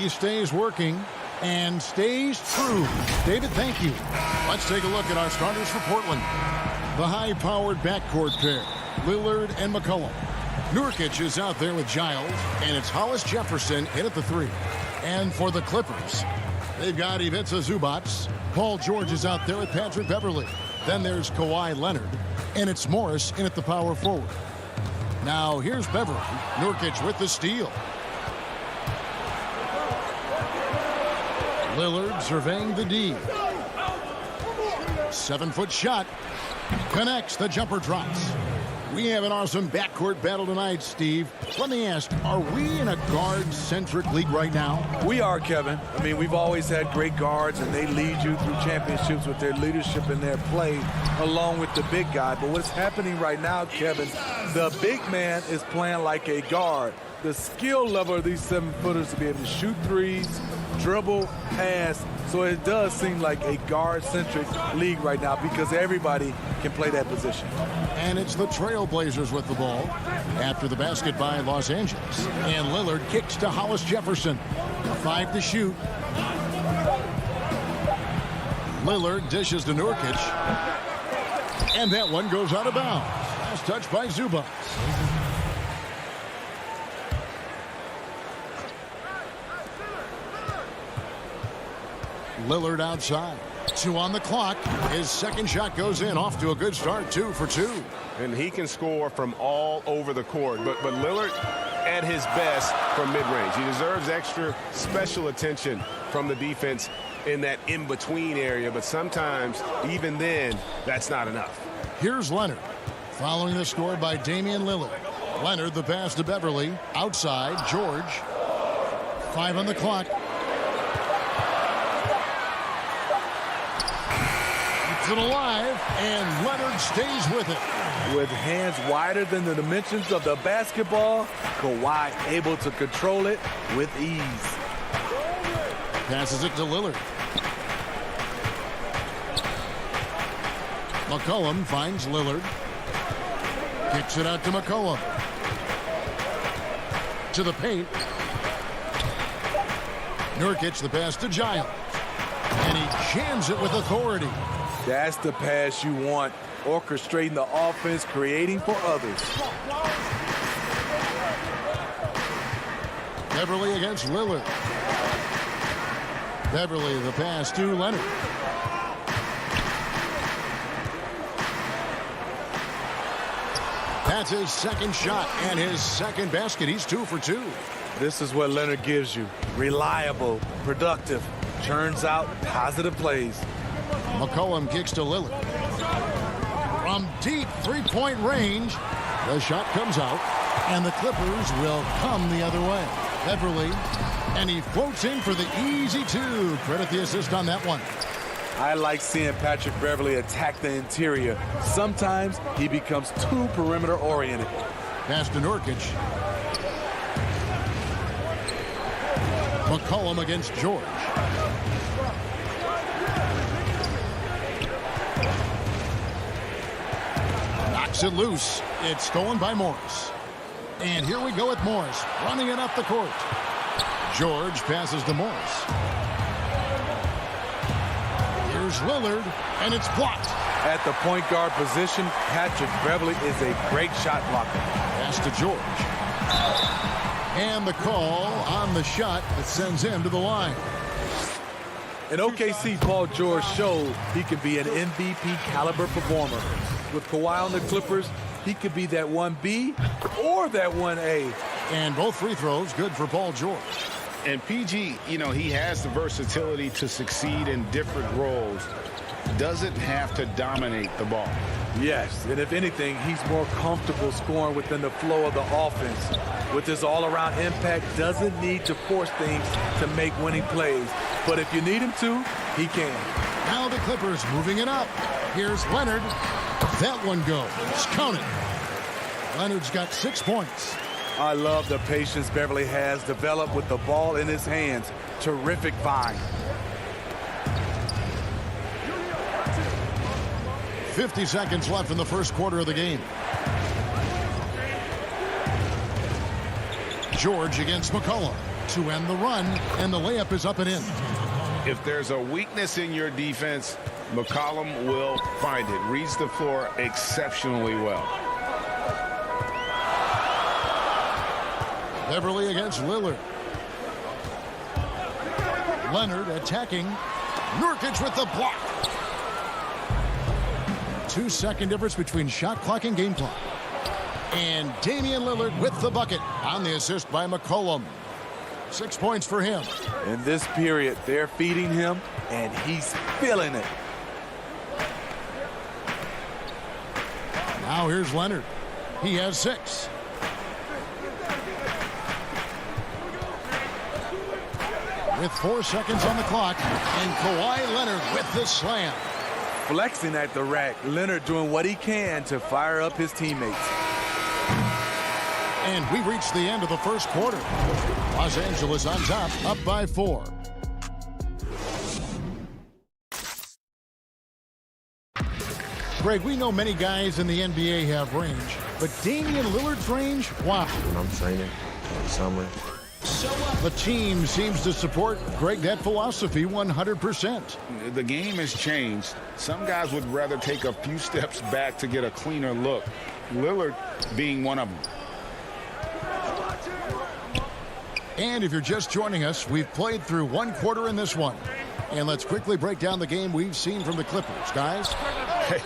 He stays working and stays true. David, thank you. Let's take a look at our starters for Portland. The high-powered backcourt pair, Lillard and McCollum. Nurkic is out there with Giles, and it's Hollis Jefferson in at the 3. And for the Clippers, they've got Ivica Zubac. Paul George is out there with Patrick Beverley. Then there's Kawhi Leonard, and it's Morris in at the power forward. Now here's Beverley. Nurkic with the steal. Lillard surveying the D. 7-foot shot. Connects. The jumper drops. We have an awesome backcourt battle tonight, Steve. Let me ask, are we in a guard-centric league right now? We are, Kevin. I mean, we've always had great guards, and they lead you through championships with their leadership and their play, along with the big guy. But what's happening right now, Kevin, the big man is playing like a guard. The skill level of these 7-footers to be able to shoot threes, dribble, pass. So it does seem like a guard-centric league right now because everybody can play that position. And it's the Trailblazers with the ball after the basket by Los Angeles. And Lillard kicks to Hollis Jefferson. 5 to shoot. Lillard dishes to Nurkic. And that one goes out of bounds. Last touch by Zubac. Lillard outside. 2 on the clock. His second shot goes in. Off to a good start. 2 for 2. And he can score from all over the court. But Lillard at his best from mid-range. He deserves extra special attention from the defense in that in-between area. But sometimes, even then, that's not enough. Here's Leonard. Following the score by Damian Lillard. Leonard the pass to Beverley. Outside. George. 5 on the clock. It alive, and Leonard stays with it. With hands wider than the dimensions of the basketball, Kawhi able to control it with ease. Passes it to Lillard. McCollum finds Lillard. Kicks it out to McCollum. To the paint. Nurkic the pass to Giles. And he jams it with authority. That's the pass you want. Orchestrating the offense, creating for others. Beverley against Lillard. Beverley the pass to Leonard. That's his second shot and his second basket. He's 2 for 2. This is what Leonard gives you. Reliable, productive, churns out positive plays. McCollum kicks to Lillard. From deep three-point range, the shot comes out, and the Clippers will come the other way. Beverley, and he floats in for the easy 2. Credit the assist on that one. I like seeing Patrick Beverley attack the interior. Sometimes he becomes too perimeter-oriented. Pass to Nurkic. McCollum against George. Knocks it loose. It's stolen by Morris. And here we go with Morris running it up the court. George passes to Morris. Here's Lillard, and it's blocked. At the point guard position, Patrick Beverley is a great shot blocker. Pass to George. And the call on the shot that sends him to the line. In OKC, Paul George showed he can be an MVP caliber performer. With Kawhi on the Clippers, he could be that 1B or that 1A. And both free throws good for Paul George. And PG, you know, he has the versatility to succeed in different roles. Doesn't have to dominate the ball. Yes, and if anything, he's more comfortable scoring within the flow of the offense. With his all-around impact, doesn't need to force things to make winning plays. But if you need him to, he can. Now the Clippers moving it up. Here's Leonard. That one goes. Count it. Leonard's got 6 points. I love the patience Beverley has developed with the ball in his hands. Terrific find. 50 seconds left in the first quarter of the game. George against McCollum. to end the run, and the layup is up and in. If there's a weakness in your defense, McCollum will find it. Reads the floor exceptionally well. Beverly against Lillard. Leonard attacking. Nurkic with the block. 2-second difference between shot clock and game clock. And Damian Lillard with the bucket on the assist by McCollum. 6 points for him. In this period, they're feeding him, and he's feeling it. Now here's Leonard. He has 6. With 4 seconds on the clock, and Kawhi Leonard with the slam. Flexing at the rack, Leonard doing what he can to fire up his teammates. And we reach the end of the first quarter. Los Angeles on top, up by 4. Greg, we know many guys in the NBA have range, but Damian Lillard's range, wow. When I'm training in the summer. The team seems to support, Greg, that philosophy 100%. The game has changed. Some guys would rather take a few steps back to get a cleaner look. Lillard being one of them. And if you're just joining us, we've played through one quarter in this one. And let's quickly break down the game we've seen from the Clippers, guys. Hey,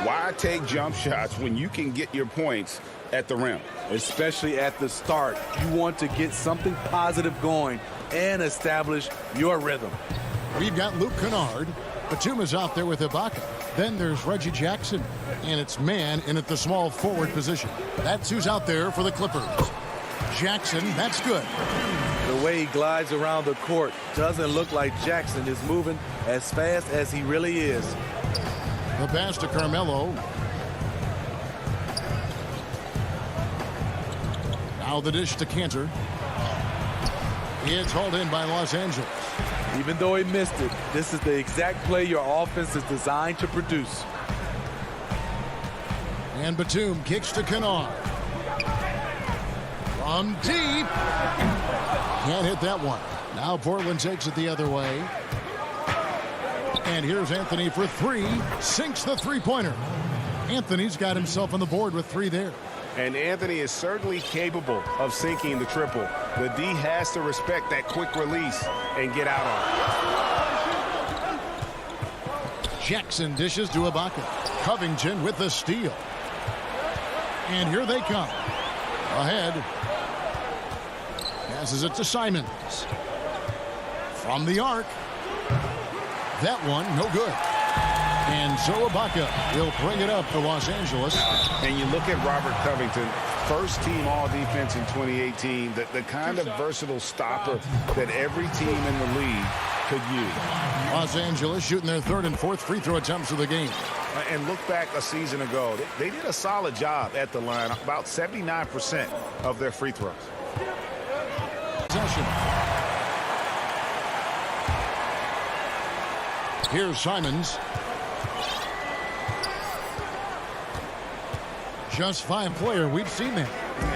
why take jump shots when you can get your points at the rim? Especially at the start. You want to get something positive going and establish your rhythm. We've got Luke Kennard. Batum is out there with Ibaka. Then there's Reggie Jackson. And it's man in at the small forward position. That's who's out there for the Clippers. Jackson, that's good. The way he glides around the court doesn't look like Jackson is moving as fast as he really is. The pass to Carmelo. Now the dish to Cantor. It's hauled in by Los Angeles. Even though he missed it, this is the exact play your offense is designed to produce. And Batum kicks to Kennard. From deep. Can't hit that one. Now Portland takes it the other way. And here's Anthony for 3. Sinks the three-pointer. Anthony's got himself on the board with 3 there. And Anthony is certainly capable of sinking the triple. The D has to respect that quick release and get out on it. Jackson dishes to Ibaka. Covington with the steal. And here they come. Ahead. Passes it to Simons. From the arc. That one, no good. And so Ibaka will bring it up for Los Angeles. And you look at Robert Covington, first team all-defense in 2018, the kind of versatile stopper that every team in the league could use. Los Angeles shooting their 3rd and 4th free throw attempts of the game. And look back a season ago. They did a solid job at the line, about 79% of their free throws. Possession. Here's Simons. Just 5 player. We've seen that.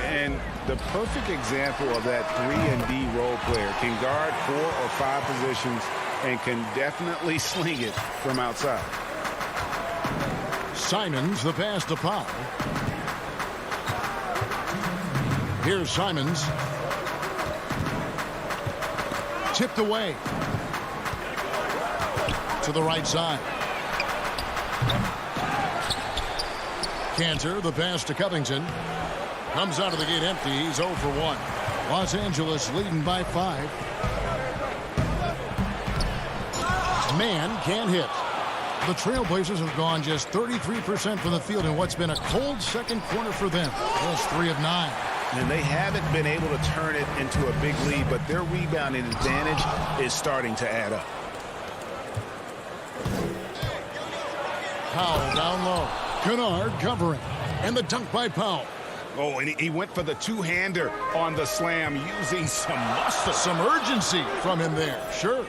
And the perfect example of that 3-and-D role player can guard 4 or 5 positions and can definitely sling it from outside. Simons, the pass to Powell. Here's Simons. Tipped away. To the right side. Cantor, the pass to Covington. Comes out of the gate empty. He's 0 for 1. Los Angeles leading by 5. Man can't hit. The Trailblazers have gone just 33% from the field in what's been a cold second quarter for them. Just 3 of 9. And they haven't been able to turn it into a big lead, but their rebounding advantage is starting to add up. Powell down low. Kennard covering. And the dunk by Powell. Oh, and he went for the two-hander on the slam using some muscle. Some urgency from him there. Sure.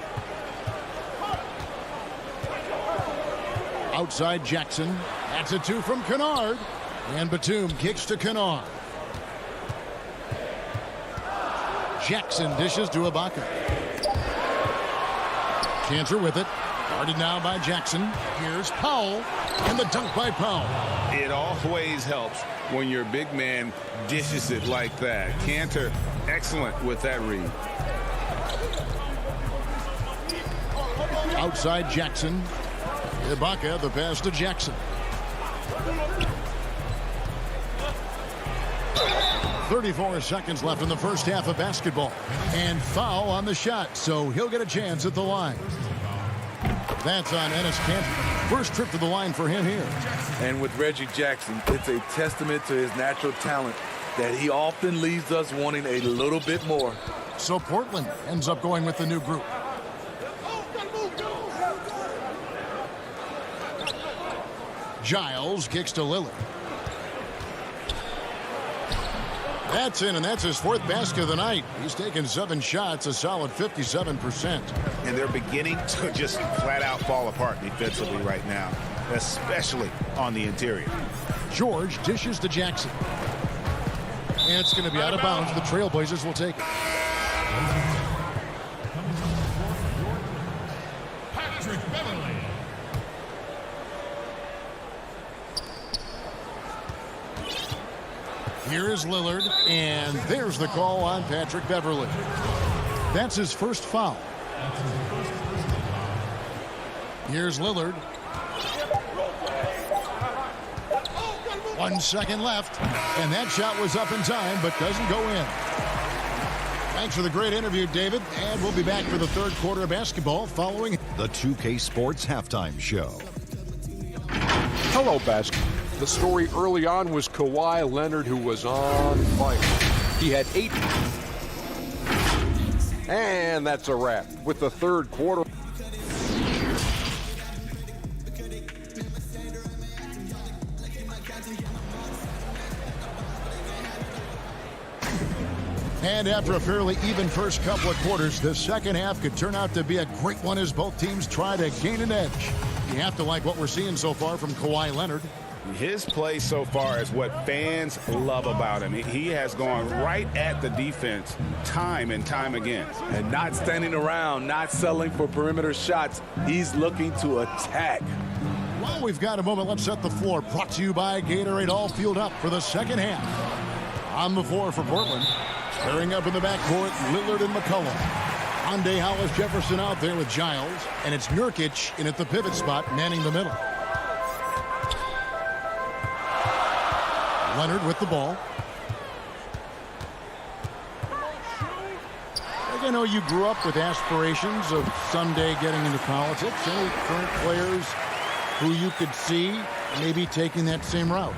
Outside Jackson. That's a 2 from Kennard. And Batum kicks to Kennard. Jackson dishes to Ibaka. Cantor with it. Guarded now by Jackson. Here's Powell. And the dunk by Powell. It always helps when your big man dishes it like that. Cantor, excellent with that read. Outside Jackson. Ibaka, the pass to Jackson. 34 seconds left in the first half of basketball. And foul on the shot, so he'll get a chance at the line. That's on Enes Kanter. First trip to the line for him here. And with Reggie Jackson, it's a testament to his natural talent that he often leaves us wanting a little bit more. So Portland ends up going with the new group. Giles kicks to Lillard. That's in, and that's his fourth basket of the night. He's taken 7 shots, a solid 57%. And they're beginning to just flat out fall apart defensively right now, especially on the interior. George dishes to Jackson. And it's going to be out of bounds. The Trailblazers will take it. Here is Lillard, and there's the call on Patrick Beverley. That's his first foul. Here's Lillard. 1 second left, and that shot was up in time, but doesn't go in. Thanks for the great interview, David, and we'll be back for the third quarter of basketball following the 2K Sports Halftime Show. Hello, basketball. The story early on was Kawhi Leonard, who was on fire. He had 8. And that's a wrap with the third quarter. And after a fairly even first couple of quarters, the second half could turn out to be a great one as both teams try to gain an edge. You have to like what we're seeing so far from Kawhi Leonard. His play so far is what fans love about him. He has gone right at the defense time and time again. And not standing around, not settling for perimeter shots. He's looking to attack. Well, we've got a moment. Let's set the floor. Brought to you by Gatorade. All fueled up for the second half. On the floor for Portland. Pairing up in the backcourt, Lillard and McCollum. Hyundai Hollis Jefferson out there with Giles. And it's Nurkic in at the pivot spot, manning the middle. Leonard with the ball. I know you grew up with aspirations of someday getting into politics. Any current players who you could see maybe taking that same route?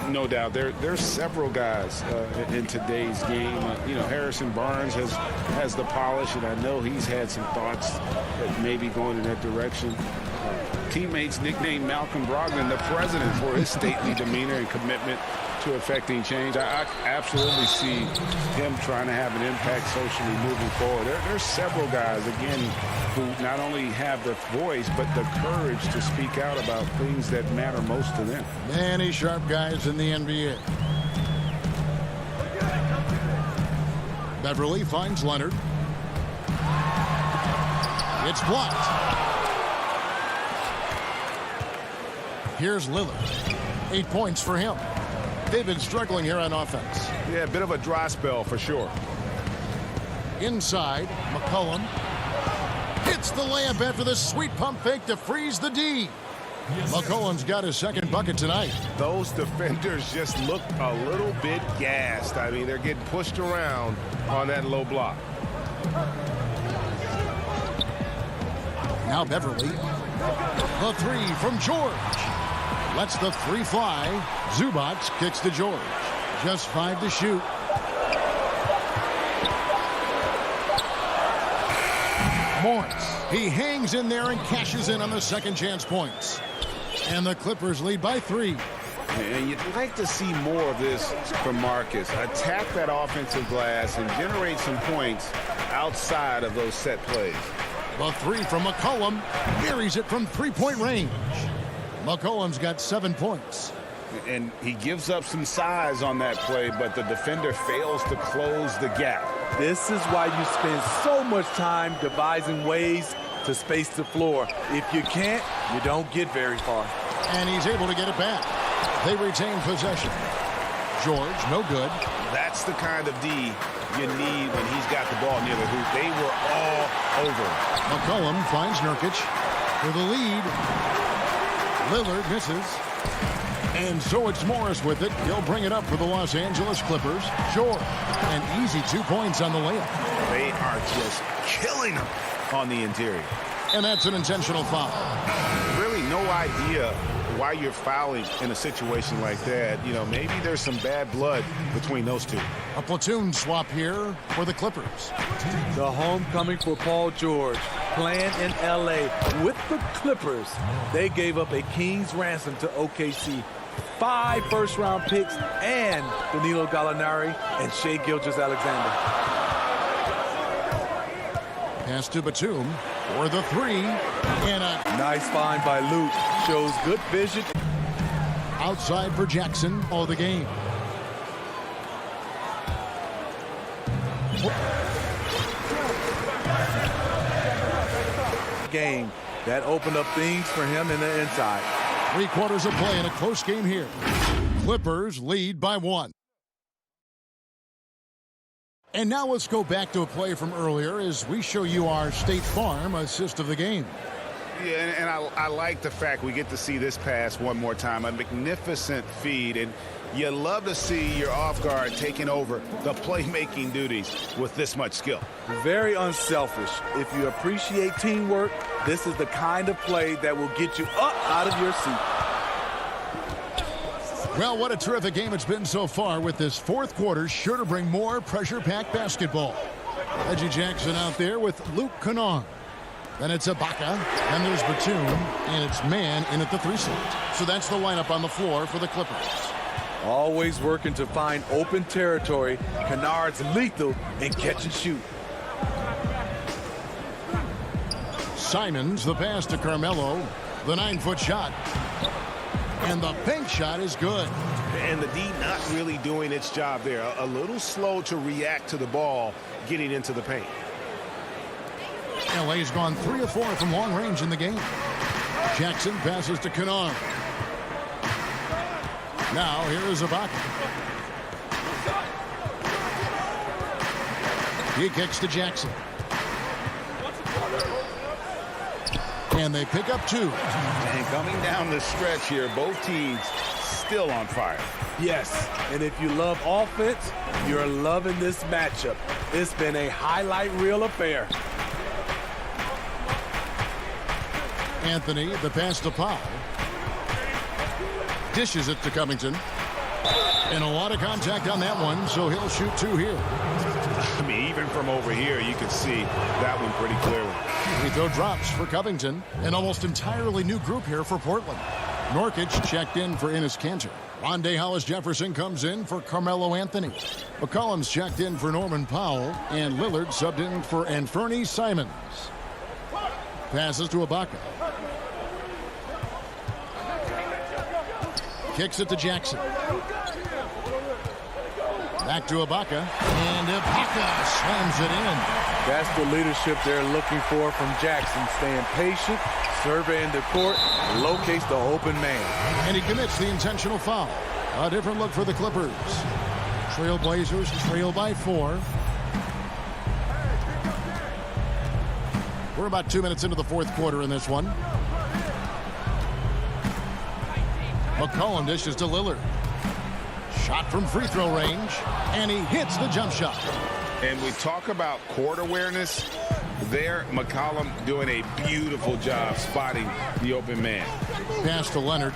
No doubt. There's several guys in today's game. Harrison Barnes has the polish, and I know he's had some thoughts that maybe going in that direction. Teammates nicknamed Malcolm Brogdon the president for his stately demeanor and commitment to affecting change. I absolutely see him trying to have an impact socially moving forward. There's several guys, again, who not only have the voice, but the courage to speak out about things that matter most to them. Many sharp guys in the NBA. Beverly finds Leonard. It's blocked. Here's Lillard. 8 points for him. They've been struggling here on offense. Yeah, a bit of a dry spell for sure. Inside, McCollum. It's the layup after the sweet pump fake to freeze the D. McCollum's got his second bucket tonight. Those defenders just look a little bit gassed. I mean, they're getting pushed around on that low block. Now Beverly. The three from George. Lets the three fly. Zubac kicks to George. Just 5 to shoot. Morris. He hangs in there and cashes in on the second chance points. And the Clippers lead by 3. And you'd like to see more of this from Marcus. Attack that offensive glass and generate some points outside of those set plays. The three from McCollum. Buries it from three-point range. McCollum's got 7 points. And he gives up some size on that play, but the defender fails to close the gap. This is why you spend so much time devising ways to space the floor. If you can't, you don't get very far. And he's able to get it back. They retain possession. George, no good. That's the kind of D you need when he's got the ball near the hoop. They were all over him. McCollum finds Nurkic for the lead. Lillard misses. And so it's Morris with it. He'll bring it up for the Los Angeles Clippers. George, an easy 2 points on the layup. They are just killing them on the interior. And that's an intentional foul. Really no idea why you're fouling in a situation like that. You know, maybe there's some bad blood between those two. A platoon swap here for the Clippers. The homecoming for Paul George, playing in L.A. with the Clippers. They gave up a king's ransom to OKC. 5 first-round picks and Danilo Gallinari and Shai Gilgeous-Alexander. Pass to Batum for the three. And a Nice find by Luke. Shows good vision. outside for Jackson. All the game. Game that opened up things for him in the inside. 3/4 of play in a close game here. Clippers lead by 1. And now let's go back to a play from earlier as we show you our State Farm assist of the game. Yeah, and I like the fact we get to see this pass one more time. A magnificent feed, and you love to see your off guard taking over the playmaking duties with this much skill. Very unselfish. If you appreciate teamwork, this is the kind of play that will get you up out of your seat. Well, what a terrific game it's been so far, with this 4th quarter sure to bring more pressure-packed basketball. Reggie Jackson out there with Luke Kennard. Then it's Ibaka, and there's Batum, and it's man in at the 3 slot. So that's the lineup on the floor for the Clippers. Always working to find open territory. Kennard's lethal in catch and shoot. Simons, the pass to Carmelo. The 9-foot shot. And the bank shot is good. And the D not really doing its job there. A little slow to react to the ball getting into the paint. LA's gone 3 of 4 from long range in the game. Jackson passes to Kennard. Now here is Ibaka. He kicks to Jackson. And they pick up 2. And coming down the stretch here, both teams still on fire. Yes, and if you love offense, you're loving this matchup. It's been a highlight reel affair. Anthony, the pass to Powell. Dishes it to Covington. And a lot of contact on that one, so he'll shoot 2 here. I mean, even from over here, you can see that one pretty clearly. Free throw drops for Covington. An almost entirely new group here for Portland. Nurkic checked in for Enes Kanter. Rondé Hollis-Jefferson comes in for Carmelo Anthony. McCollum's checked in for Norman Powell. And Lillard subbed in for Anfernee Simons. Passes to Ibaka. Kicks it to Jackson. Back to Ibaka. And Ibaka slams it in. That's the leadership they're looking for from Jackson. Staying patient, surveying the court, locates the open man. And he commits the intentional foul. A different look for the Clippers. Trailblazers trail by 4. We're about 2 minutes into the 4th quarter in this one. McCollum dishes to Lillard. Shot from free throw range. And he hits the jump shot. And we talk about court awareness. There, McCollum doing a beautiful job spotting the open man. Pass to Leonard.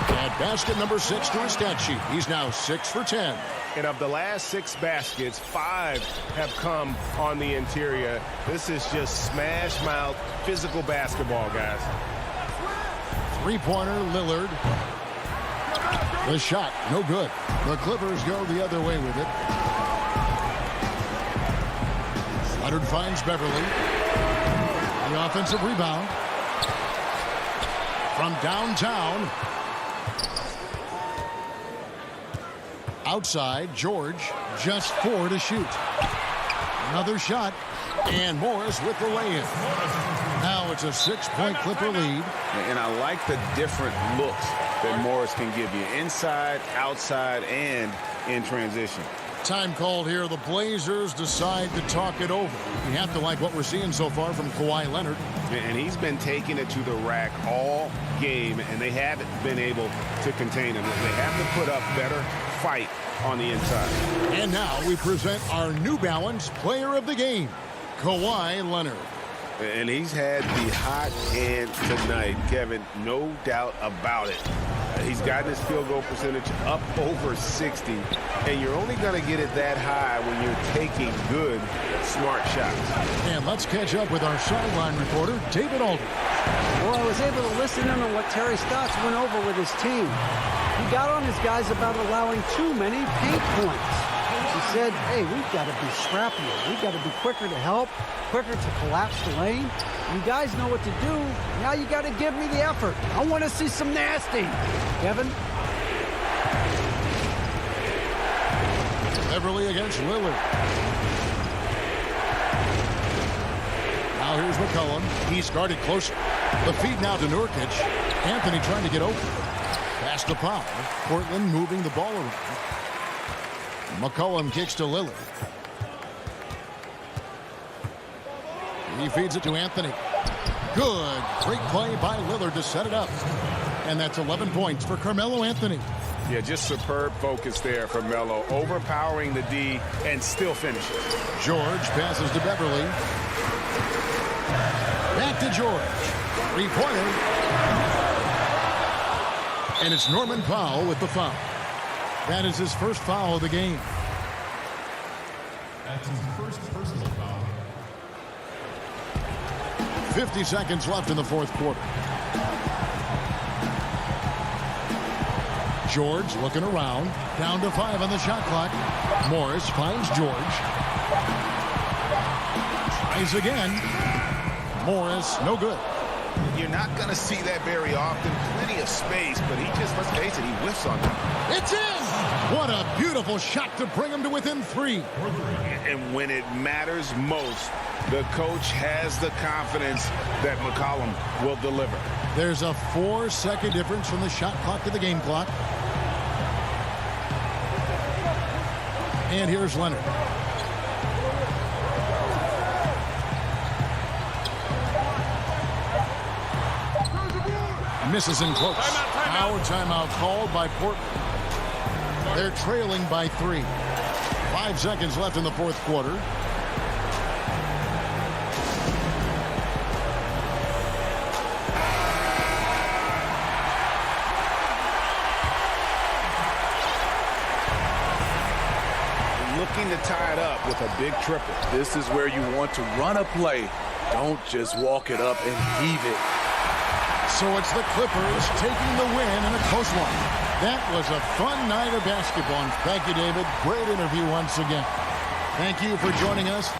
At basket number 6 to his stat sheet. He's now 6 for 10. And of the last 6 baskets, 5 have come on the interior. This is just smash mouth physical basketball, guys. 3-pointer, Lillard. The shot, no good. The Clippers go the other way with it. Leonard finds Beverly. The offensive rebound. From downtown. Outside, George, just 4 to shoot. Another shot, and Morris with the lay-in. Now it's a 6-point Clipper lead. And I like the different looks that Morris can give you. Inside, outside, and in transition. Time called here. The Blazers decide to talk it over. You have to like what we're seeing so far from Kawhi Leonard. And he's been taking it to the rack all game, and they haven't been able to contain him. They have to put up better fight on the inside. And now we present our New Balance Player of the Game, Kawhi Leonard. And he's had the hot hand tonight, Kevin, no doubt about it. He's gotten his field goal percentage up over 60, and you're only going to get it that high when you're taking good, smart shots. And let's catch up with our sideline reporter, David Aldridge. Well, I was able to listen in on what Terry Stotts went over with his team. He got on his guys about allowing too many paint points. He said, hey, we've got to be scrappier. We've got to be quicker to help, quicker to collapse the lane. You guys know what to do. Now you got to give me the effort. I want to see some nasty. Kevin? Beverly against Lillard. Now here's McCollum. He's guarded closer. The feed now to Nurkic. Anthony trying to get open. Pass to Powell. Portland moving the ball around. McCollum kicks to Lillard. He feeds it to Anthony. Good. Great play by Lillard to set it up. And that's 11 points for Carmelo Anthony. Yeah, just superb focus there for Melo, overpowering the D and still finishing. George passes to Beverly. Back to George. 3-pointer. And it's Norman Powell with the foul. That is his first foul of the game. That's his first personal foul. 50 seconds left in the fourth quarter. George looking around. Down to 5 on the shot clock. Morris finds George. Tries again. Morris, no good. You're not going to see that very often. Plenty of space, but he just, let's face it, he whiffs on them. It's in! What a beautiful shot to bring him to within 3. And when it matters most, the coach has the confidence that McCollum will deliver. There's a 4-second difference from the shot clock to the game clock. And here's Leonard. Misses in close. Now a timeout called by Portland. They're trailing by 3. 5 seconds left in the fourth quarter. Looking to tie it up with a big triple. This is where you want to run a play. Don't just walk it up and heave it. So it's the Clippers taking the win in a close one. That was a fun night of basketball. Thank you, David. Great interview once again. Thank you for joining us.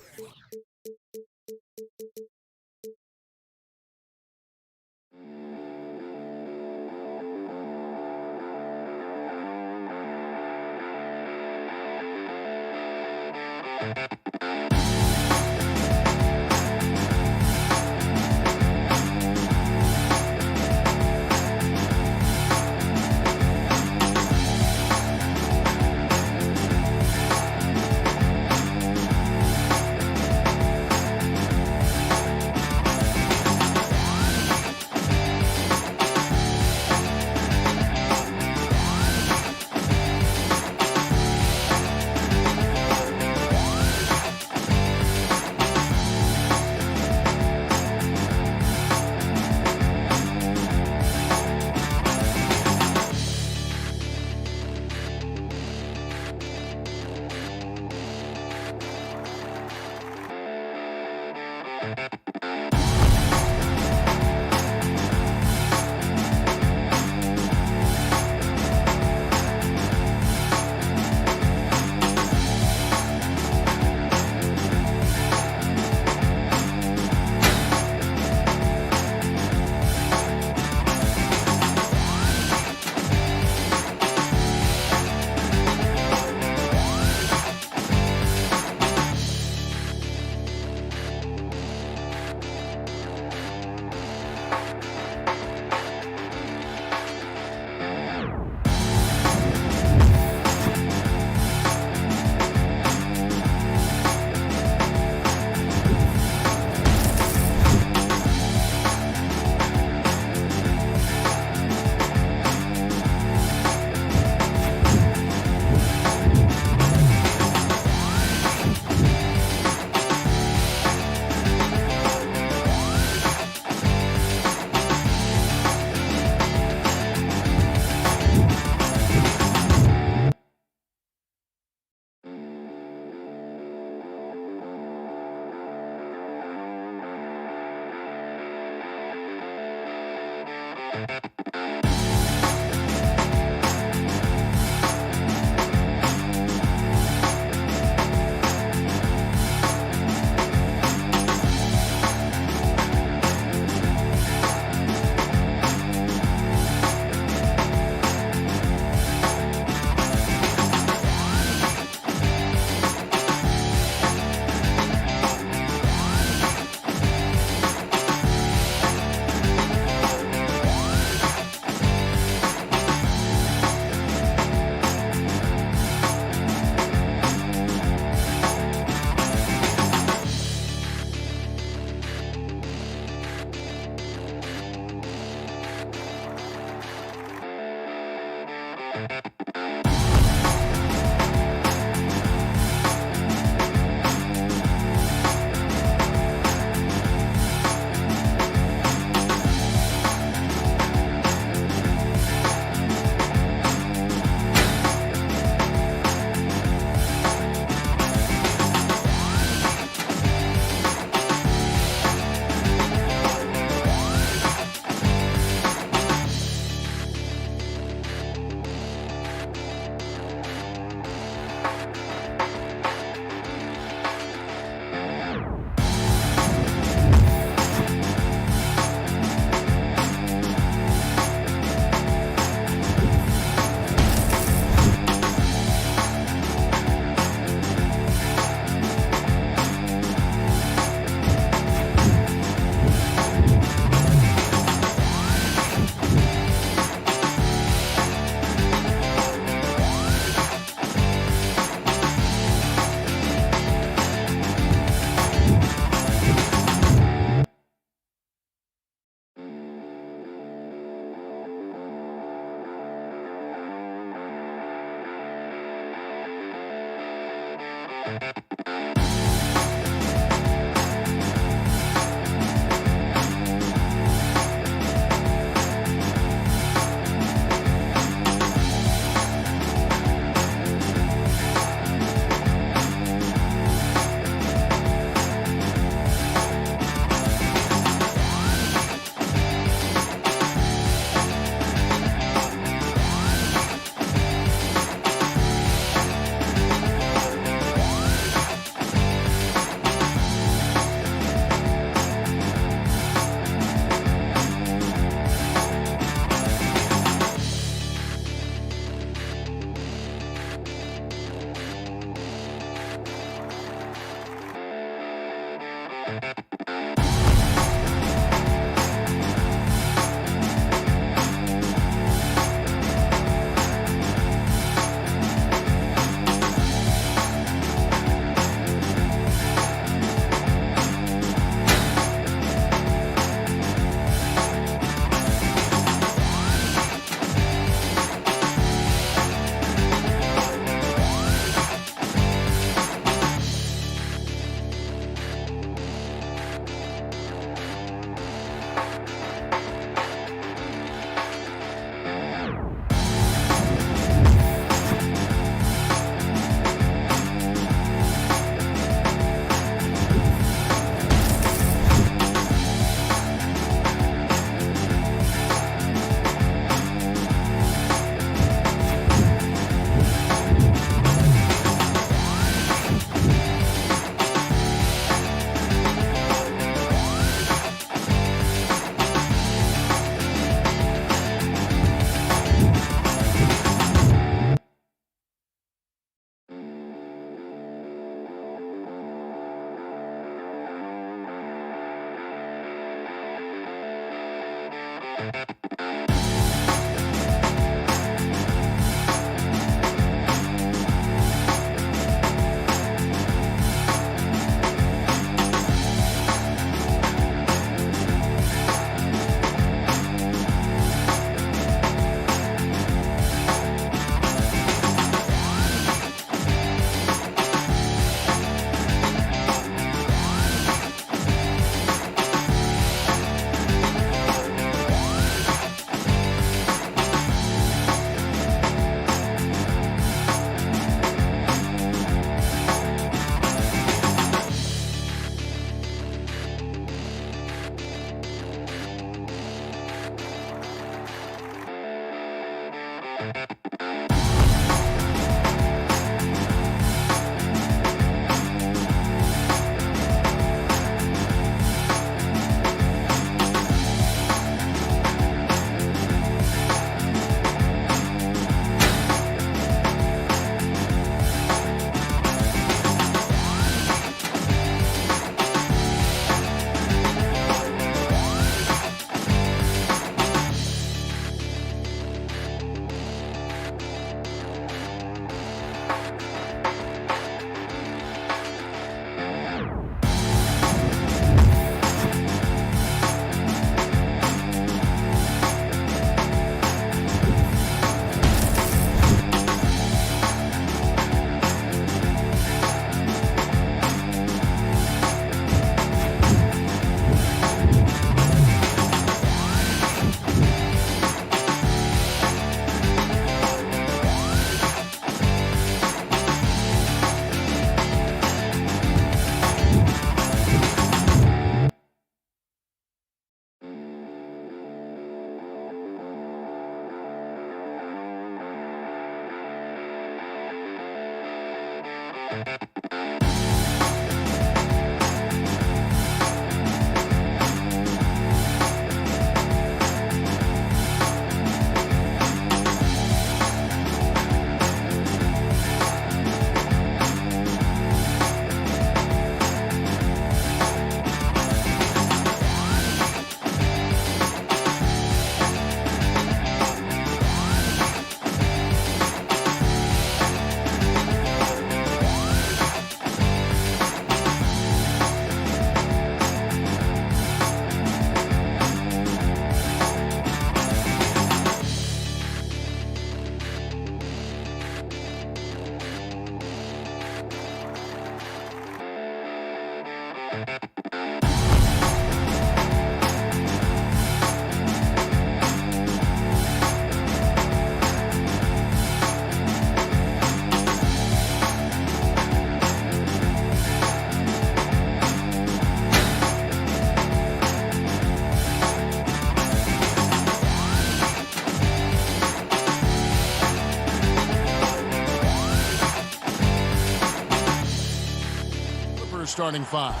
Starting five.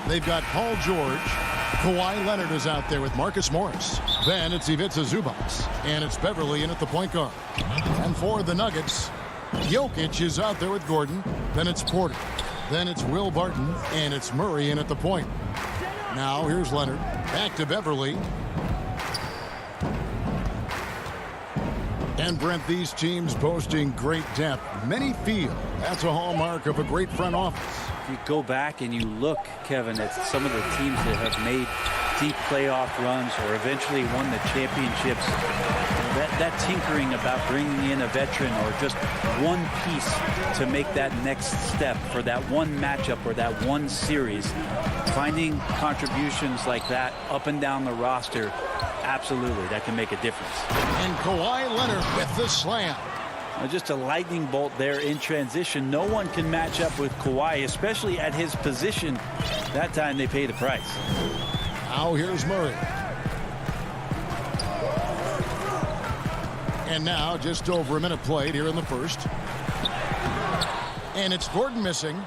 They've got Paul George. Kawhi Leonard is out there with Marcus Morris. Then it's Ivica Zubac. And it's Beverly in at the point guard. And for the Nuggets, Jokic is out there with Gordon. Then it's Porter. Then it's Will Barton. And it's Murray in at the point. Now here's Leonard. Back to Beverly. And Brent, these teams boasting great depth. Many feel that's a hallmark of a great front office. If you go back and you look, Kevin, at some of the teams that have made deep playoff runs or eventually won the championships, that tinkering about bringing in a veteran or just one piece to make that next step for that one matchup or that one series, finding contributions like that up and down the roster, absolutely, that can make a difference. And Kawhi Leonard with the slam. Just a lightning bolt there in transition. No one can match up with Kawhi, especially at his position. That time they pay the price. Now here's Murray. And now just over a minute played here in the first. And it's Gordon missing.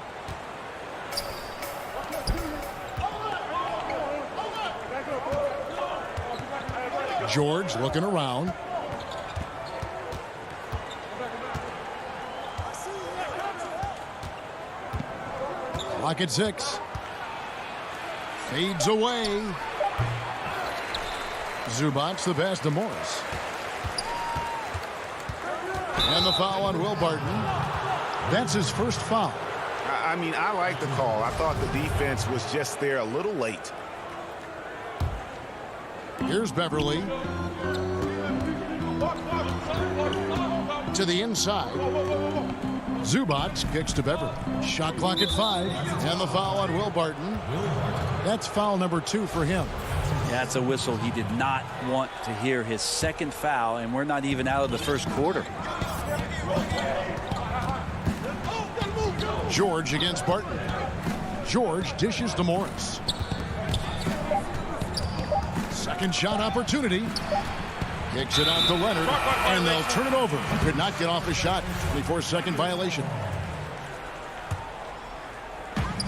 George looking around. Clock at 6. Fades away. Zubac the pass to Morris. And the foul on Will Barton. That's his first foul. I mean, I like the call. I thought the defense was just there a little late. Here's Beverly. To the inside. Zubac kicks to Beverly. Shot clock at 5. And the foul on Will Barton. That's foul number 2 for him. That's a whistle he did not want to hear. His second foul, and we're not even out of the first quarter. George against Barton. George dishes to Morris. Second shot opportunity. Kicks it out to Leonard, and they'll turn it over. Could not get off the shot. 24-second violation.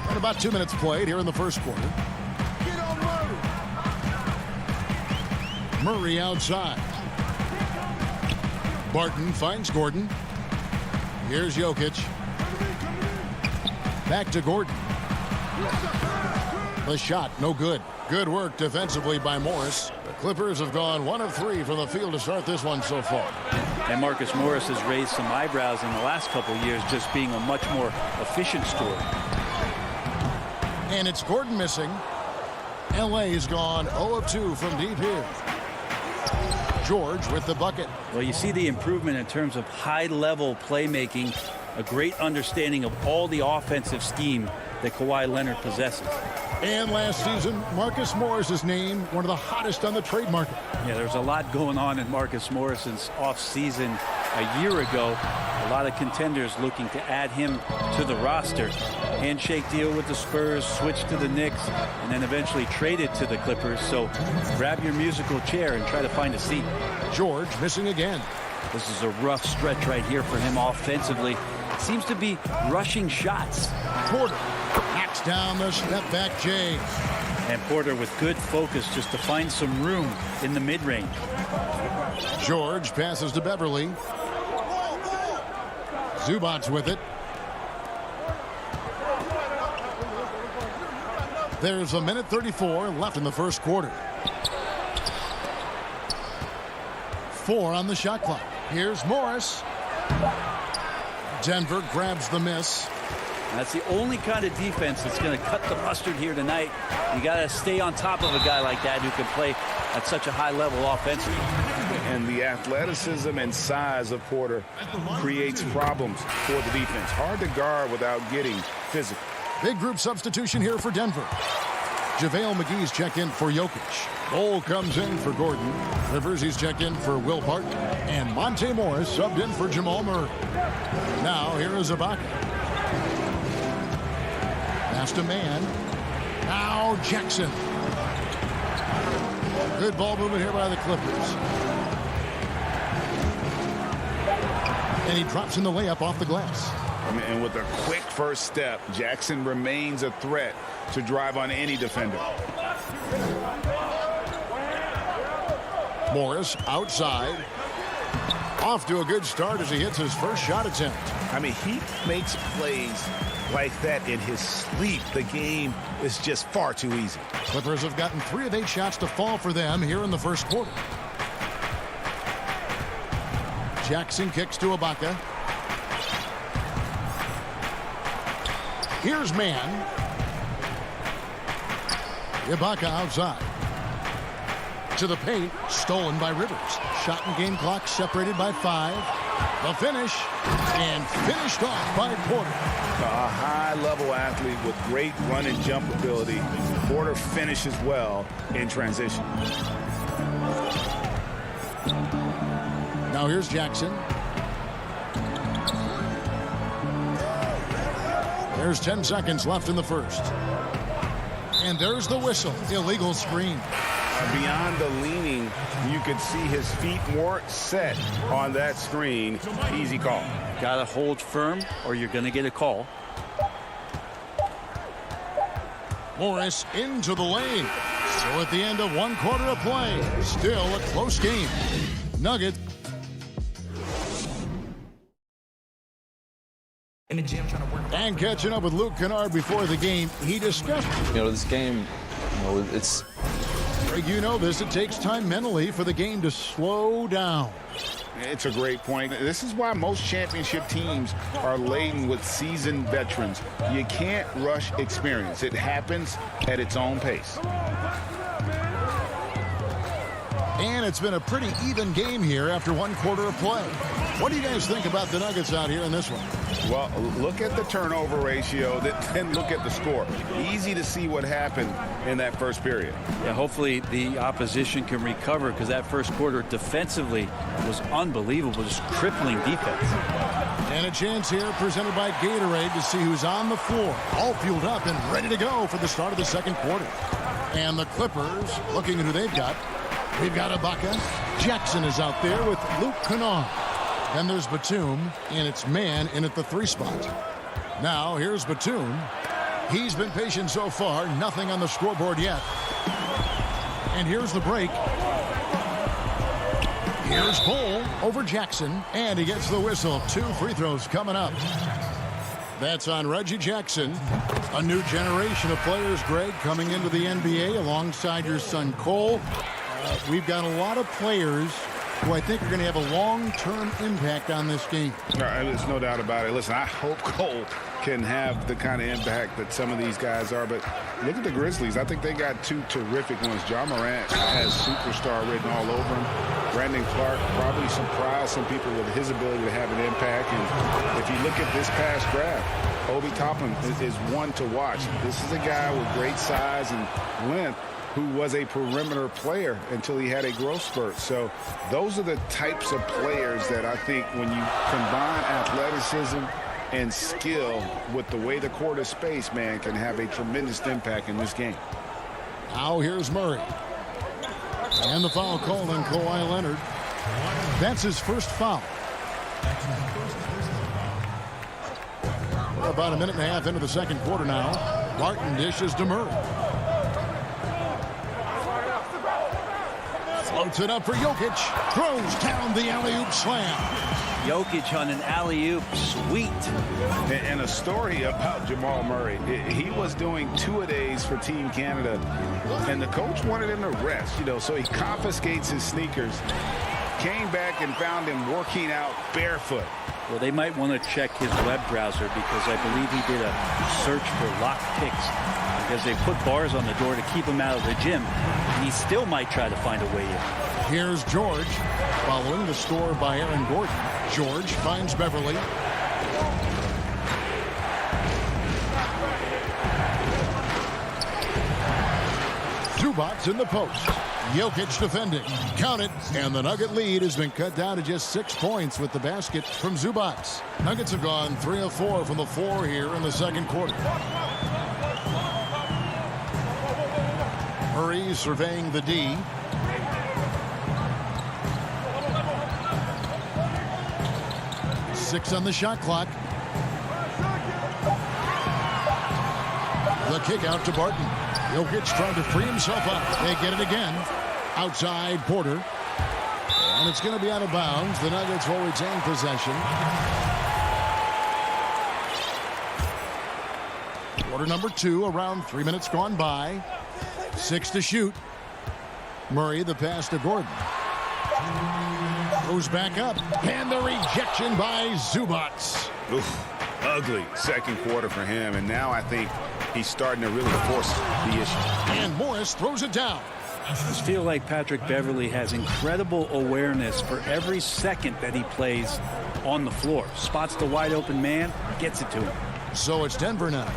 And about 2 minutes played here in the first quarter. Murray outside. Barton finds Gordon. Here's Jokic. Back to Gordon. The shot, no good. Good work defensively by Morris. The Clippers have gone 1 of 3 from the field to start this one so far. And Marcus Morris has raised some eyebrows in the last couple of years, just being a much more efficient scorer. And it's Gordon missing. LA has gone 0 of 2 from deep here. George with the bucket. Well, you see the improvement in terms of high-level playmaking, a great understanding of all the offensive scheme that Kawhi Leonard possesses. And last season, Marcus Morris is named one of the hottest on the trade market. Yeah, there's a lot going on in Marcus Morris's offseason a year ago. A lot of contenders looking to add him to the roster. Handshake deal with the Spurs, switch to the Knicks, and then eventually traded to the Clippers. So grab your musical chair and try to find a seat. George missing again. This is a rough stretch right here for him offensively. seems to be rushing shots. Porter hacks down the step-back J. And Porter with good focus just to find some room in the mid-range. George passes to Beverly. Zubac's with it. There's a minute 34 left in the first quarter. 4 on the shot clock. Here's Morris. Denver grabs the miss. That's the only kind of defense that's going to cut the mustard here tonight. You got to stay on top of a guy like that who can play at such a high level offensively. And the athleticism and size of Porter creates problems for the defense. Hard to guard without getting physical. Big group substitution here for Denver. JaVale McGee's checked in for Jokic. Cole comes in for Gordon. Rivers, he's checked in for Will Barton. And Monte Morris subbed in for Jamal Murray. Now here is Ibaka. Pass to man. Now Jackson. Good ball movement here by the Clippers. And he drops in the layup off the glass. And with a quick first step, Jackson remains a threat to drive on any defender. Morris outside. Off to a good start as he hits his first shot attempt. I mean, he makes plays like that in his sleep. The game is just far too easy. Clippers have gotten 3 of 8 shots to fall for them here in the first quarter. Jackson kicks to Ibaka. Here's man. Ibaka outside. To the paint. Stolen by Rivers. Shot and game clock separated by 5. The finish. And finished off by Porter. A high-level athlete with great run and jump ability. Porter finishes well in transition. Now here's Jackson. There's 10 seconds left in the first. And there's the whistle. Illegal screen. Beyond the leaning, you could see his feet more set on that screen. Easy call. Got to hold firm or you're going to get a call. Morris into the lane. So at the end of 1 quarter of play, still a close game. Nugget. In the gym trying to work. And catching up with Luke Kennard before the game, he discussed. This game, it's. Greg, you know this. It takes time mentally for the game to slow down. It's a great point. This is why most championship teams are laden with seasoned veterans. You can't rush experience. It happens at its own pace. And it's been a pretty even game here after 1 quarter of play. What do you guys think about the Nuggets out here in this one? Well, look at the turnover ratio, then look at the score. Easy to see what happened in that first period. Yeah, hopefully the opposition can recover because that first quarter defensively was unbelievable, just crippling defense. And a chance here presented by Gatorade to see who's on the floor. All fueled up and ready to go for the start of the second quarter. And the Clippers, looking at who they've got. We've got Ibaka. Jackson is out there with Luke Kennard. Then there's Batum, and it's man in at the 3 spot. Now here's Batum. He's been patient so far. Nothing on the scoreboard yet. And here's the break. Here's Cole over Jackson, and he gets the whistle. 2 free throws coming up. That's on Reggie Jackson. A new generation of players, Greg, coming into the NBA alongside your son Cole. We've got a lot of players who I think are going to have a long-term impact on this game. There's no doubt about it. Listen, I hope Cole can have the kind of impact that some of these guys are, but look at the Grizzlies. I think they got 2 terrific ones. Ja Morant has superstar written all over him. Brandon Clark probably surprised some people with his ability to have an impact. And if you look at this past draft, Obi Toppin is one to watch. This is a guy with great size and length who was a perimeter player until he had a growth spurt. So those are the types of players that I think when you combine athleticism and skill with the way the court is spaced, man, can have a tremendous impact in this game. Now here's Murray. And the foul called on Kawhi Leonard. That's his first foul. We're about a minute and a half into the second quarter now. Barton dishes to Murray. Floats it up for Jokic. Throws down the alley-oop slam. Jokic on an alley-oop, sweet. And a story about Jamal Murray. He was doing two-a-days for Team Canada, and the coach wanted him to rest, so he confiscates his sneakers, came back and found him working out barefoot. Well, they might want to check his web browser because I believe he did a search for lock picks because they put bars on the door to keep him out of the gym, and he still might try to find a way in. Here's George, following the score by Aaron Gordon. George finds Beverly. Zubats in the post. Jokic defending. Count it. And the Nugget lead has been cut down to just 6 points with the basket from Zubats. Nuggets have gone 3 of 4 from the floor here in the second quarter. Murray surveying the D. Six on the shot clock. The kick out to Barton. Jokic trying to free himself up. They get it again. Outside Porter. And it's going to be out of bounds. The Nuggets will retain possession. Quarter number 2, around 3 minutes gone by. 6 to shoot. Murray, the pass to Gordon. Goes back up. And the rejection by Zubats. Oof, ugly second quarter for him, and now I think he's starting to really force the issue. And Morris throws it down. I just feel like Patrick Beverly has incredible awareness for every second that he plays on the floor. Spots the wide open man, gets it to him. So it's Denver now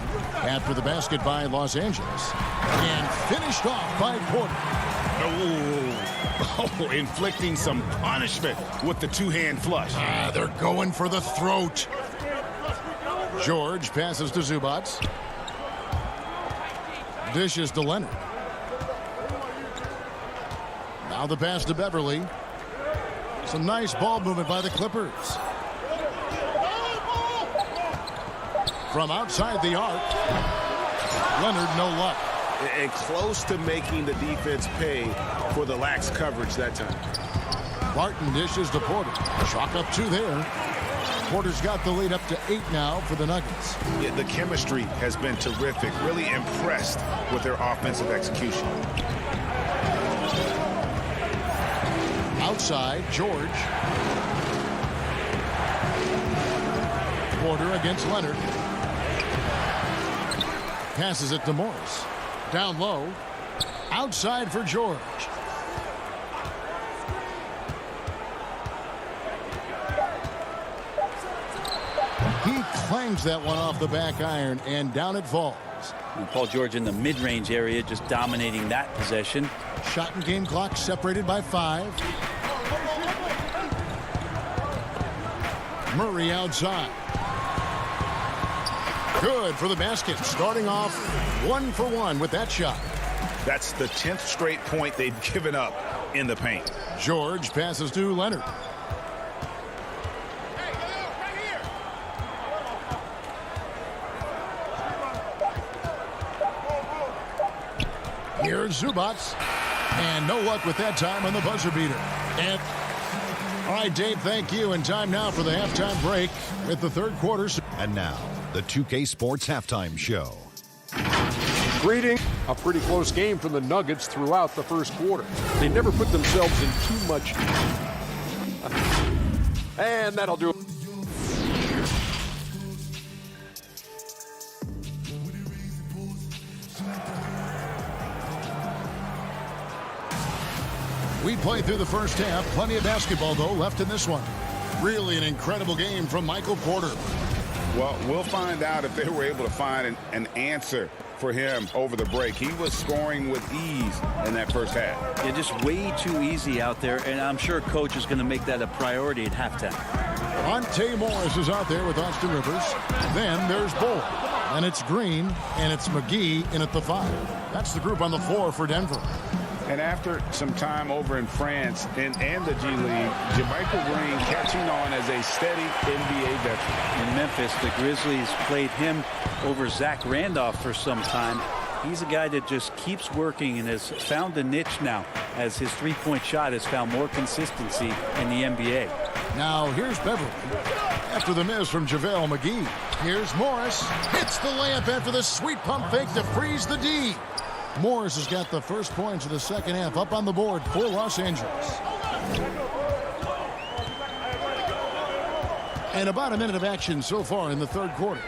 after the basket by Los Angeles. And finished off by Porter. Oh, inflicting some punishment with the two-hand flush. They're going for the throat. George passes to Zubats. Dishes to Leonard. Now the pass to Beverly. Some nice ball movement by the Clippers. From outside the arc. Leonard, no luck. And close to making the defense pay for the lax coverage that time. Barton dishes to Porter. Chalk up 2 there. Porter's got the lead up to 8 now for the Nuggets. Yeah, the chemistry has been terrific. Really impressed with their offensive execution. Outside, George. Porter against Leonard. Passes it to Morris. Down low. Outside for George. He clangs that one off the back iron, and down it falls. And Paul George in the mid-range area, just dominating that possession. Shot and game clock separated by 5. Murray outside. Good for the basket. Starting off 1 for 1 with that shot. That's the 10th straight point they've given up in the paint. George passes to Leonard. Here's Zubats. And no luck with that time on the buzzer beater. And all right, Dave, thank you. And time now for the halftime break with the third quarter. And now, the 2K Sports Halftime Show. Greeting. A pretty close game for the Nuggets throughout the first quarter. They never put themselves in too much. And that'll do it. We played through the first half. Plenty of basketball, though, left in this one. Really an incredible game from Michael Porter. Well, we'll find out if they were able to find an answer for him over the break. He was scoring with ease in that first half. Yeah, just way too easy out there, and I'm sure coach is going to make that a priority at halftime. Monte Morris is out there with Austin Rivers. Then there's Bull. And it's Green, and it's McGee in at the 5. That's the group on the floor for Denver. And after some time over in France and the G League, JaMychal Green catching on as a steady NBA veteran. And Memphis. The Grizzlies played him over Zach Randolph for some time. He's a guy that just keeps working and has found a niche now as his three-point shot has found more consistency in the NBA. Now here's Beverly. After the miss from JaVale McGee. Here's Morris. Hits the layup after the sweet pump fake to freeze the D. Morris has got the first points of the second half up on the board for Los Angeles. And about a minute of action so far in the third quarter.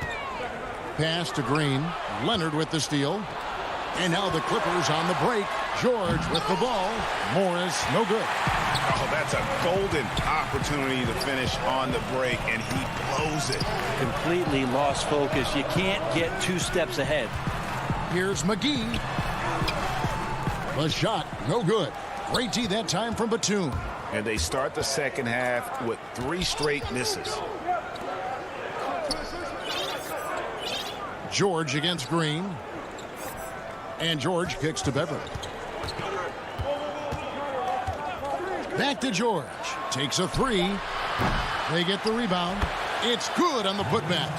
Pass to Green. Leonard with the steal. And now the Clippers on the break. George with the ball. Morris, no good. Oh, that's a golden opportunity to finish on the break, and he blows it. Completely lost focus. You can't get 2 steps ahead. Here's McGee. The shot, no good. Great D that time from Batum. And they start the second half with 3 straight misses. George against Green. And George kicks to Beverly. Back to George. Takes a 3. They get the rebound. It's good on the putback.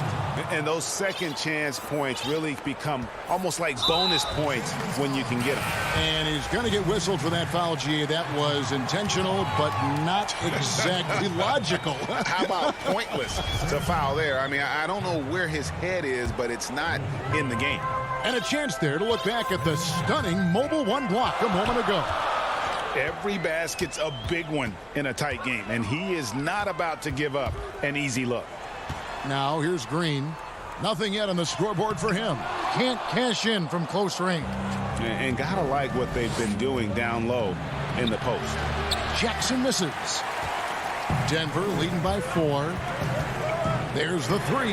And those second chance points really become almost like bonus points when you can get them. And he's going to get whistled for that foul, G. That was intentional, but not exactly logical. How about pointless to foul there? I mean, I don't know where his head is, but it's not in the game. And a chance there to look back at the stunning Mobile 1 block a moment ago. Every basket's a big one in a tight game, and he is not about to give up an easy look. Now here's Green. Nothing yet on the scoreboard for him. Can't cash in from close range. And gotta like what they've been doing down low in the post. Jackson misses. Denver leading by 4. There's the 3.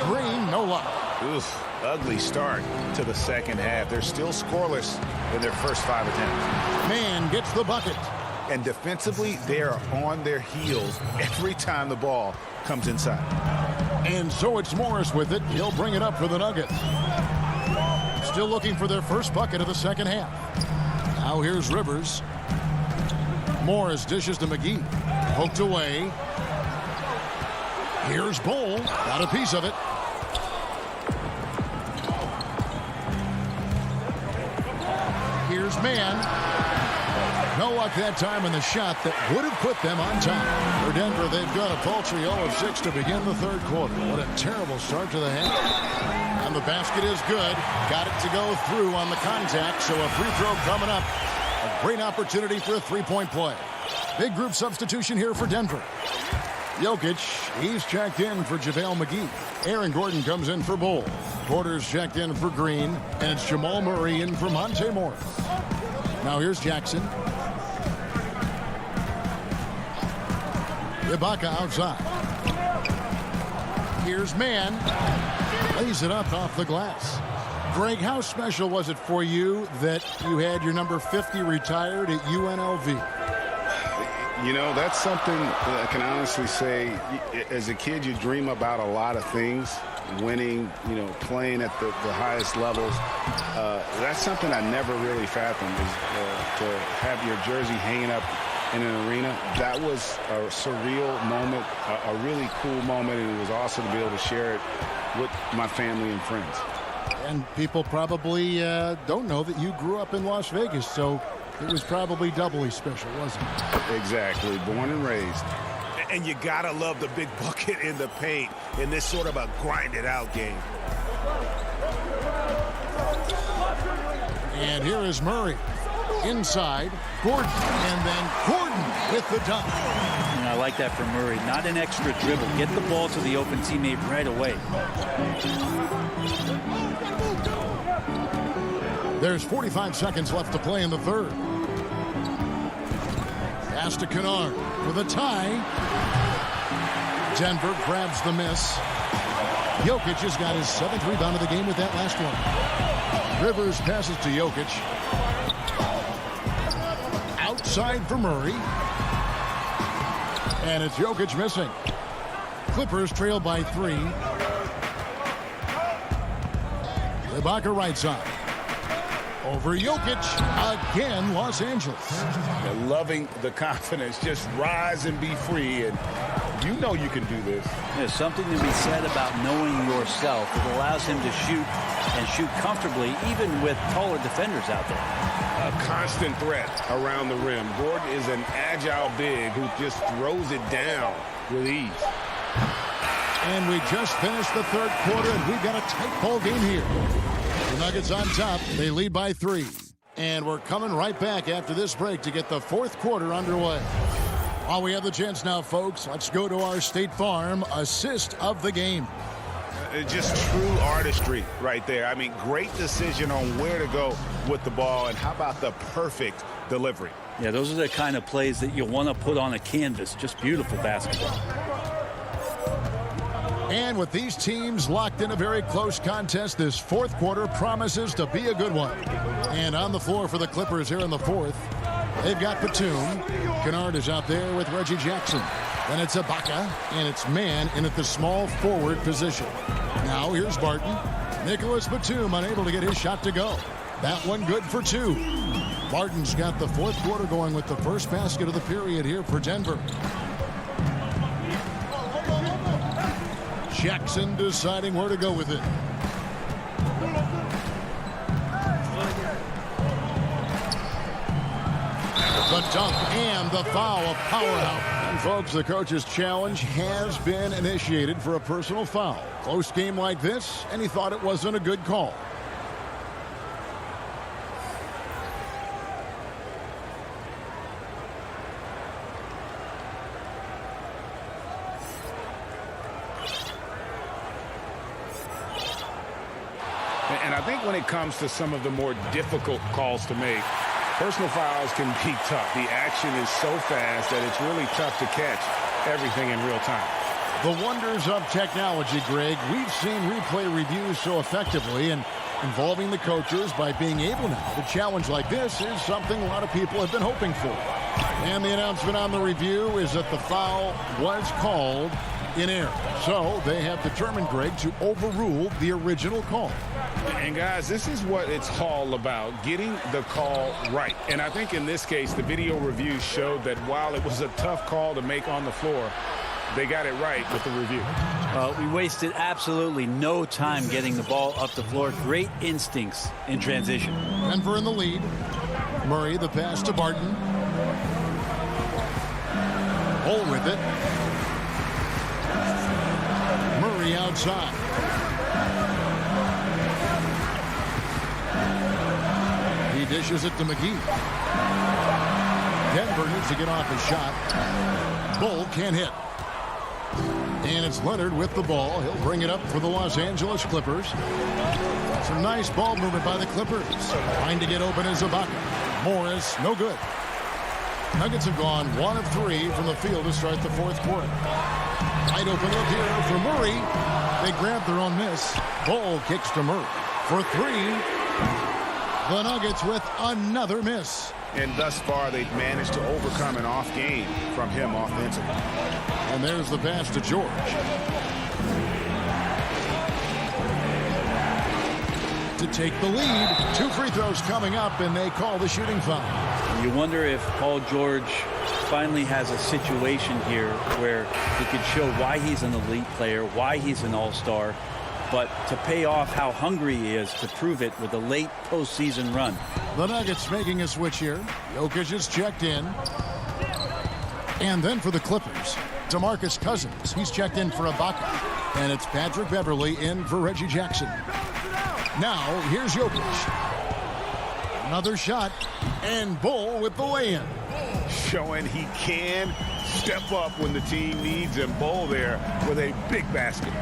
Green, no luck. Oof, ugly start to the second half. They're still scoreless in their first 5 attempts. Man gets the bucket. And defensively, they are on their heels every time the ball comes inside. And so it's Morris with it. He'll bring it up for the Nuggets. Still looking for their first bucket of the second half. Now here's Rivers. Morris dishes to McGee. Poked away. Here's Bull. Got a piece of it. Here's Mann. No luck that time in the shot that would have put them on top. For Denver, they've got a paltry 0 of 6 to begin the third quarter. What a terrible start to the half. And the basket is good. Got it to go through on the contact, so a free throw coming up. A great opportunity for a three-point play. Big group substitution here for Denver. Jokic, he's checked in for JaVale McGee. Aaron Gordon comes in for Bull. Porter's checked in for Green, and it's Jamal Murray in for Monte Morris. Now here's Jackson. Ibaka outside. Here's Mann. Lays it up off the glass. Greg, how special was it for you that you had your number 50 retired at UNLV? You know, that's something I can honestly say. As a kid, you dream about a lot of things. Winning, you know, playing at the highest levels. That's something I never really fathomed, is to have your jersey hanging up in an arena. That was a surreal moment, a really cool moment, and it was awesome to be able to share it with my family and friends. And people probably don't know that you grew up in Las Vegas, so it was probably doubly special, wasn't it? Exactly. Born and raised. And you gotta love the big bucket in the paint in this sort of a grind-it-out game. And here is Murray. Inside, Gordon. And then Gordon with the dunk. And I like that from Murray. Not an extra dribble. Get the ball to the open teammate right away. There's 45 seconds left to play in the third. Pass to Kennard with a tie. Denver grabs the miss. Jokic has got his 7th rebound of the game with that last one. Rivers passes to Jokic. Outside for Murray. And it's Jokic missing. Clippers trail by 3. Ibaka right side. Over Jokic, again, Los Angeles. They're loving the confidence. Just rise and be free. And You know you can do this. There's something to be said about knowing yourself. It allows him to shoot and shoot comfortably, even with taller defenders out there. A constant threat around the rim. Gordon is an agile big who just throws it down with ease. And we just finished the third quarter, and we've got a tight ball game here. The Nuggets on top. They lead by 3. And we're coming right back after this break to get the fourth quarter underway. While we have the chance now, folks, let's go to our State Farm assist of the game. Just true artistry right there. I mean, great decision on where to go with the ball, and how about the perfect delivery? Yeah, those are the kind of plays that you want to put on a canvas. Just beautiful basketball. And with these teams locked in a very close contest, this fourth quarter promises to be a good one. And on the floor for the Clippers here in the fourth, they've got Batum. Kennard is out there with Reggie Jackson. Then it's Ibaka, and it's man in at the small forward position. Now here's Barton. Nicholas Batum unable to get his shot to go. That one good for 2. Barton's got the fourth quarter going with the first basket of the period here for Denver. Jackson deciding where to go with it. The dunk and the foul, a power out. And folks, the coach's challenge has been initiated for a personal foul. Close game like this, and he thought it wasn't a good call. And I think when it comes to some of the more difficult calls to make, personal fouls can be tough. The action is so fast that it's really tough to catch everything in real time. The wonders of technology, Greg. We've seen replay reviews so effectively, and involving the coaches by being able now to challenge like this is something a lot of people have been hoping for. And the announcement on the review is that the foul was called in error. So they have determined, Greg, to overrule the original call. And guys, this is what it's all about, getting the call right. And I think in this case, the video review showed that while it was a tough call to make on the floor, they got it right with the review. We wasted absolutely no time getting the ball up the floor. Great instincts in transition. Denver in the lead. Murray, the pass to Barton. Hole with it. Murray outside. He dishes it to McGee. Denver needs to get off his shot. Bull can't hit. And it's Leonard with the ball. He'll bring it up for the Los Angeles Clippers. Some nice ball movement by the Clippers. Trying to get open is Ibaka. Morris, no good. Nuggets have gone 1 of 3 from the field to start the fourth quarter. Wide open look here for Murray. They grab their own miss. Bull kicks to Murray for 3. The Nuggets with another miss. And thus far, they've managed to overcome an off game from him offensively. And there's the pass to George. To take the lead. 2 free throws coming up, and they call the shooting foul. You wonder if Paul George finally has a situation here where he could show why he's an elite player, why he's an all-star, but to pay off how hungry he is to prove it with a late postseason run. The Nuggets making a switch here. Jokic is checked in. And then for the Clippers, DeMarcus Cousins. He's checked in for Ibaka. And it's Patrick Beverley in for Reggie Jackson. Now, here's Jokic. Another shot. And Bull with the lay-in. Showing he can step up when the team needs him. Bull there with a big basket.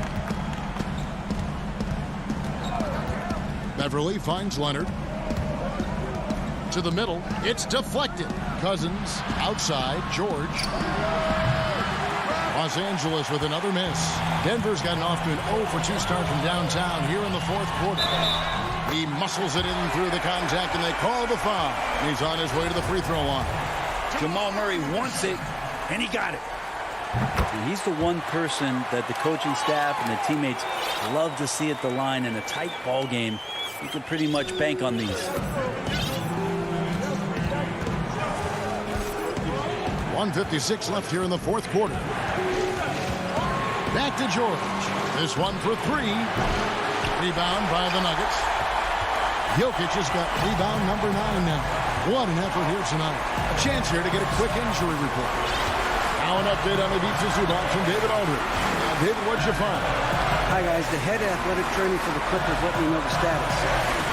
Beverley finds Leonard. To the middle. It's deflected. Cousins outside. George. Los Angeles with another miss. Denver's gotten off to an 0 for 2 start from downtown here in the fourth quarter. He muscles it in through the contact, and they call the foul. He's on his way to the free throw line. Jamal Murray wants it, and he got it. And he's the one person that the coaching staff and the teammates love to see at the line in a tight ball game. You can pretty much bank on these. 1:56 left here in the fourth quarter. Back to George. This one for three. Rebound by the Nuggets. Jokic has got rebound number 9 now. What an effort here tonight. A chance here to get a quick injury report. Now an update on the Pizza Zubox from David Aldridge. David, what'd you find? Hi, guys. The head athletic trainer for the Clippers let me know the status.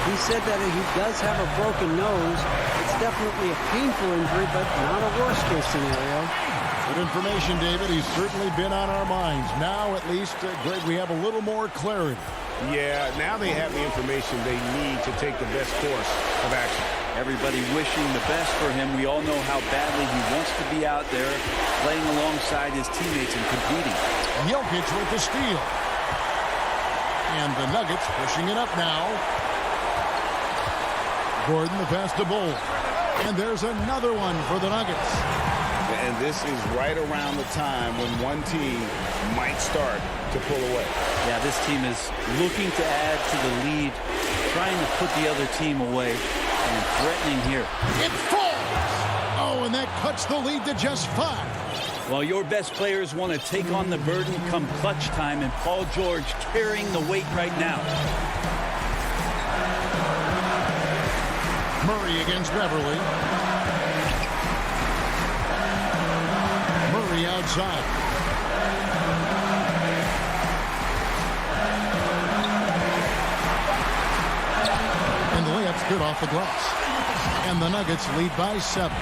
He said that he does have a broken nose. It's definitely a painful injury, but not a worst-case scenario. Good information, David. He's certainly been on our minds. Now, at least, Greg, we have a little more clarity. Yeah, now they have the information they need to take the best course of action. Everybody wishing the best for him. We all know how badly he wants to be out there playing alongside his teammates and competing. Jokic with the steal. And the Nuggets pushing it up now. Gordon the pass to Bull. And there's another one for the Nuggets. And this is right around the time when one team might start to pull away. Yeah, this team is looking to add to the lead, trying to put the other team away, and threatening here. It falls! Oh, and that cuts the lead to just 5. Well, your best players want to take on the burden come clutch time, and Paul George carrying the weight right now. Murray against Beverly. Murray outside. And the layup's good off the glass. And the Nuggets lead by 7.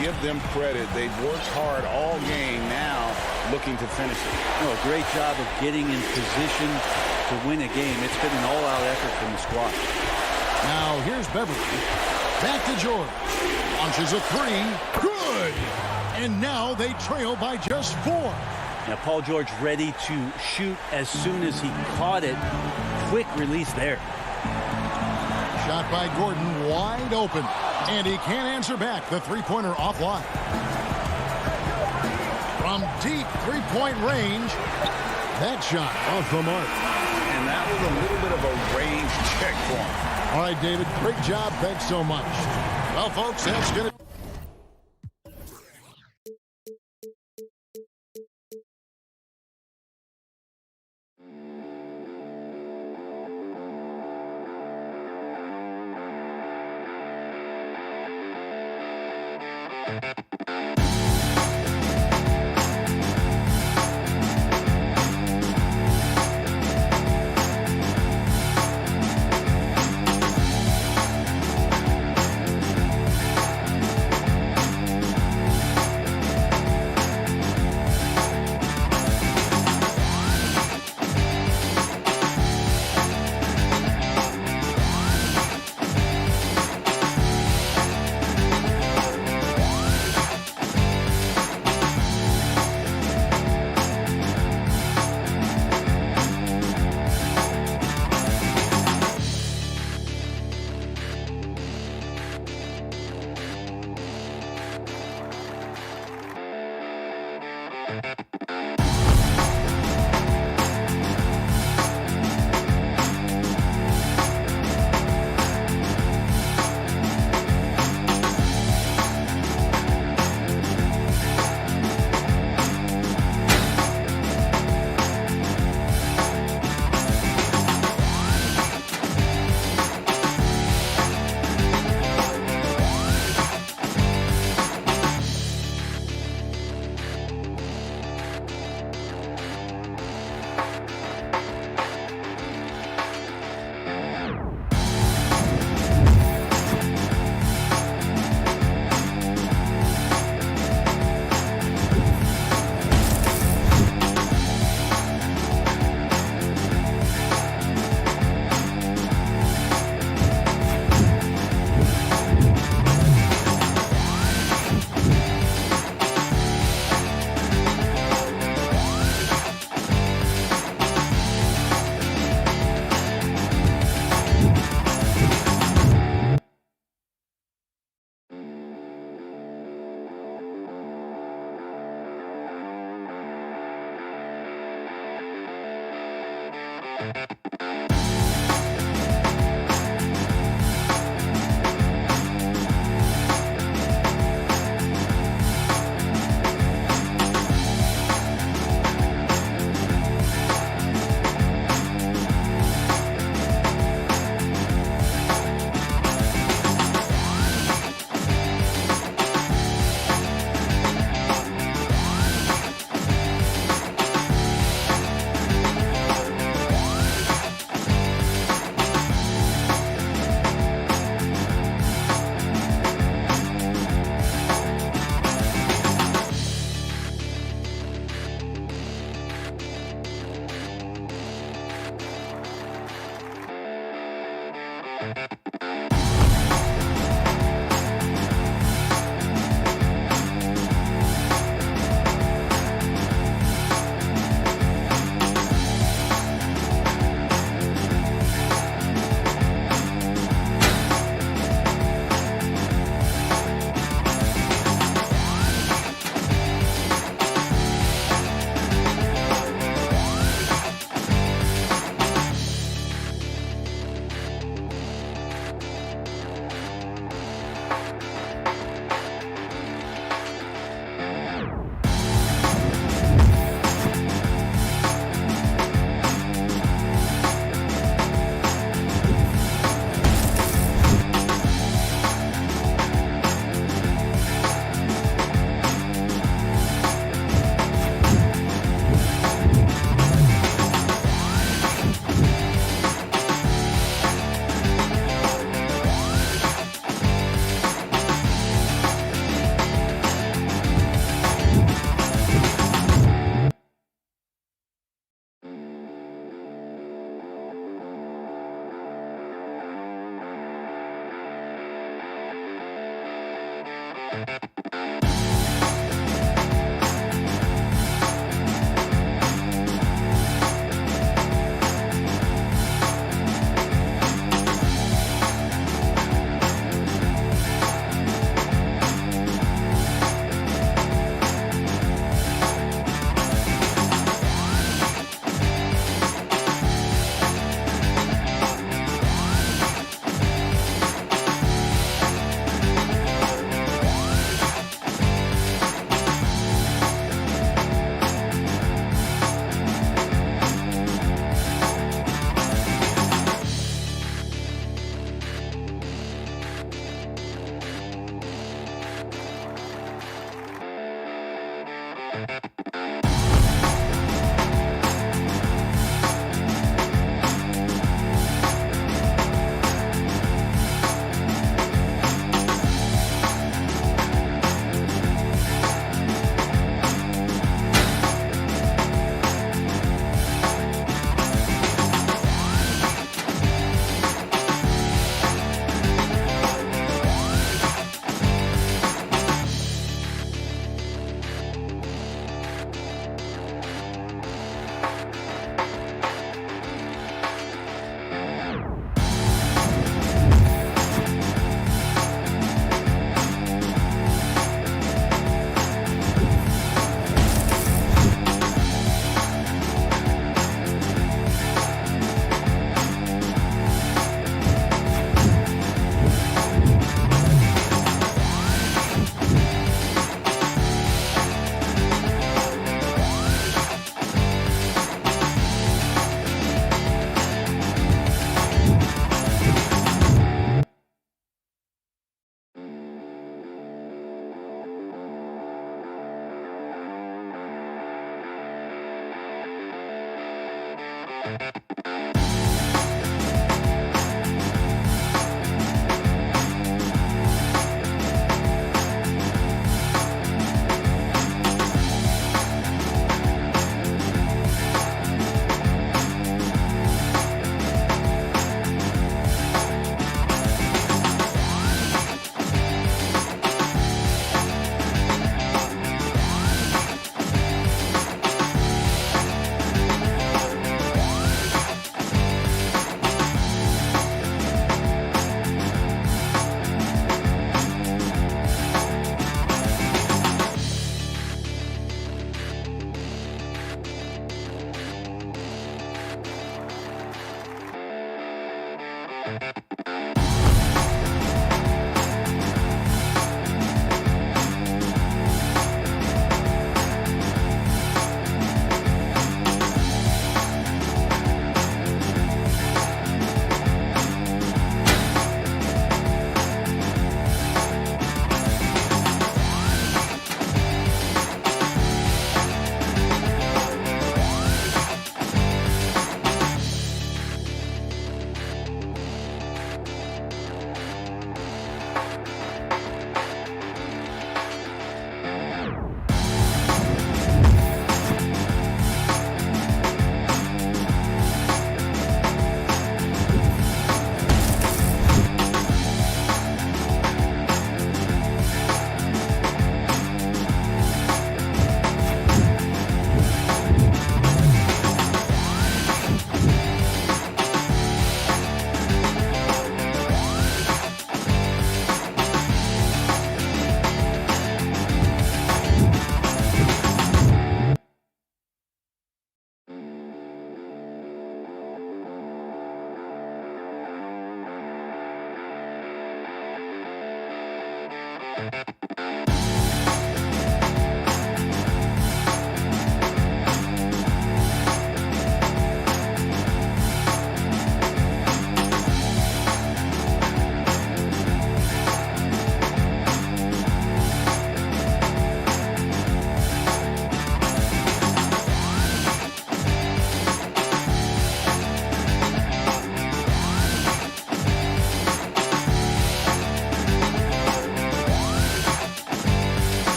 Give them credit. They've worked hard all game, now looking to finish it. Oh, a great job of getting in position to win a game. It's been an all-out effort from the squad. Now here's Beverly. Back to George. Launches a 3. Good! And now they trail by just 4. Now Paul George ready to shoot as soon as he caught it. Quick release there. Shot by Gordon, wide open. And he can't answer back. The three-pointer offline. From deep three-point range. That shot off the mark. And that was a little bit of a range check for him. All right, David, great job. Thanks so much. Well, folks, that's going to...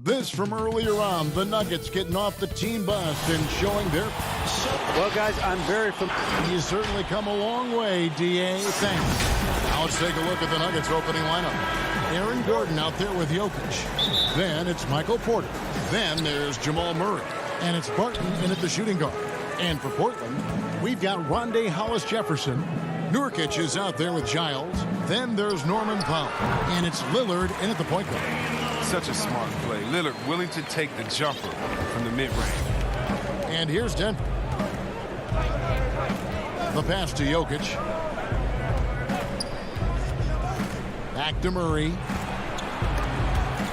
This from earlier on, the Nuggets getting off the team bus and showing their... Well, guys, I'm very familiar. You certainly come a long way, D.A. Thanks. Now let's take a look at the Nuggets opening lineup. Aaron Gordon out there with Jokic. Then it's Michael Porter. Then there's Jamal Murray. And it's Barton in at the shooting guard. And for Portland, we've got Rondé Hollis-Jefferson. Nurkic is out there with Giles. Then there's Norman Powell. And it's Lillard in at the point guard. Such a smart play. Lillard willing to take the jumper from the mid-range. And here's Denver. The pass to Jokic. Back to Murray.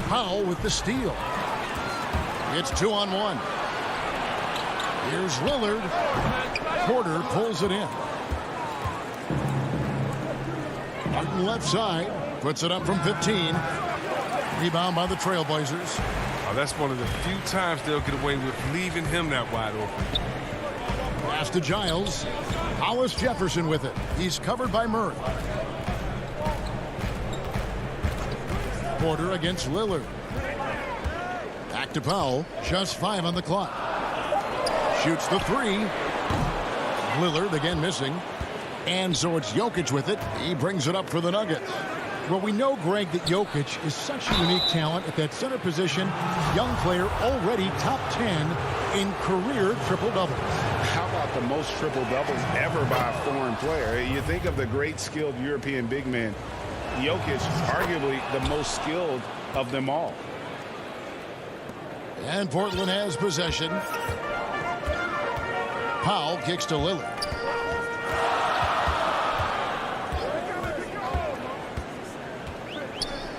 Powell with the steal. It's 2-on-1. Here's Lillard. Porter pulls it in. Martin left side. Puts it up from 15. Rebound by the Trailblazers. Oh, that's one of the few times they'll get away with leaving him that wide open. Pass to Giles. Hollis-Jefferson with it. He's covered by Murray. Porter against Lillard. Back to Powell. Just 5 on the clock. Shoots the 3. Lillard again missing. And so it's Jokic with it. He brings it up for the Nuggets. Well, we know, Greg, that Jokic is such a unique talent at that center position. Young player, already top 10 in career triple-doubles. How about the most triple-doubles ever by a foreign player? You think of the great skilled European big man. Jokic, arguably the most skilled of them all. And Portland has possession. Powell kicks to Lillard.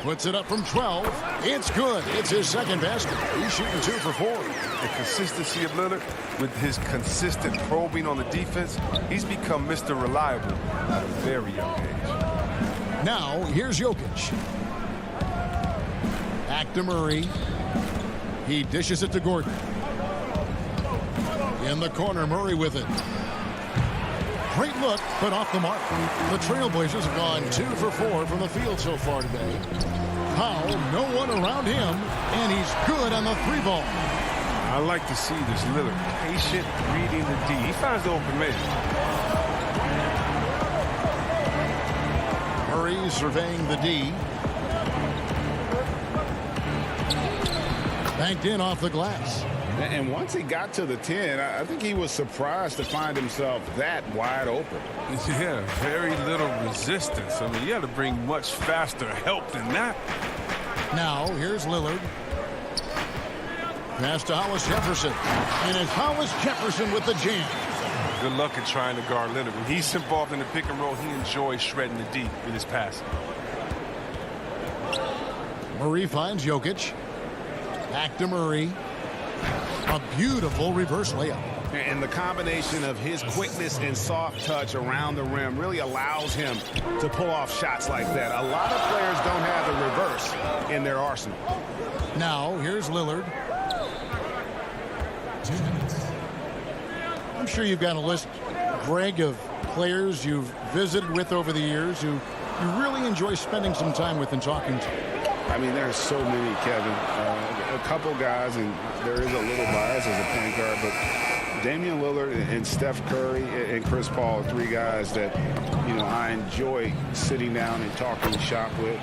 Puts it up from 12. It's good. It's his second basket. He's shooting 2 for 4. The consistency of Lillard with his consistent probing on the defense, he's become Mr. Reliable at a very young age. Now, here's Jokic. Back to Murray. He dishes it to Gordon. In the corner, Murray with it. Great look, but off the mark. The Trailblazers have gone 2 for 4 from the field so far today. Powell, no one around him, and he's good on the 3-ball. I like to see this Lillard patient reading the D. He finds the open man. Murray surveying the D. Banked in off the glass. And once he got to the 10, I think he was surprised to find himself that wide open. Yeah, very little resistance. I mean, you had to bring much faster help than that. Now, here's Lillard. Pass to Hollis-Jefferson. And it's Hollis-Jefferson with the jam. Good luck at trying to guard Lillard. When he's involved in the pick and roll, he enjoys shredding the D with his passing. Murray finds Jokic. Back to Murray. A beautiful reverse layup. And the combination of his quickness and soft touch around the rim really allows him to pull off shots like that. A lot of players don't have the reverse in their arsenal. Now, here's Lillard. 2 minutes. I'm sure you've got a list, Greg, of players you've visited with over the years who you really enjoy spending some time with and talking to? I mean, there are so many, Kevin. A couple guys, and there is a little bias as a point guard, but Damian Lillard and Steph Curry and Chris Paul are three guys that, you know, I enjoy sitting down and talking shop with.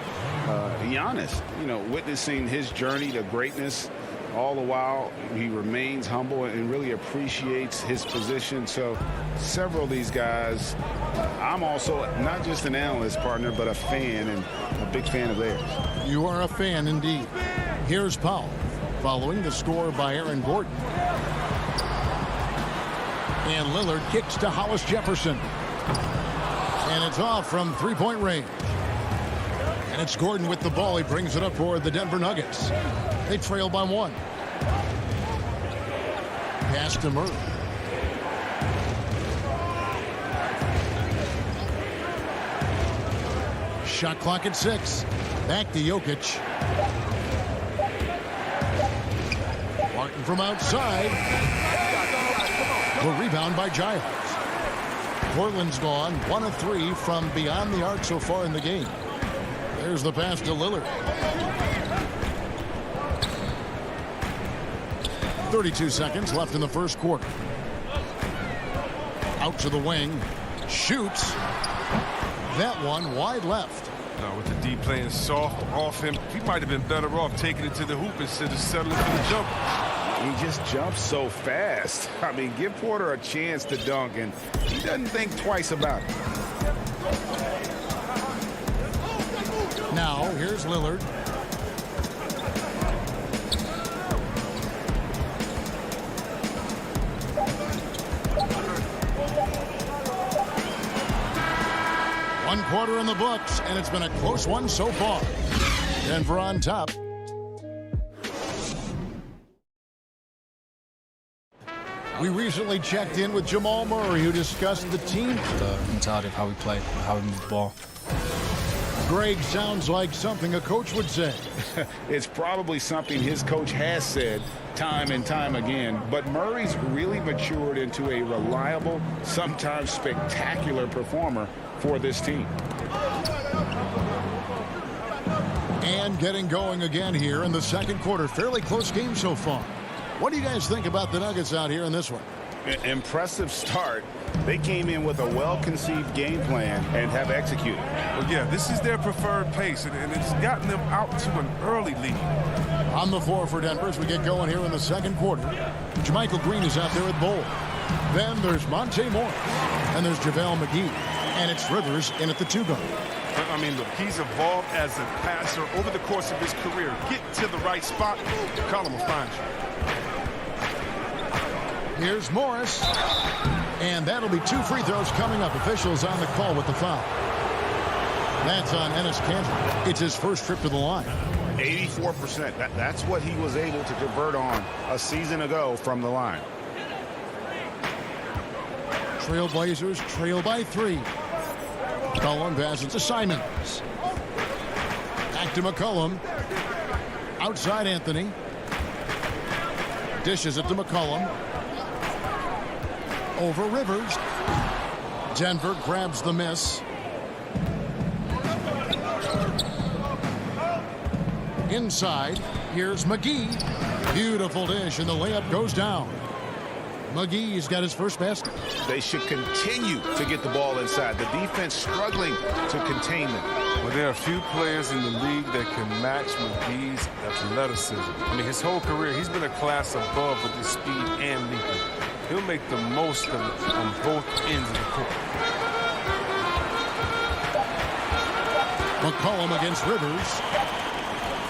Giannis, you know, witnessing his journey to greatness. All the while, he remains humble and really appreciates his position. So several of these guys, I'm also not just an analyst, partner, but a fan and a big fan of theirs. You are a fan indeed. Here's Powell, following the score by Aaron Gordon. And Lillard kicks to Hollis Jefferson. And it's off from three-point range. And it's Gordon with the ball. He brings it up for the Denver Nuggets. They trail by one. Pass to Murray. Shot clock at 6. Back to Jokic. Martin from outside. The rebound by Giles. Portland's gone 1 of 3 from beyond the arc so far in the game. There's the pass to Lillard. 32 seconds left in the first quarter. Out to the wing. Shoots. That one wide left. Now with the D playing soft off him, he might have been better off taking it to the hoop instead of settling for the jumper. He just jumps so fast. I mean, give Porter a chance to dunk, and he doesn't think twice about it. Now, here's Lillard. One quarter in the books, and it's been a close one so far. Denver on top. We recently checked in with Jamal Murray, who discussed the team. The mentality of how we play, how we move the ball. Greg, sounds like something a coach would say. It's probably something his coach has said time and time again, but Murray's really matured into a reliable, sometimes spectacular performer for this team. And getting going again here in the second quarter. Fairly close game so far. What do you guys think about the Nuggets out here in this one? Impressive start. They came in with a well-conceived game plan and have executed. Well, yeah, this is their preferred pace, and it's gotten them out to an early lead. On the floor for Denver as we get going here in the second quarter. JaMychal Green is out there at bowl. Then there's Monte Morris. And there's JaVale McGee. And it's Rivers in at the 2 guard. I mean, look, he's evolved as a passer over the course of his career. Get to the right spot, Colin will find you. Here's Morris. And that'll be 2 free throws coming up. Officials on the call with the foul. That's on Enes Kanter. It's his first trip to the line. 84%. That's what he was able to convert on a season ago from the line. Trailblazers trail by 3. McCollum passes to Simons. Back to McCollum. Outside Anthony. Dishes it to McCollum. Over Rivers. Denver grabs the miss. Inside, here's McGee. Beautiful dish, and the layup goes down. McGee's got his first basket. They should continue to get the ball inside. The defense struggling to contain them. Well, there are a few players in the league that can match McGee's athleticism. I mean, his whole career, he's been a class above with his speed and leaping. He'll make the most of it on both ends of the court. McCollum against Rivers.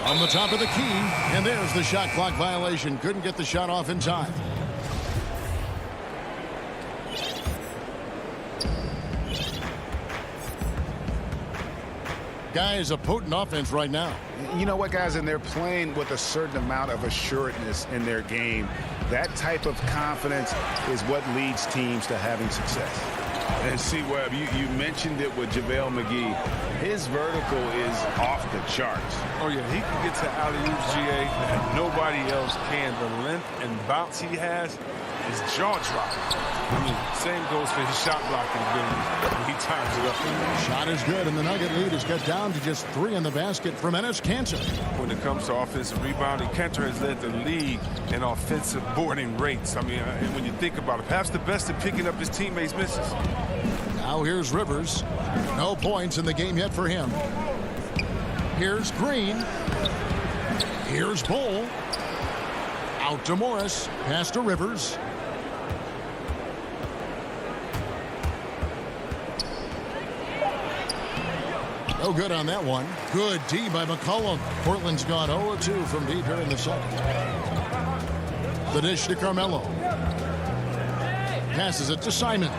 On the top of the key, and there's the shot clock violation. Couldn't get the shot off in time. Guys, a potent offense right now. You know what, guys, and they're playing with a certain amount of assuredness in their game. That type of confidence is what leads teams to having success. And see, Webb, you mentioned it with JaVale McGee. His vertical is off the charts. Oh, yeah, he can get to alley-oops, GA, that nobody else can. The length and bounce he has, his jaw dropped. I mean, same goes for his shot blocking ability when he times it up. Shot is good, and the Nugget lead is cut down to just 3 in the basket from Enes Kanter. When it comes to offensive rebounding, Kanter has led the league in offensive boarding rates. I mean, when you think about it, perhaps the best at picking up his teammates' misses. Now here's Rivers. No points in the game yet for him. Here's Green. Here's Bull. Out to Morris. Pass to Rivers. No good on that one. Good D by McCollum. Portland's gone 0-2 from deep here in the second. The dish to Carmelo. Passes it to Simons.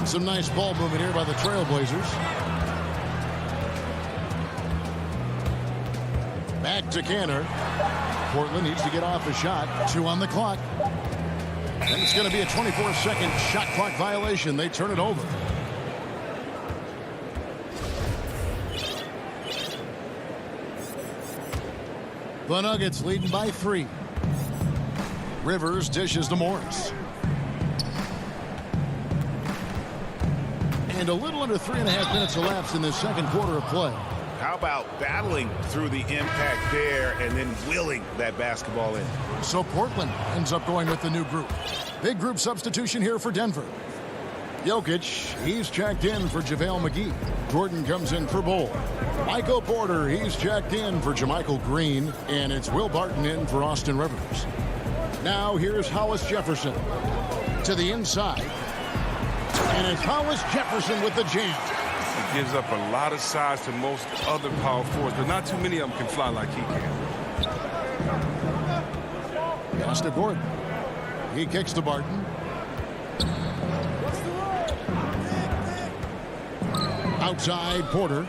Some nice ball movement here by the Trailblazers. Back to Kanter. Portland needs to get off a shot. 2 on the clock. And it's going to be a 24-second shot clock violation. They turn it over. The Nuggets leading by 3. Rivers dishes to Morris. And a little under 3.5 minutes elapsed in this second quarter of play. How about battling through the impact there and then willing that basketball in? So Portland ends up going with the new group. Big group substitution here for Denver. Jokic, he's checked in for JaVale McGee. Jordan comes in for Bull. Michael Porter, he's checked in for JaMychal Green. And it's Will Barton in for Austin Rivers. Now here's Hollis Jefferson to the inside. And it's Hollis Jefferson with the jam. He gives up a lot of size to most other power forwards, but not too many of them can fly like he can. Pass to Gordon. He kicks to Barton. Outside Porter.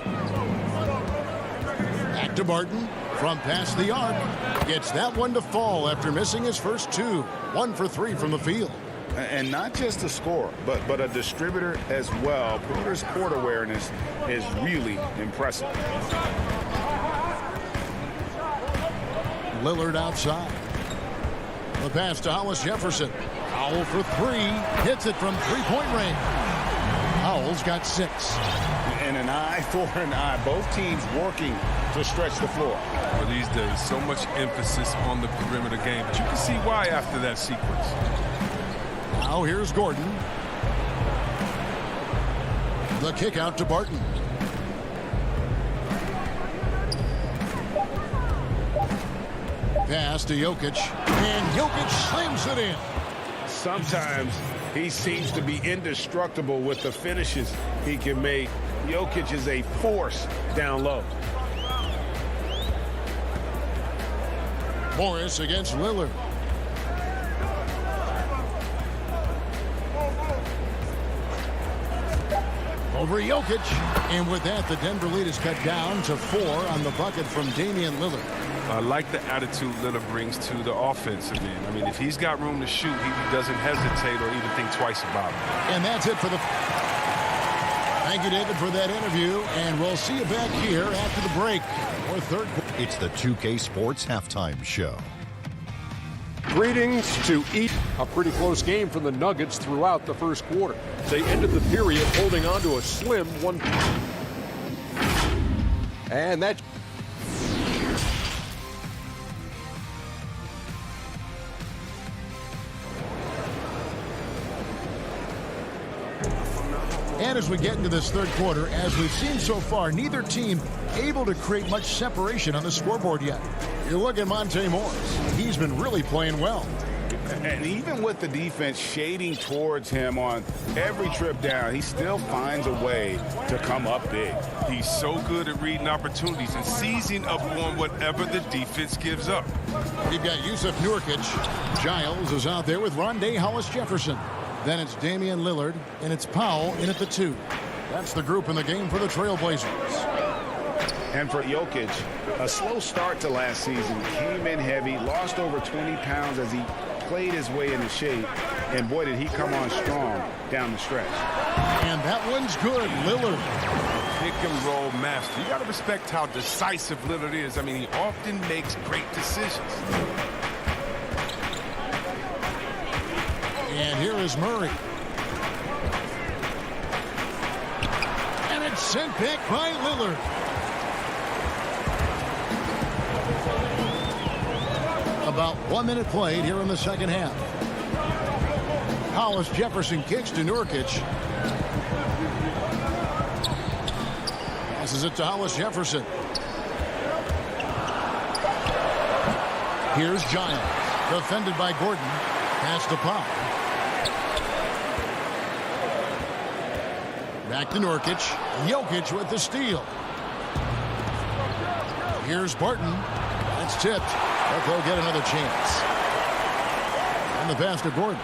Back to Barton. From past the arc. Gets that one to fall after missing his first 2. 1 for 3 from the field. And not just a scorer, but a distributor as well. Porter's court awareness is really impressive. Lillard outside. The pass to Hollis Jefferson. Powell for 3. Hits it from 3-point range. Powell's got 6. And an eye for an eye. Both teams working to stretch the floor. Well, these days, so much emphasis on the perimeter game, but you can see why after that sequence. Now here's Gordon. The kick out to Barton. Pass to Jokic. And Jokic slams it in. Sometimes he seems to be indestructible with the finishes he can make. Jokic is a force down low. Morris against Lillard. Over Jokic. And with that, the Denver lead is cut down to 4 on the bucket from Damian Lillard. I like the attitude Lillard brings to the offensive end. I mean, if he's got room to shoot, he doesn't hesitate or even think twice about it. And that's it for the... Thank you, David, for that interview. And we'll see you back here after the break. Or third. It's the 2K Sports Halftime Show. Greetings to eat. A pretty close game for the Nuggets throughout the first quarter. They ended the period holding on to a slim 1. And that... And as we get into this third quarter, as we've seen so far, neither team able to create much separation on the scoreboard yet. You look at Monte Morris. He's been really playing well. And even with the defense shading towards him on every trip down, he still finds a way to come up big. He's so good at reading opportunities and seizing up on whatever the defense gives up. You've got Yusuf Nurkic. Giles is out there with Rondé Hollis-Jefferson. Then it's Damian Lillard, and it's Powell in at the 2. That's the group in the game for the Trailblazers. And for Jokic, a slow start to last season. Came in heavy, lost over 20 pounds as he played his way into shape. And boy, did he come on strong down the stretch. And that one's good. Lillard. Pick and roll master. You got to respect how decisive Lillard is. I mean, he often makes great decisions. And here is Murray. And it's sent back by Lillard. About 1 minute played here in the second half. Hollis Jefferson kicks to Nurkic. Passes it to Hollis Jefferson. Here's Giles. Defended by Gordon. Pass to Pop. Back to Nurkic. Jokic with the steal. Here's Barton. That's tipped. But they'll get another chance. And the pass to Gordon.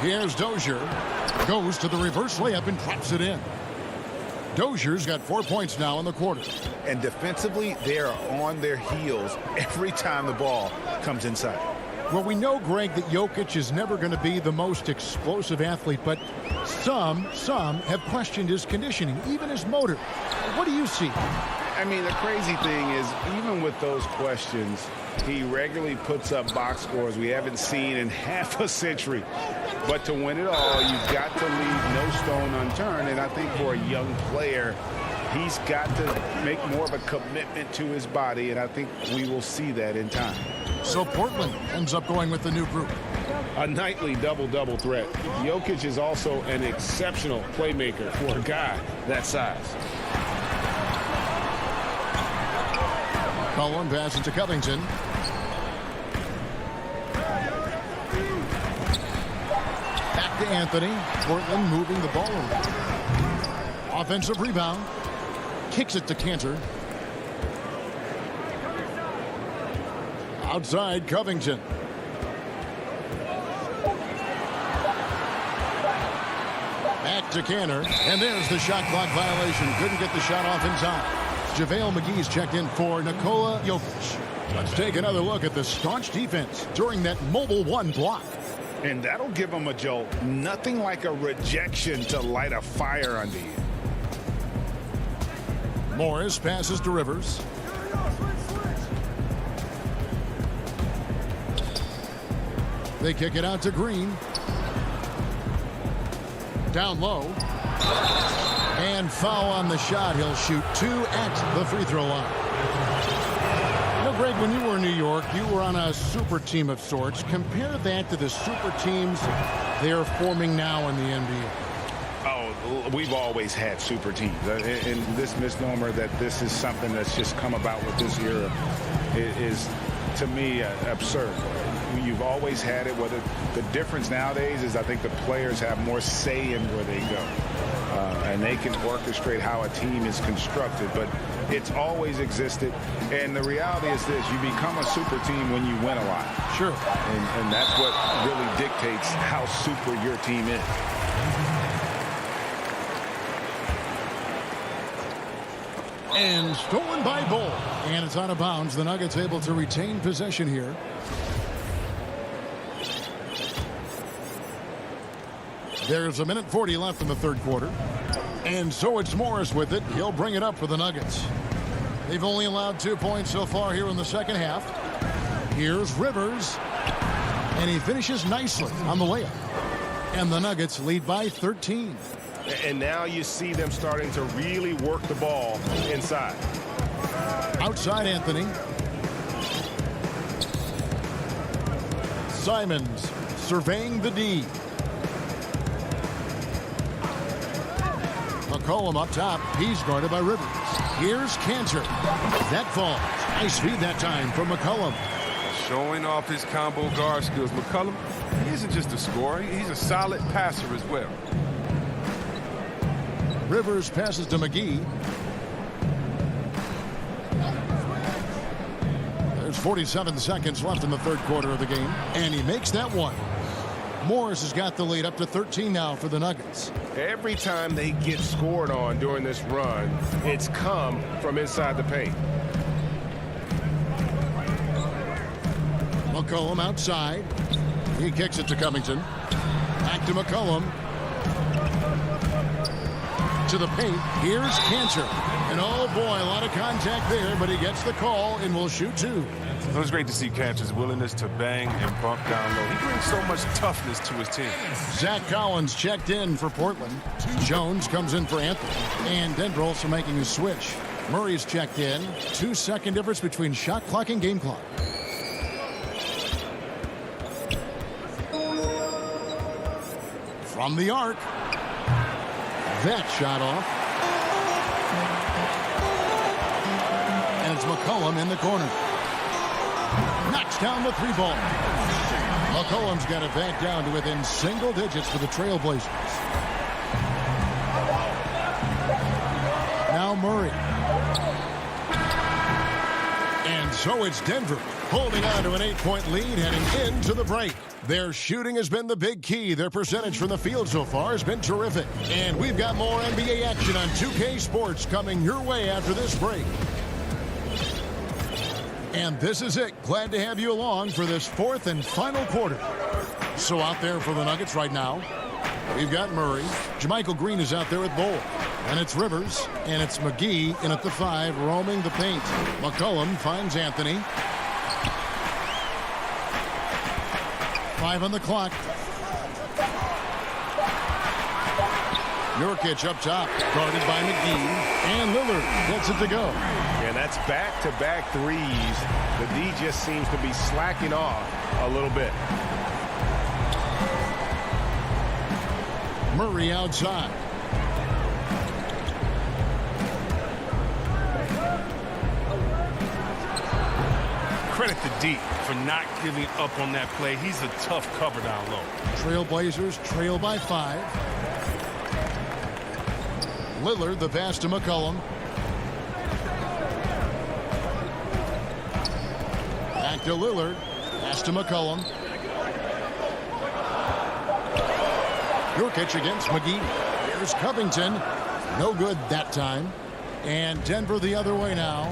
Here's Dozier. Goes to the reverse layup and drops it in. Dozier's got 4 points now in the quarter. And defensively, they are on their heels every time the ball comes inside. Well, we know, Greg, that Jokic is never going to be the most explosive athlete, but some have questioned his conditioning, even his motor. What do you see? I mean, the crazy thing is, even with those questions, he regularly puts up box scores we haven't seen in half a century. But to win it all, you've got to leave no stone unturned. And I think for a young player, he's got to make more of a commitment to his body. And I think we will see that in time. So Portland ends up going with the new group. A nightly double-double threat. Jokic is also an exceptional playmaker for a guy that size. Cullen passes to Covington. Back to Anthony. Portland moving the ball around. Offensive rebound. Kicks it to Cantor. Outside, Covington. Back to Cantor. And there's the shot clock violation. Couldn't get the shot off in time. JaVale McGee's checked in for Nikola Jokic. Let's take another look at the staunch defense during that mobile one block. And that'll give them a jolt. Nothing like a rejection to light a fire under you. Morris passes to Rivers. They kick it out to Green. Down low. And foul on the shot. He'll shoot 2 at the free throw line. You know, Greg, when you were in New York, you were on a super team of sorts. Compare that to the super teams they're forming now in the NBA. Oh, we've always had super teams. And this misnomer that this is something that's just come about with this era is, to me, absurd. You've always had it. Whether the difference nowadays is I think the players have more say in where they go. And they can orchestrate how a team is constructed. But it's always existed. And the reality is this. You become a super team when you win a lot. Sure. And that's what really dictates how super your team is. And stolen by Bull. And it's out of bounds. The Nuggets able to retain possession here. There's 1:40 left in the third quarter. And so it's Morris with it. He'll bring it up for the Nuggets. They've only allowed 2 points so far here in the second half. Here's Rivers. And he finishes nicely on the layup. And the Nuggets lead by 13. And now you see them starting to really work the ball inside. Outside Anthony. Simons surveying the D. McCollum up top. He's guarded by Rivers. Here's Cantor. That falls. Nice feed that time from McCollum. Showing off his combo guard skills. McCollum, he isn't just a scorer. He's a solid passer as well. Rivers passes to McGee. There's 47 seconds left in the third quarter of the game. And he makes that one. Morris has got the lead up to 13 now for the Nuggets. Every time they get scored on during this run, it's come from inside the paint. McCollum outside. He kicks it to Covington. Back to McCollum. into the paint. Here's Cantor. And oh boy, a lot of contact there, but he gets the call and will shoot two. It was great to see Cantor's willingness to bang and bump down low. He brings so much toughness to his team. Zach Collins checked in for Portland. Jones comes in for Anthony. And Denver also making a switch. Murray's checked in. 2-second difference between shot clock and game clock. From the arc. That shot off. And it's McCollum in the corner. Knocks down the three ball. McCollum's got it back down to within single digits for the Trailblazers. Now Murray. And so it's Denver holding on to an 8-point lead heading into the break. Their shooting has been the big key. Their percentage from the field so far has been terrific. And we've got more NBA action on 2K Sports coming your way after this break. And this is it. Glad to have you along for this fourth and final quarter. So out there for the Nuggets right now, we've got Murray. JaMychal Green is out there with Bull. And it's Rivers. And it's McGee in at the 5, roaming the paint. McCollum finds Anthony. 5 on the clock. Nurkic up top, guarded by McGee. And Lillard gets it to go. And that's back-to-back threes. The D just seems to be slacking off a little bit. Murray outside. Credit the D for not giving up on that play. He's a tough cover down low. Trailblazers trail by 5. Lillard, the pass to McCollum. Back to Lillard. Pass to McCollum. Nurkic against McGee. Here's Covington. No good that time. And Denver the other way now.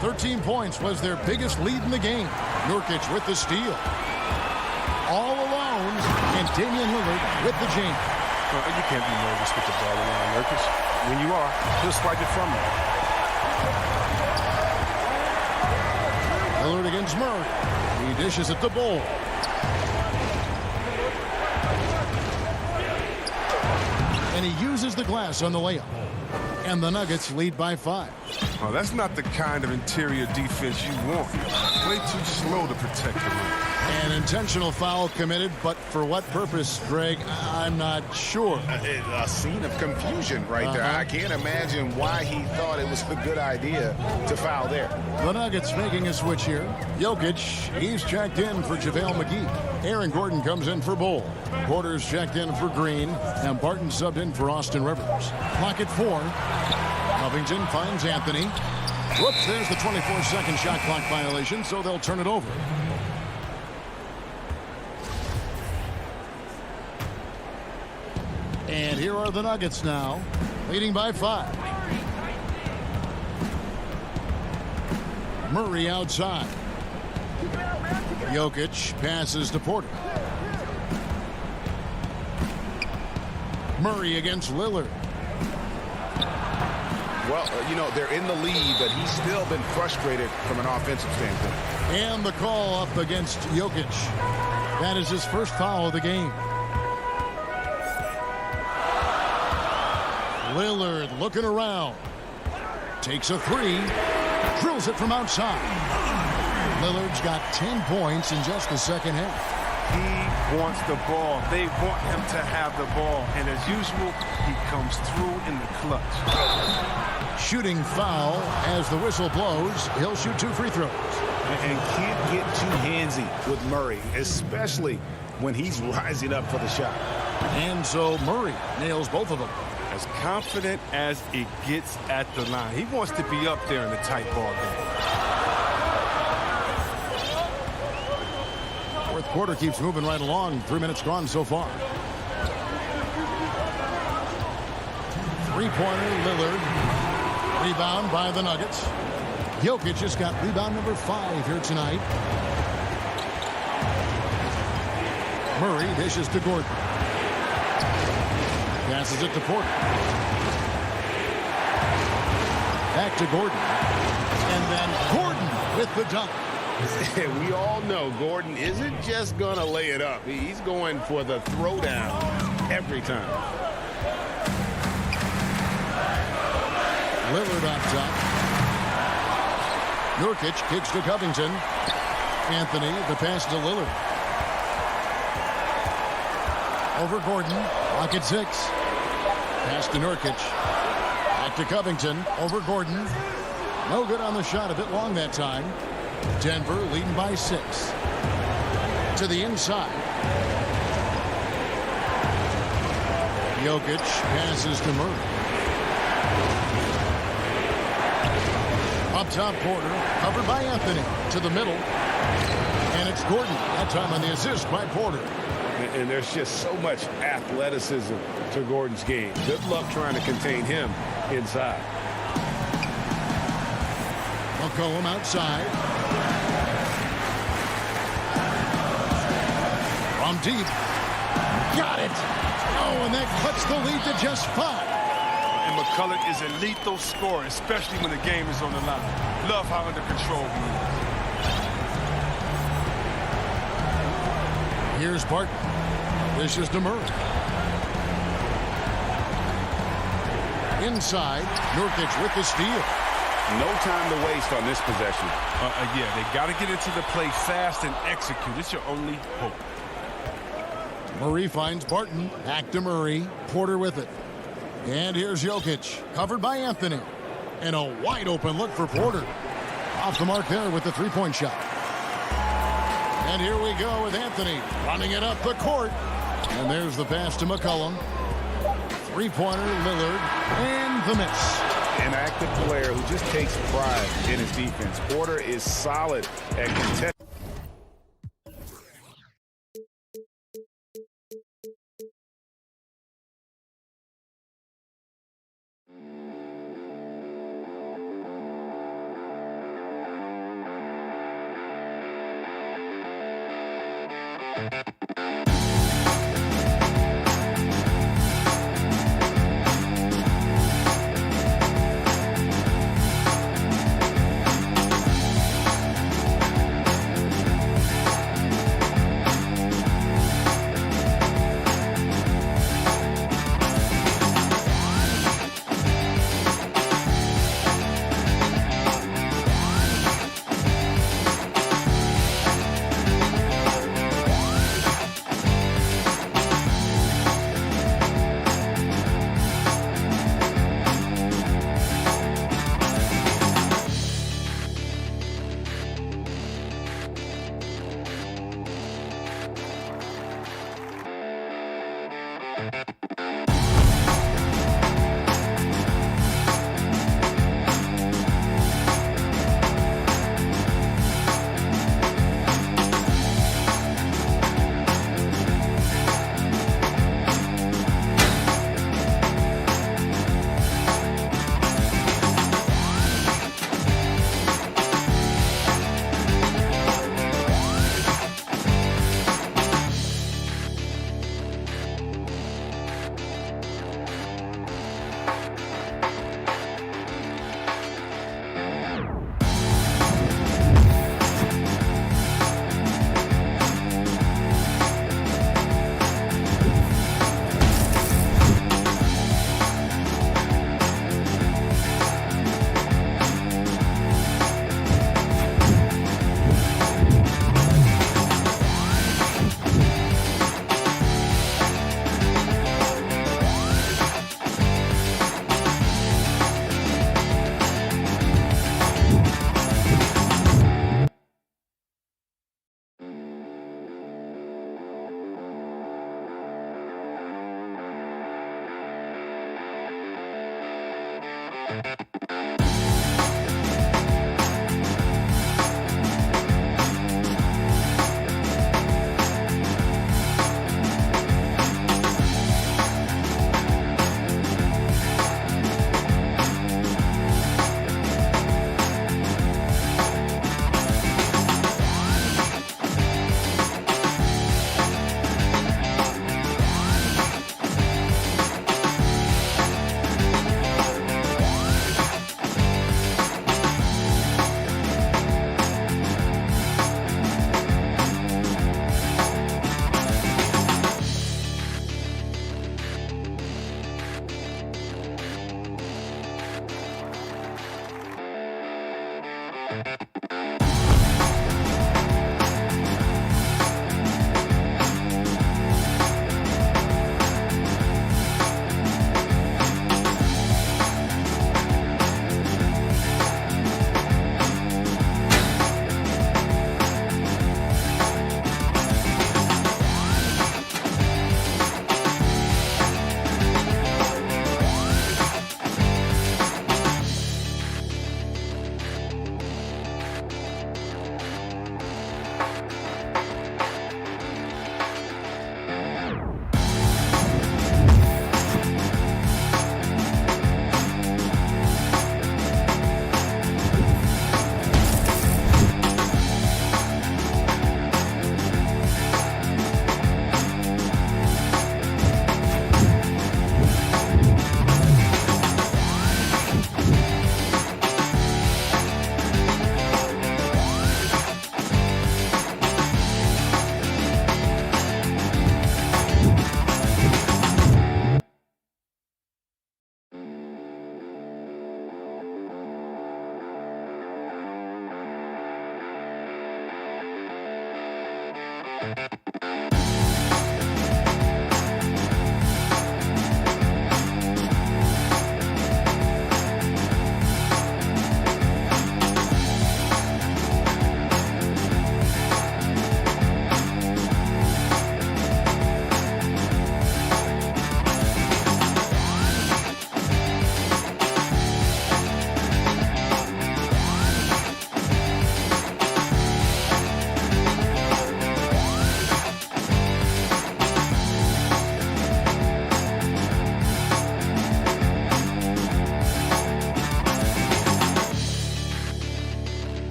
13 points was their biggest lead in the game. Nurkic with the steal. All alone. And Damian Lillard with the jam. Well, you can't be nervous with the ball around Nurkic. When you are, he'll swipe it from you. Lillard against Murray. He dishes it to Bull. And he uses the glass on the layup. And the Nuggets lead by 5. Oh, that's not the kind of interior defense you want. Play too slow to protect the rim. An intentional foul committed, but for what purpose, Greg? I'm not sure. A scene of confusion right there. I can't imagine why he thought it was a good idea to foul there. The Nuggets making a switch here. Jokic, he's checked in for JaVale McGee. Aaron Gordon comes in for Bull. Porter's checked in for Green. And Barton subbed in for Austin Rivers. Clock at 4. Covington finds Anthony. Whoops, there's the 24-second shot clock violation, so they'll turn it over. And here are the Nuggets now, leading by 5. Murray outside. Jokic passes to Porter. Murray against Lillard. Well, you know, they're in the lead, but he's still been frustrated from an offensive standpoint. And the call up against Jokic. That is his first foul of the game. Lillard looking around. Takes a 3. Drills it from outside. Lillard's got 10 points in just the second half. He wants the ball. They want him to have the ball. And as usual, he comes through in the clutch. Shooting foul as the whistle blows. He'll shoot 2 free throws. And can't get too handsy with Murray, especially when he's rising up for the shot. And so Murray nails both of them. As confident as it gets at the line. He wants to be up there in the tight ball game. Fourth quarter keeps moving right along. 3 minutes gone so far. Three-pointer, Lillard. Rebound by the Nuggets. Jokic just got rebound number 5 here tonight. Murray dishes to Gordon. Passes it to Porter. Back to Gordon. And then Gordon with the dunk. We all know Gordon isn't just going to lay it up. He's going for the throwdown every time. Lillard on top. Nurkic kicks to Covington. Anthony, the pass to Lillard. Over Gordon. Lock at 6. Pass to Nurkic. Back to Covington. Over Gordon. No good on the shot. A bit long that time. Denver leading by 6. To the inside. Jokic passes to Murray. Up top, Porter. Covered by Anthony. To the middle. And it's Gordon. That time on the assist by Porter. And there's just so much athleticism to Gordon's game. Good luck trying to contain him inside. McCollum outside. From deep. Got it. Oh, and that cuts the lead to just 5. And McCullough is a lethal scorer, especially when the game is on the line. Love how under control he is. Here's Barton. This is to Murray. Inside, Nurkic with the steal. No time to waste on this possession. Yeah, they got to get into the play fast and execute. It's your only hope. Murray finds Barton. Back to Murray. Porter with it. And here's Jokic. Covered by Anthony. And a wide open look for Porter. Off the mark there with the three-point shot. And here we go with Anthony running it up the court. And there's the pass to McCollum. Three-pointer, Lillard, and the miss. An active player who just takes pride in his defense. Porter is solid at contesting.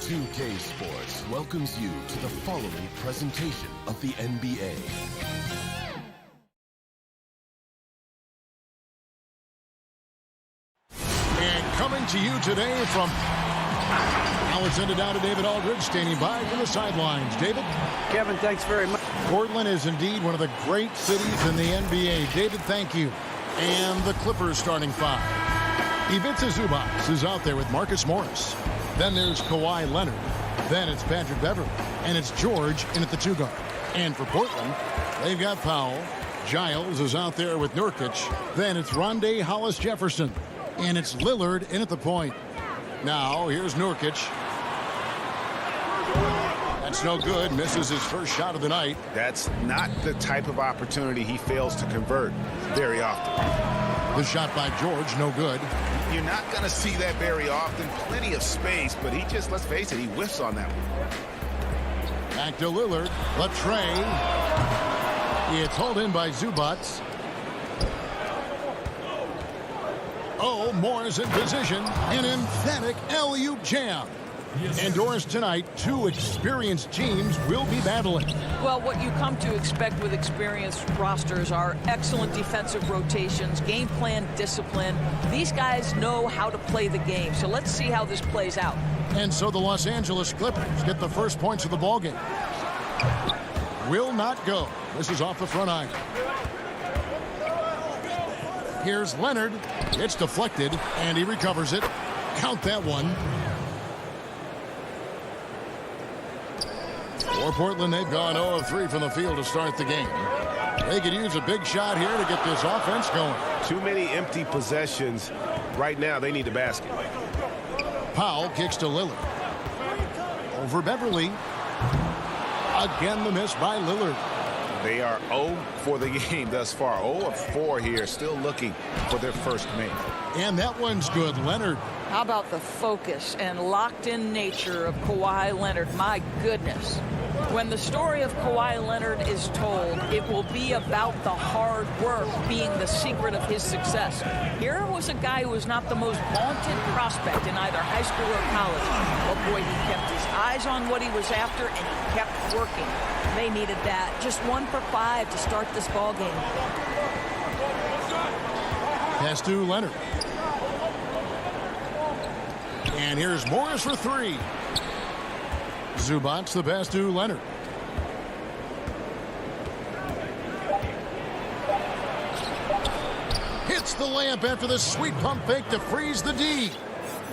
2K Sports welcomes you to the following presentation of the NBA. And coming to you today from... Now it's ended down to David Aldridge standing by from the sidelines. David? Kevin, thanks very much. Portland is indeed one of the great cities in the NBA. David, thank you. And the Clippers starting five. Ivica Zubac is out there with Marcus Morris. Then there's Kawhi Leonard. Then it's Patrick Beverley. And it's George in at the two guard. And for Portland, they've got Powell. Giles is out there with Nurkic. Then it's Rondé Hollis-Jefferson. And it's Lillard in at the point. Now, here's Nurkic. That's no good. Misses his first shot of the night. That's not the type of opportunity he fails to convert very often. The shot by George, no good. You're not going to see that very often. Plenty of space, but he just, let's face it, he whiffs on that one. Back to Lillard. Latrey. It's hauled in by Zubac. Oh, Morris in position. An emphatic alley-oop jam. And Doris, tonight, two experienced teams will be battling. Well, what you come to expect with experienced rosters are excellent defensive rotations, game plan discipline. These guys know how to play the game, so let's see how this plays out. And so the Los Angeles Clippers get the first points of the ballgame. Will not go. This is off the front iron. Here's Leonard. It's deflected, and he recovers it. Count that one. For Portland, they've gone 0 of 3 from the field to start the game. They could use a big shot here to get this offense going. Too many empty possessions. Right now, they need the basket. Powell kicks to Lillard. Over Beverly. Again, the miss by Lillard. They are 0 for the game thus far. 0 of 4 here, still looking for their first make. And that one's good. Leonard. How about the focus and locked-in nature of Kawhi Leonard? My goodness. When the story of Kawhi Leonard is told, it will be about the hard work being the secret of his success. Here was a guy who was not the most vaunted prospect in either high school or college. But boy, he kept his eyes on what he was after, and he kept working. They needed that. Just 1 for 5 to start this ball game. Pass to Leonard. And here's Morris for 3. Zubac's the pass to Leonard. Hits the layup after the sweet pump fake to freeze the D.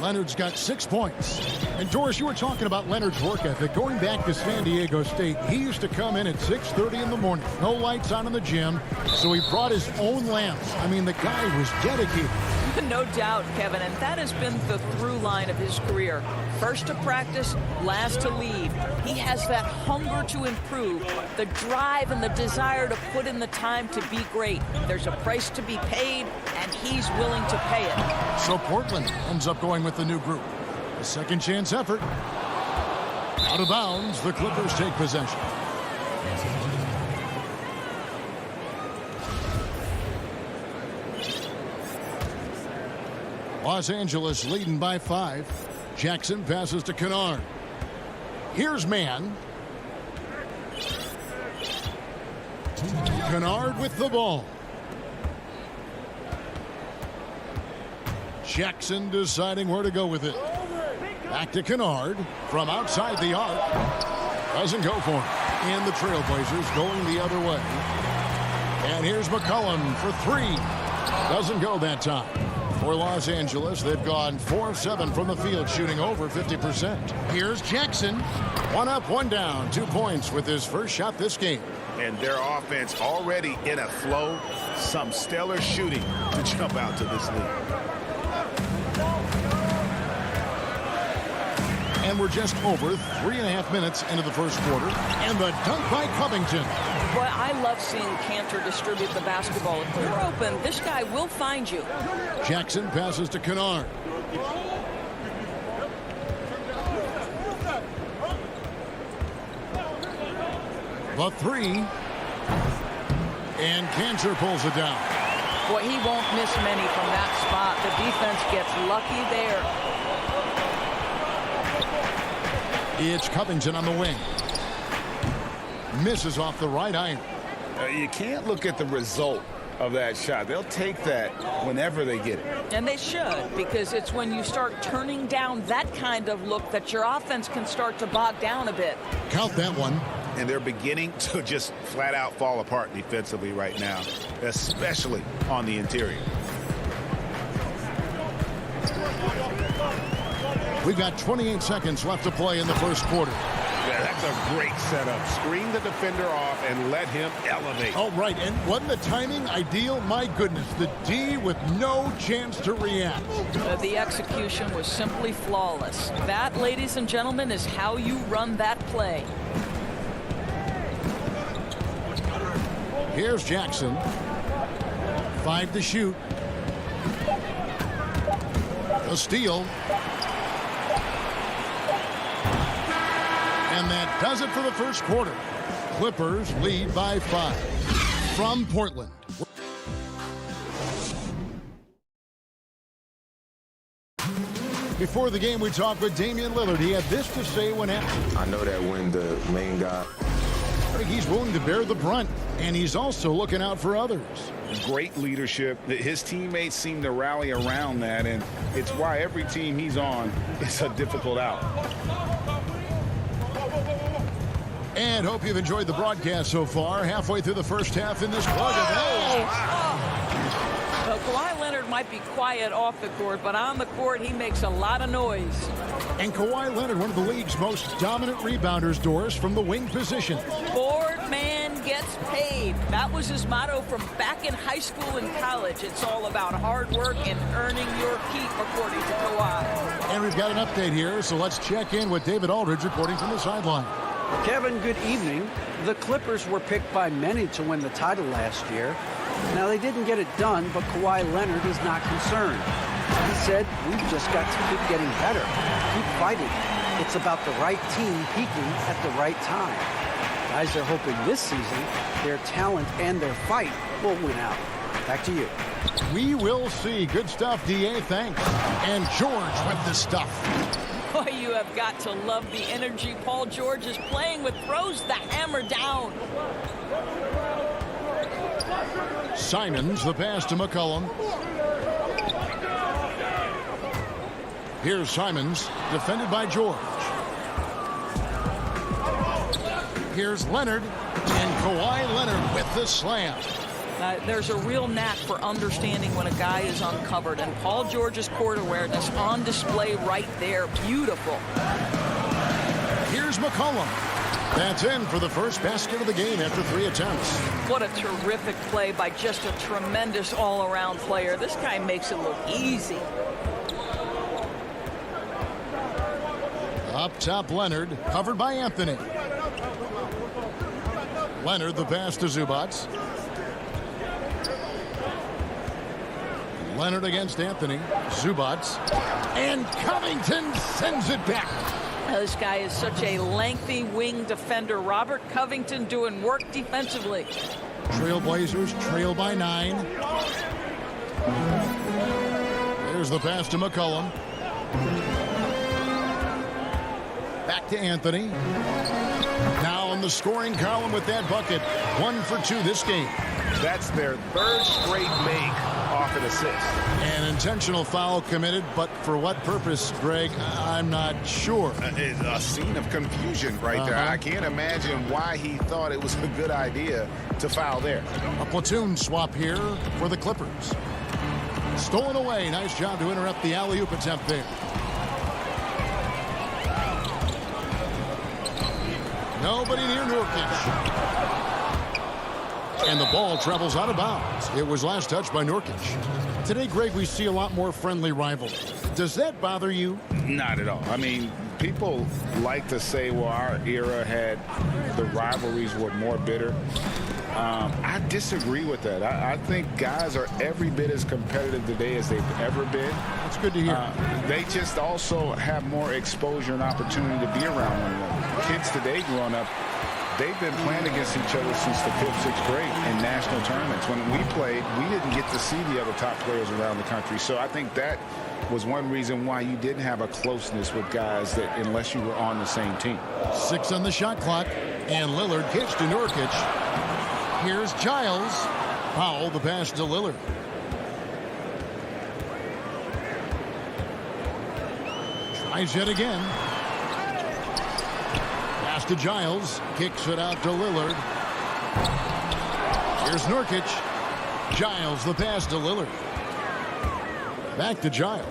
Leonard's got 6 points. And Doris, you were talking about Leonard's work ethic. Going back to San Diego State, he used to come in at 6:30 in the morning. No lights on in the gym, so he brought his own lamps. I mean, the guy was dedicated. No doubt, Kevin, and that has been the through line of his career. First to practice, last to leave. He has that hunger to improve, the drive and the desire to put in the time to be great. There's a price to be paid, and he's willing to pay it. So Portland ends up going with the new group. A second chance effort. Out of bounds, the Clippers take possession. Los Angeles leading by 5. Jackson passes to Kennard. Here's Mann. Kennard with the ball. Jackson deciding where to go with it. Back to Kennard from outside the arc. Doesn't go for him. And the Trailblazers going the other way. And here's McCollum for 3. Doesn't go that time. For Los Angeles, they've gone 4 of 7 from the field, shooting over 50%. Here's Jackson. 1 up, 1 down. 2 points with his first shot this game. And their offense already in a flow. Some stellar shooting to jump out to this lead. And we're just over 3.5 minutes into the first quarter. And the dunk by Covington. Boy, I love seeing Cantor distribute the basketball. If you're open, this guy will find you. Jackson passes to Kennard. The 3. And Cantor pulls it down. Boy, he won't miss many from that spot. The defense gets lucky there. It's Covington on the wing. Misses off the right iron. You can't look at the result of that shot. They'll take that whenever they get it. And they should, because it's when you start turning down that kind of look that your offense can start to bog down a bit. Count that one. And they're beginning to just flat out fall apart defensively right now, especially on the interior. We've got 28 seconds left to play in the first quarter. Yeah, that's a great setup. Screen the defender off and let him elevate. Oh, right. And wasn't the timing ideal? My goodness, the D with no chance to react. The execution was simply flawless. That, ladies and gentlemen, is how you run that play. Here's Jackson. 5 to shoot. A steal. And that does it for the first quarter. Clippers lead by 5. From Portland. Before the game, we talked with Damian Lillard. He had this to say when asked. I know that when the main guy... He's willing to bear the brunt, and he's also looking out for others. Great leadership. His teammates seem to rally around that, and it's why every team he's on is a difficult out. And hope you've enjoyed the broadcast so far. Halfway through the first half in this plug Well, Kawhi Leonard might be quiet off the court, but on the court, he makes a lot of noise. And Kawhi Leonard, one of the league's most dominant rebounders, Doris, from the wing position. Board man gets paid. That was his motto from back in high school and college. It's all about hard work and earning your keep, according to Kawhi. And we've got an update here, so let's check in with David Aldridge reporting from the sideline. Kevin, good evening. The Clippers were picked by many to win the title last year. Now, they didn't get it done, but Kawhi Leonard is not concerned. He said, we've just got to keep getting better, keep fighting. It's about the right team peaking at the right time. Guys are hoping this season their talent and their fight will win out. Back to you. We will see. Good stuff, D.A. Thanks. And George with the stuff. Boy, you have got to love the energy Paul George is playing with. Throws the hammer down. Simons, the pass to McCollum. Here's Simons, defended by George. Here's Leonard, and Kawhi Leonard with the slam. There's a real knack for understanding when a guy is uncovered, and Paul George's court awareness on display right there. Beautiful. Here's McCollum. That's in for the first basket of the game after 3 attempts. What a terrific play by just a tremendous all-around player. This guy makes it look easy. Up top, Leonard, covered by Anthony. Leonard, the pass to Zubats. Leonard against Anthony. Zubats. And Covington sends it back. This guy is such a lengthy wing defender. Robert Covington doing work defensively. Trailblazers trail by 9. There's the pass to McCollum. Back to Anthony. Now in the scoring column with that bucket. 1 for 2 this game. That's their 3rd straight make off an assist. An intentional foul committed, but for what purpose, Greg? I'm not sure. A scene of confusion right there. I can't imagine why he thought it was a good idea to foul there. A platoon swap here for the Clippers. Stolen away. Nice job to interrupt the alley-oop attempt there. Nobody near Nurkic. And the ball travels out of bounds. It was last touched by Nurkic. Today, Greg, we see a lot more friendly rivalry. Does that bother you? Not at all. I mean, people like to say, well, our era had the rivalries were more bitter. I disagree with that. I think guys are every bit as competitive today as they've ever been. That's good to hear. They just also have more exposure and opportunity to be around one another. Kids today growing up, they've been playing against each other since the 5th, 6th grade in national tournaments. When we played, we didn't get to see the other top players around the country. So I think that was one reason why you didn't have a closeness with guys that unless you were on the same team. 6 on the shot clock, and Lillard kicks to Nurkic. Here's Giles. Powell, the pass to Lillard. Tries yet again. Pass to Giles. Kicks it out to Lillard. Here's Nurkic. Giles, the pass to Lillard. Back to Giles.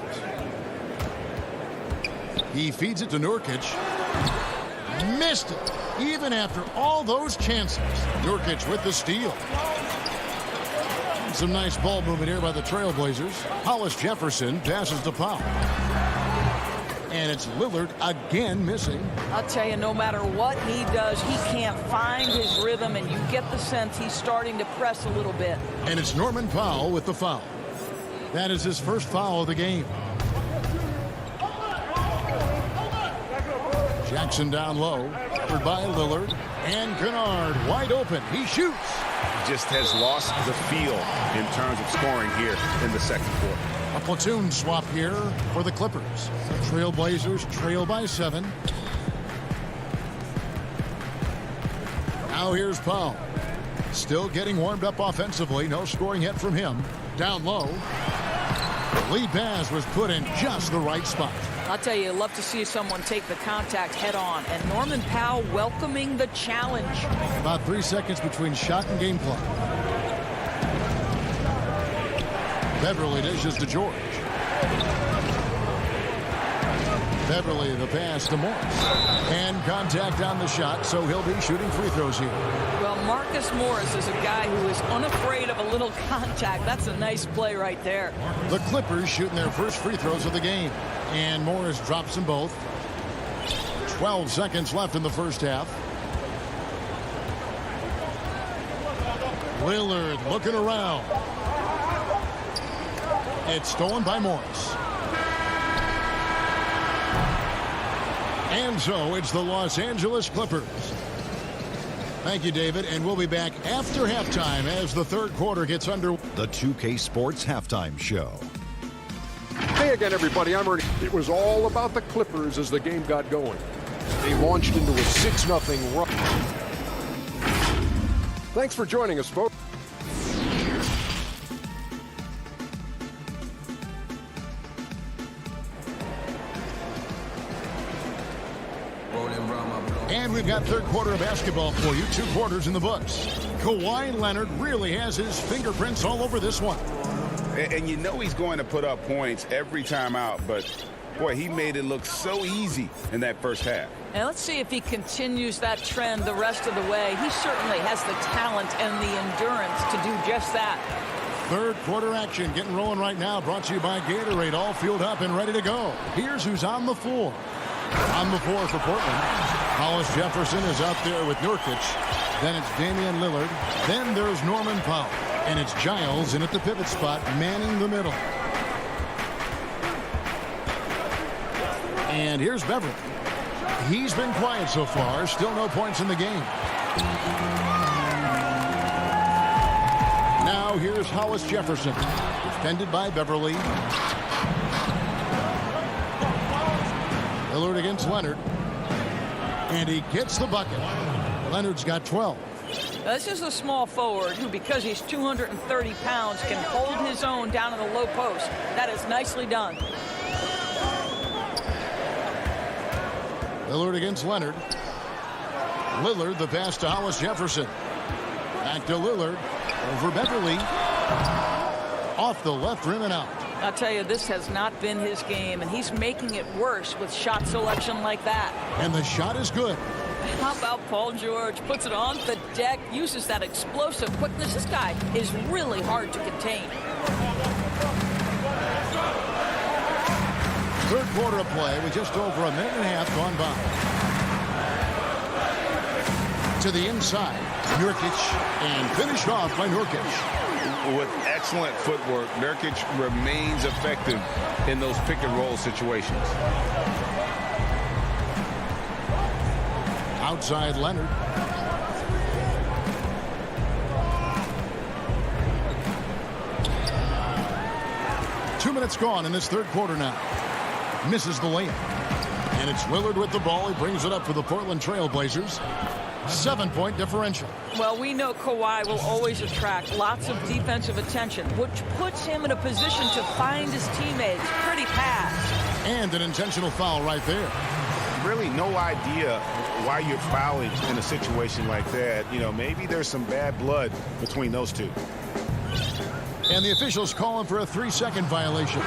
He feeds it to Nurkic. Missed it. Even after all those chances. Nurkic with the steal. Some nice ball movement here by the Trailblazers. Hollis Jefferson passes to Powell. And it's Lillard again missing. I'll tell you, no matter what he does, he can't find his rhythm, and you get the sense he's starting to press a little bit. And it's Norman Powell with the foul. That is his first foul of the game. Jackson down low, covered by Lillard. And Kennard wide open. He shoots. just has lost the feel in terms of scoring here in the second quarter. A platoon swap here for the Clippers. Trailblazers trail by 7. Now here's Powell. Still getting warmed up offensively. No scoring yet from him. Down low. The lead pass was put in just the right spot. I'll tell you, love to see someone take the contact head on. And Norman Powell welcoming the challenge. About 3 seconds between shot and game clock. Beverly dishes to George. Beverly the pass to Morris. And contact on the shot, so he'll be shooting free throws here. Well, Marcus Morris is a guy who is unafraid of a little contact. That's a nice play right there. The Clippers shooting their first free throws of the game. And Morris drops them both. 12 seconds left in the first half. Lillard looking around. It's stolen by Morris. And so it's the Los Angeles Clippers. Thank you, David, and we'll be back after halftime as the third quarter gets under. The 2K Sports Halftime Show. Hey again, everybody. I'm Ernie. It was all about the Clippers as the game got going. They launched into a 6-0 run. Thanks for joining us, folks. And we've got third quarter of basketball for you. 2 quarters in the books. Kawhi Leonard really has his fingerprints all over this one. And you know he's going to put up points every time out, but boy, he made it look so easy in that first half. And let's see if he continues that trend the rest of the way. He certainly has the talent and the endurance to do just that. Third quarter action getting rolling right now. Brought to you by Gatorade. All fueled up and ready to go. Here's who's on the floor. On the floor for Portland, Hollis Jefferson is out there with Nurkic. Then it's Damian Lillard. Then there's Norman Powell. And it's Giles in at the pivot spot, manning the middle. And here's Beverly. He's been quiet so far. Still no points in the game. Now here's Hollis Jefferson. Defended by Beverly. Lillard against Leonard. And he gets the bucket. Leonard's got 12. This is a small forward who, because he's 230 pounds, can hold his own down in the low post. That is nicely done. Lillard against Leonard. Lillard, the pass to Hollis Jefferson. Back to Lillard. Over Beverly. Off the left rim and out. I'll tell you, this has not been his game, and he's making it worse with shot selection like that. And the shot is good. How about Paul George? Puts it on the deck, uses that explosive quickness. This guy is really hard to contain. Third quarter of play with just over a minute and a half gone by. To the inside, Nurkic, and finished off by Nurkic. With excellent footwork, Nurkic remains effective in those pick and roll situations. Outside Leonard. Two minutes gone in this third quarter now. Misses the layup. And it's Lillard with the ball. He brings it up for the Portland Trail Blazers. 7-point differential. Well, we know Kawhi will always attract lots of defensive attention, which puts him in a position to find his teammates. Pretty pass. And an intentional foul right there. Really no idea why you're fouling in a situation like that. You know, maybe there's some bad blood between those two. And the officials calling for a 3-second violation.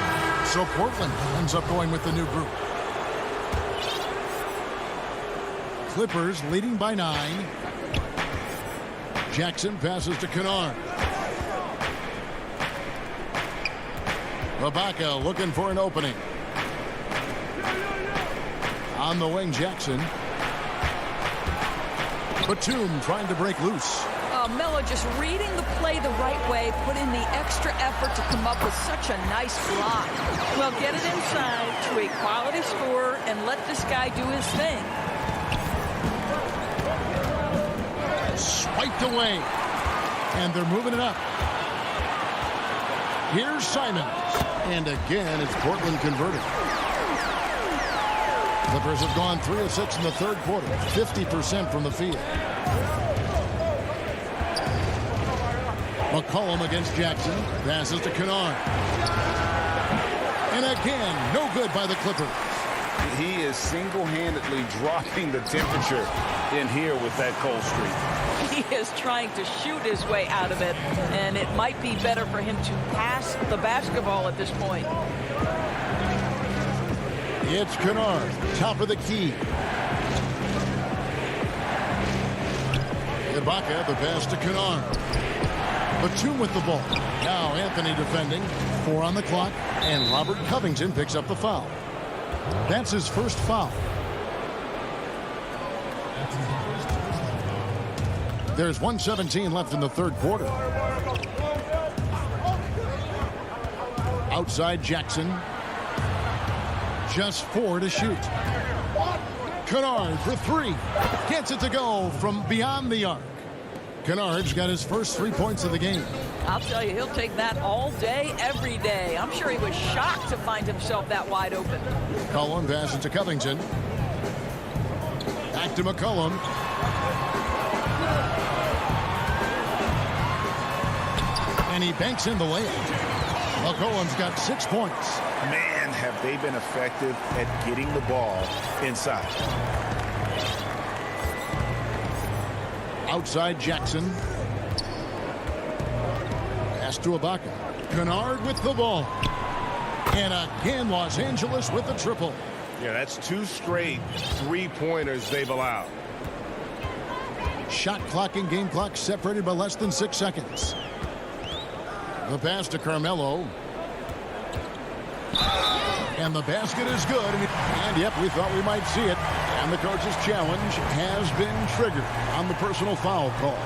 So Portland ends up going with the new group. Clippers leading by 9. Jackson passes to Kennard. Ibaka looking for an opening. On the wing, Jackson. Batum trying to break loose. Melo just reading the play the right way, put in the extra effort to come up with such a nice block. Well, get it inside to a quality scorer and let this guy do his thing. Swiped away. And they're moving it up. Here's Simons. And again, it's Portland converted. Clippers have gone 3 of 6 in the third quarter. 50% from the field. McCollum against Jackson. Passes to Kennard. And again, no good by the Clippers. He is single-handedly dropping the temperature in here with that cold streak. He is trying to shoot his way out of it, and it might be better for him to pass the basketball at this point. It's Kennard, top of the key. Ibaka, the pass to Kennard. Batum with the ball. Now Anthony defending. 4 on the clock, and Robert Covington picks up the foul. That's his first foul. There's 1:17 left in the third quarter. Outside Jackson. Just 4 to shoot. Kennard for 3. Gets it to go from beyond the arc. Kennard's got his first 3 points of the game. I'll tell you, he'll take that all day, every day. I'm sure he was shocked to find himself that wide open. McCollum passes to Covington. Back to McCollum. And he banks in the layup. McCollum's got 6 points. Man, have they been effective at getting the ball inside. Outside Jackson. Pass to Ibaka. Kennard with the ball. And again, Los Angeles with the triple. Yeah, that's 2 straight 3-pointers they've allowed. Shot clock and game clock separated by less than 6 seconds. The pass to Carmelo. And the basket is good. And yep, we thought we might see it. And the coach's challenge has been triggered on the personal foul call.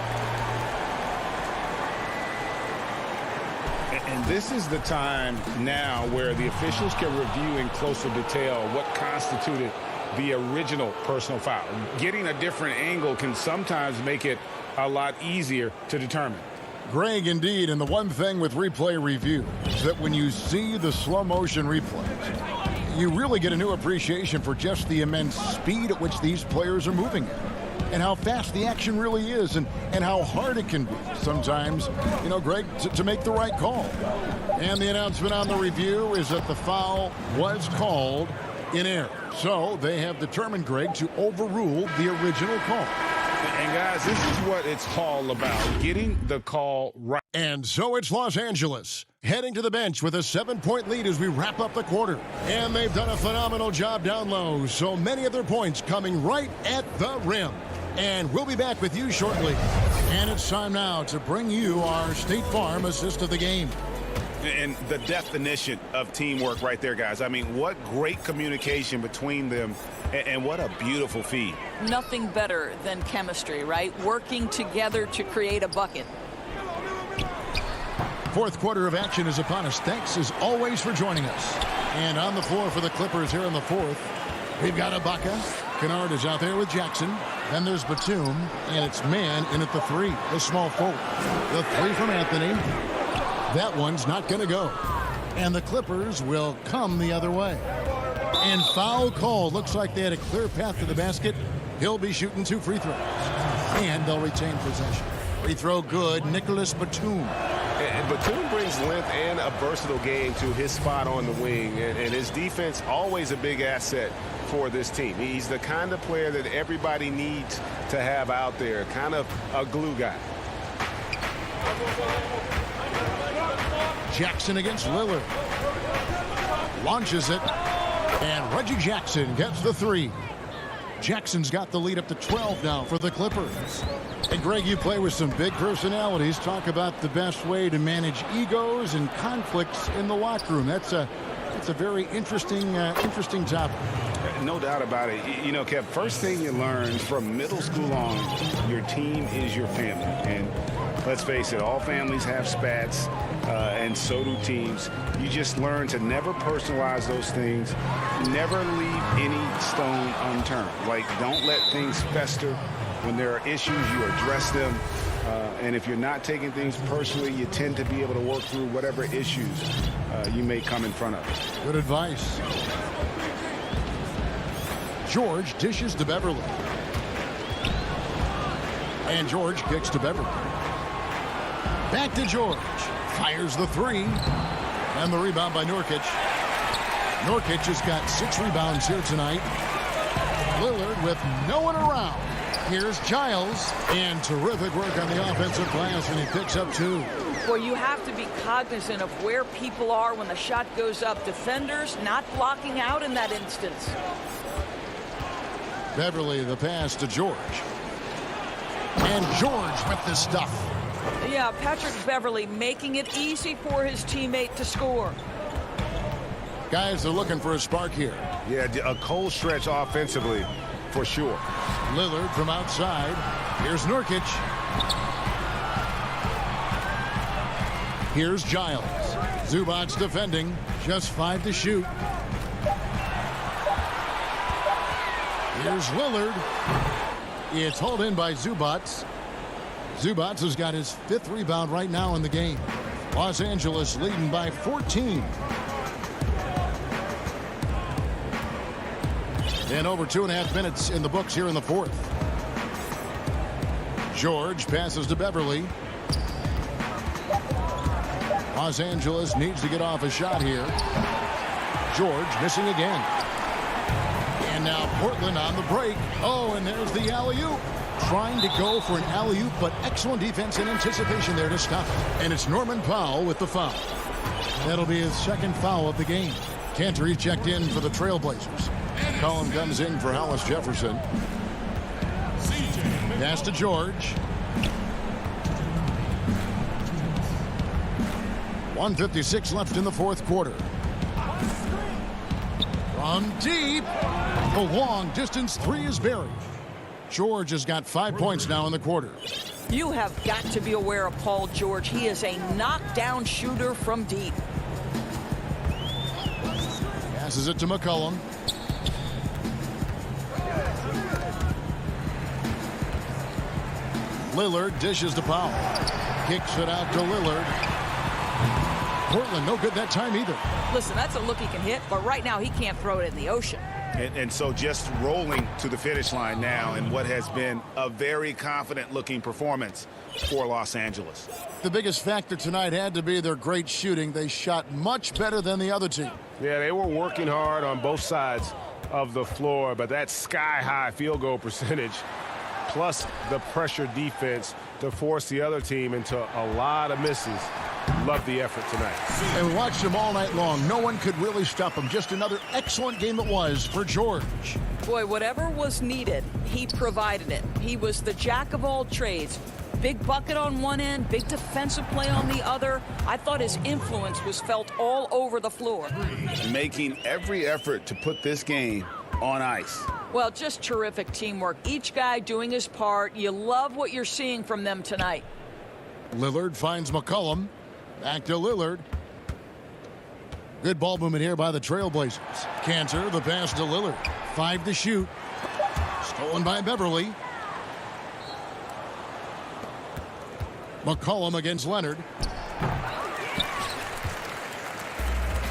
And this is the time now where the officials can review in closer detail what constituted the original personal foul. Getting a different angle can sometimes make it a lot easier to determine. Greg, indeed, and the one thing with replay review is that when you see the slow motion replays, you really get a new appreciation for just the immense speed at which these players are moving and how fast the action really is and how hard it can be sometimes, you know, Greg, to make the right call. And the announcement on the review is that the foul was called in error. So they have determined, Greg, to overrule the original call. And guys, this is what it's all about, getting the call right. And so it's Los Angeles heading to the bench with a 7-point lead as we wrap up the quarter. And they've done a phenomenal job down low. So many of their points coming right at the rim. And we'll be back with you shortly. And it's time now to bring you our State Farm assist of the game. And the definition of teamwork right there, guys. I mean, what great communication between them, and what a beautiful feed. Nothing better than chemistry, right? Working together to create a bucket. Fourth quarter of action is upon us. Thanks, as always, for joining us. And on the floor for the Clippers here in the fourth, we've got Ibaka. Kennard is out there with Jackson. Then there's Batum, and it's man in at the 3, the small forward. The 3 from Anthony. That one's not going to go. And the Clippers will come the other way. And foul call. Looks like they had a clear path to the basket. He'll be shooting 2 free throws. And they'll retain possession. Free throw good. Nicholas Batum. And Batum brings length and a versatile game to his spot on the wing. And his defense, always a big asset for this team. He's the kind of player that everybody needs to have out there. Kind of a glue guy. Jackson against Lillard. Launches it. And Reggie Jackson gets the 3. Jackson's got the lead up to 12 now for the Clippers. And Greg, you play with some big personalities. Talk about the best way to manage egos and conflicts in the locker room. That's a very interesting topic. No doubt about it. You know, Kev, first thing you learn from middle school on, your team is your family. And let's face it, all families have spats, and so do teams. You just learn to never personalize those things. Never leave any stone unturned. Like, don't let things fester. When there are issues, you address them. And if you're not taking things personally, you tend to be able to work through whatever issues you may come in front of. Good advice. George dishes to Beverly. And George kicks to Beverly. Back to George. Fires the three. And the rebound by Nurkic. Nurkic has got 6 rebounds here tonight. Lillard with no one around. Here's Giles, and terrific work on the offensive glass, and he picks up 2. Well, you have to be cognizant of where people are when the shot goes up. Defenders not blocking out in that instance. Beverly, the pass to George. And George with the stuff. Yeah, Patrick Beverly making it easy for his teammate to score. Guys, they're looking for a spark here. Yeah, a cold stretch offensively, for sure. Lillard from outside. Here's Nurkic. Here's Giles. Zubac's defending. Just 5 to shoot. Here's Lillard. It's hauled in by Zubac. Zubac has got his 5th rebound right now in the game. Los Angeles leading by 14. And over 2.5 minutes in the books here in the 4th. George passes to Beverly. Los Angeles needs to get off a shot here. George missing again. And now Portland on the break. Oh, and there's the alley-oop. Trying to go for an alley-oop, but excellent defense and anticipation there to stop it. And it's Norman Powell with the foul. That'll be his 2nd foul of the game. Cantor checked in for the Trailblazers. Collin comes in for Hollis Jefferson. Pass to George. 1:56 left in the 4th quarter. From deep. The long distance 3 is buried. George has got 5 points now in the quarter. You have got to be aware of Paul George. He is a knockdown shooter from deep. Passes it to McCollum. Lillard dishes to Powell. Kicks it out to Lillard. Portland no good that time either. Listen, that's a look he can hit, but right now he can't throw it in the ocean. And so just rolling to the finish line now in what has been a very confident-looking performance for Los Angeles. The biggest factor tonight had to be their great shooting. They shot much better than the other team. Yeah, they were working hard on both sides of the floor, but that sky-high field goal percentage plus the pressure defense to force the other team into a lot of misses. Love the effort tonight. And we watched him all night long. No one could really stop him. Just another excellent game it was for George. Boy, whatever was needed, he provided it. He was the jack of all trades. Big bucket on one end, big defensive play on the other. I thought his influence was felt all over the floor. Making every effort to put this game on ice. Well, just terrific teamwork. Each guy doing his part. You love what you're seeing from them tonight. Lillard finds McCollum. Back to Lillard. Good ball movement here by the Trailblazers. Cantor, the pass to Lillard. 5 to shoot. Stolen by Beverly. McCollum against Leonard.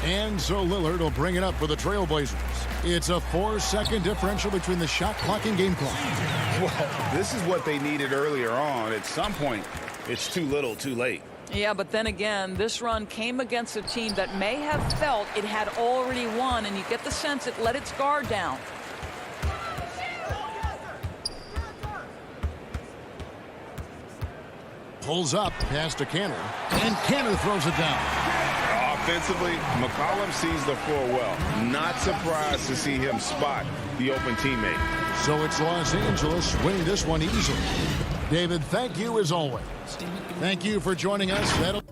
And so Lillard will bring it up for the Trailblazers. It's a 4-second differential between the shot clock and game clock. Well, this is what they needed earlier on. At some point, it's too little, too late. Yeah, but then again, this run came against a team that may have felt it had already won, and you get the sense it let its guard down. Pulls up, pass to Cantor, and Cantor throws it down. Offensively, McCollum sees the floor well. Not surprised to see him spot the open teammate. So it's Los Angeles winning this one easily. David, thank you as always. Thank you for joining us. That'll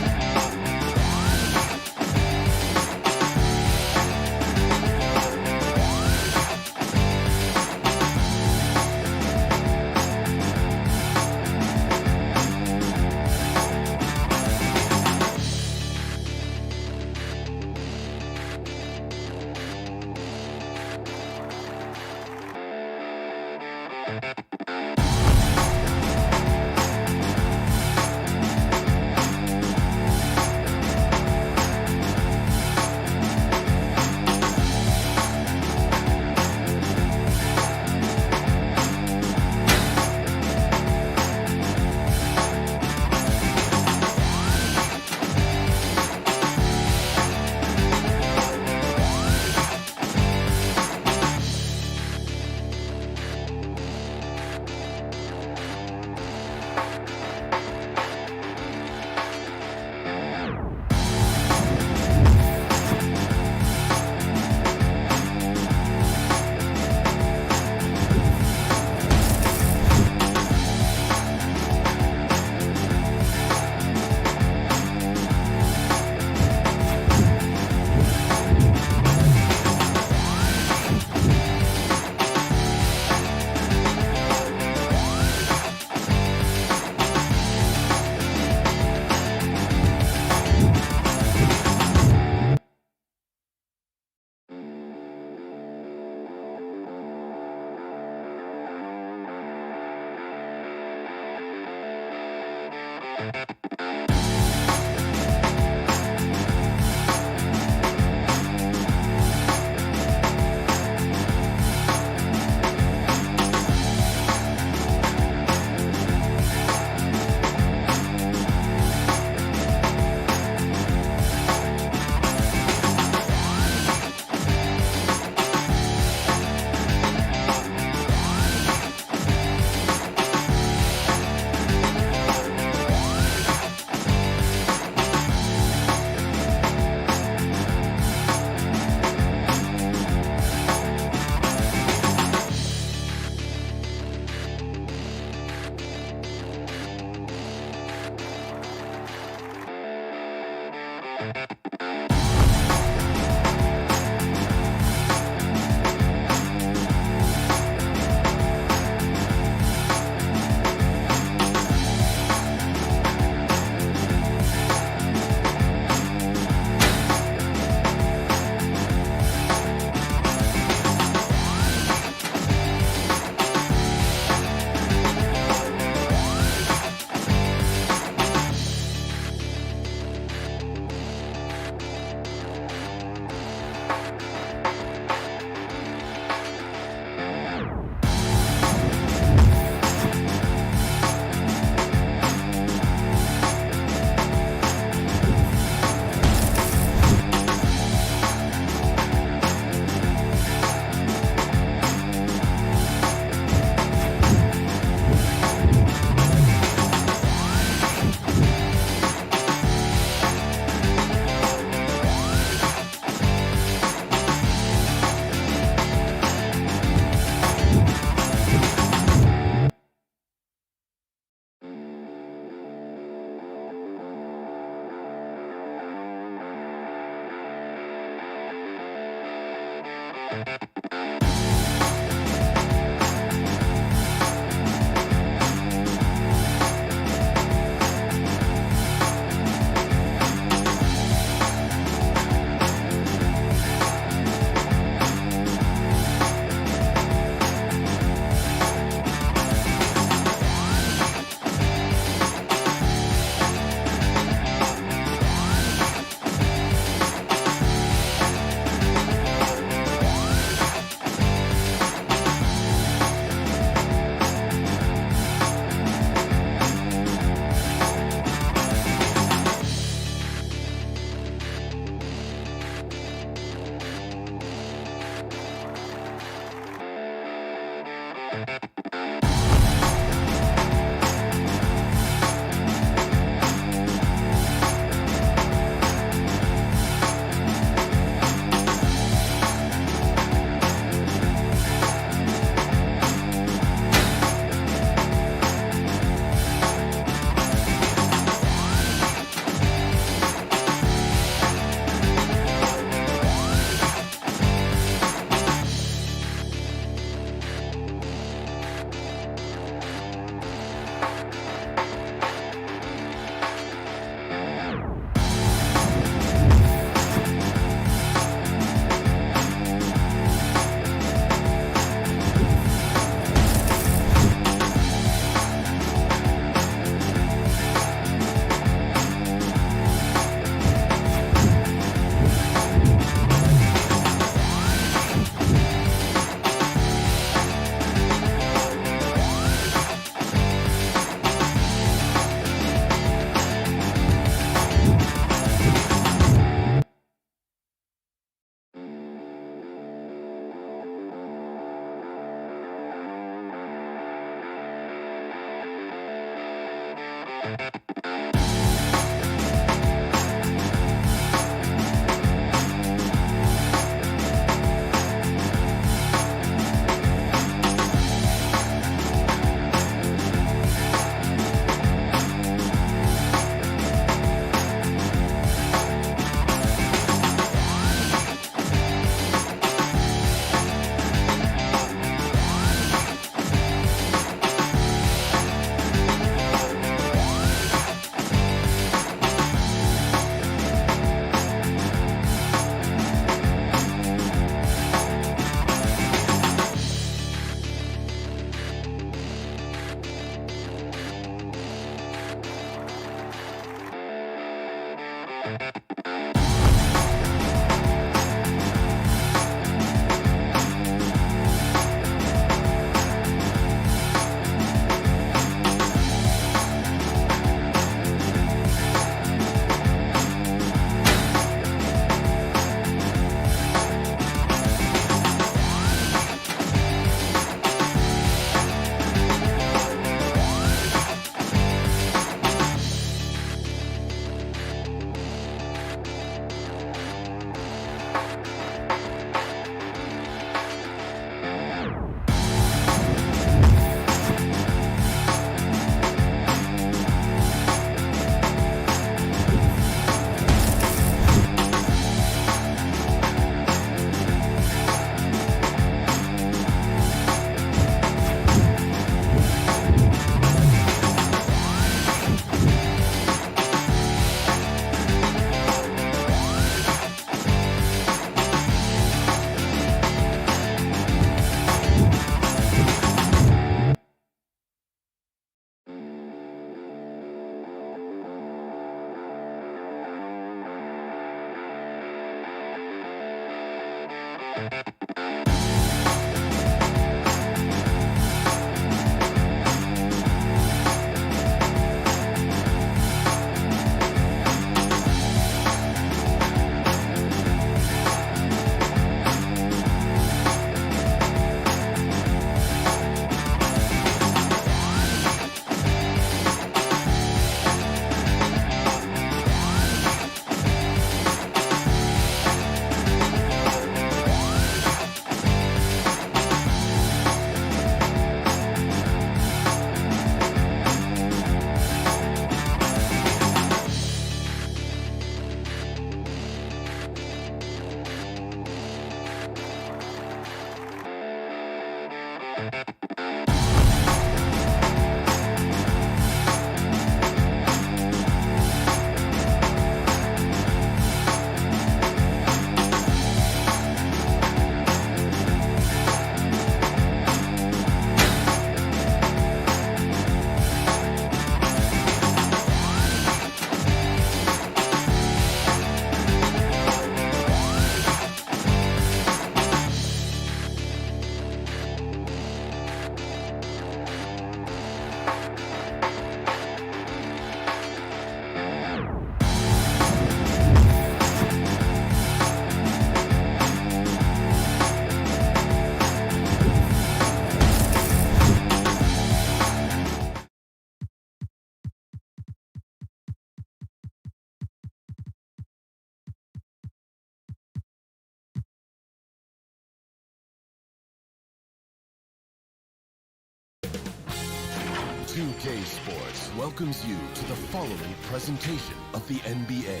2K Sports welcomes you to the following presentation of the NBA.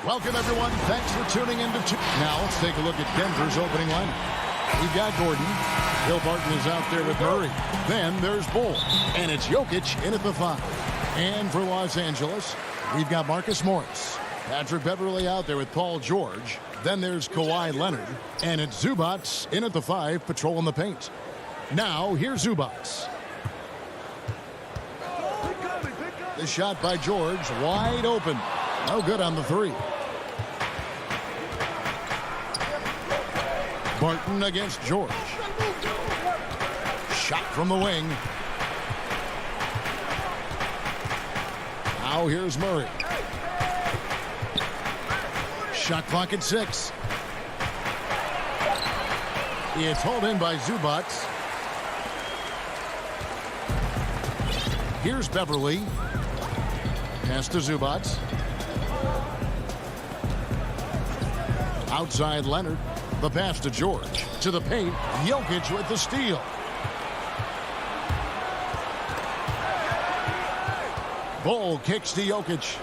Welcome, everyone. Thanks for tuning in to Now, let's take a look at Denver's opening lineup. We've got Gordon. Bill Barton is out there with Murray. Then there's Bull. And it's Jokic in at the 5. And for Los Angeles, we've got Marcus Morris. Patrick Beverly out there with Paul George. Then there's Kawhi Leonard. And it's Zubats in at the 5, patrolling the paint. Now, here's Zubats. The shot by George, wide open. No good on the 3. Barton against George. Shot from the wing. Now here's Murray. Shot clock at 6. It's hauled in by Zubac. Here's Beverly. Pass to Zubac. Outside Leonard. The pass to George. To the paint. Jokic with the steal. Ball kicks to Jokic.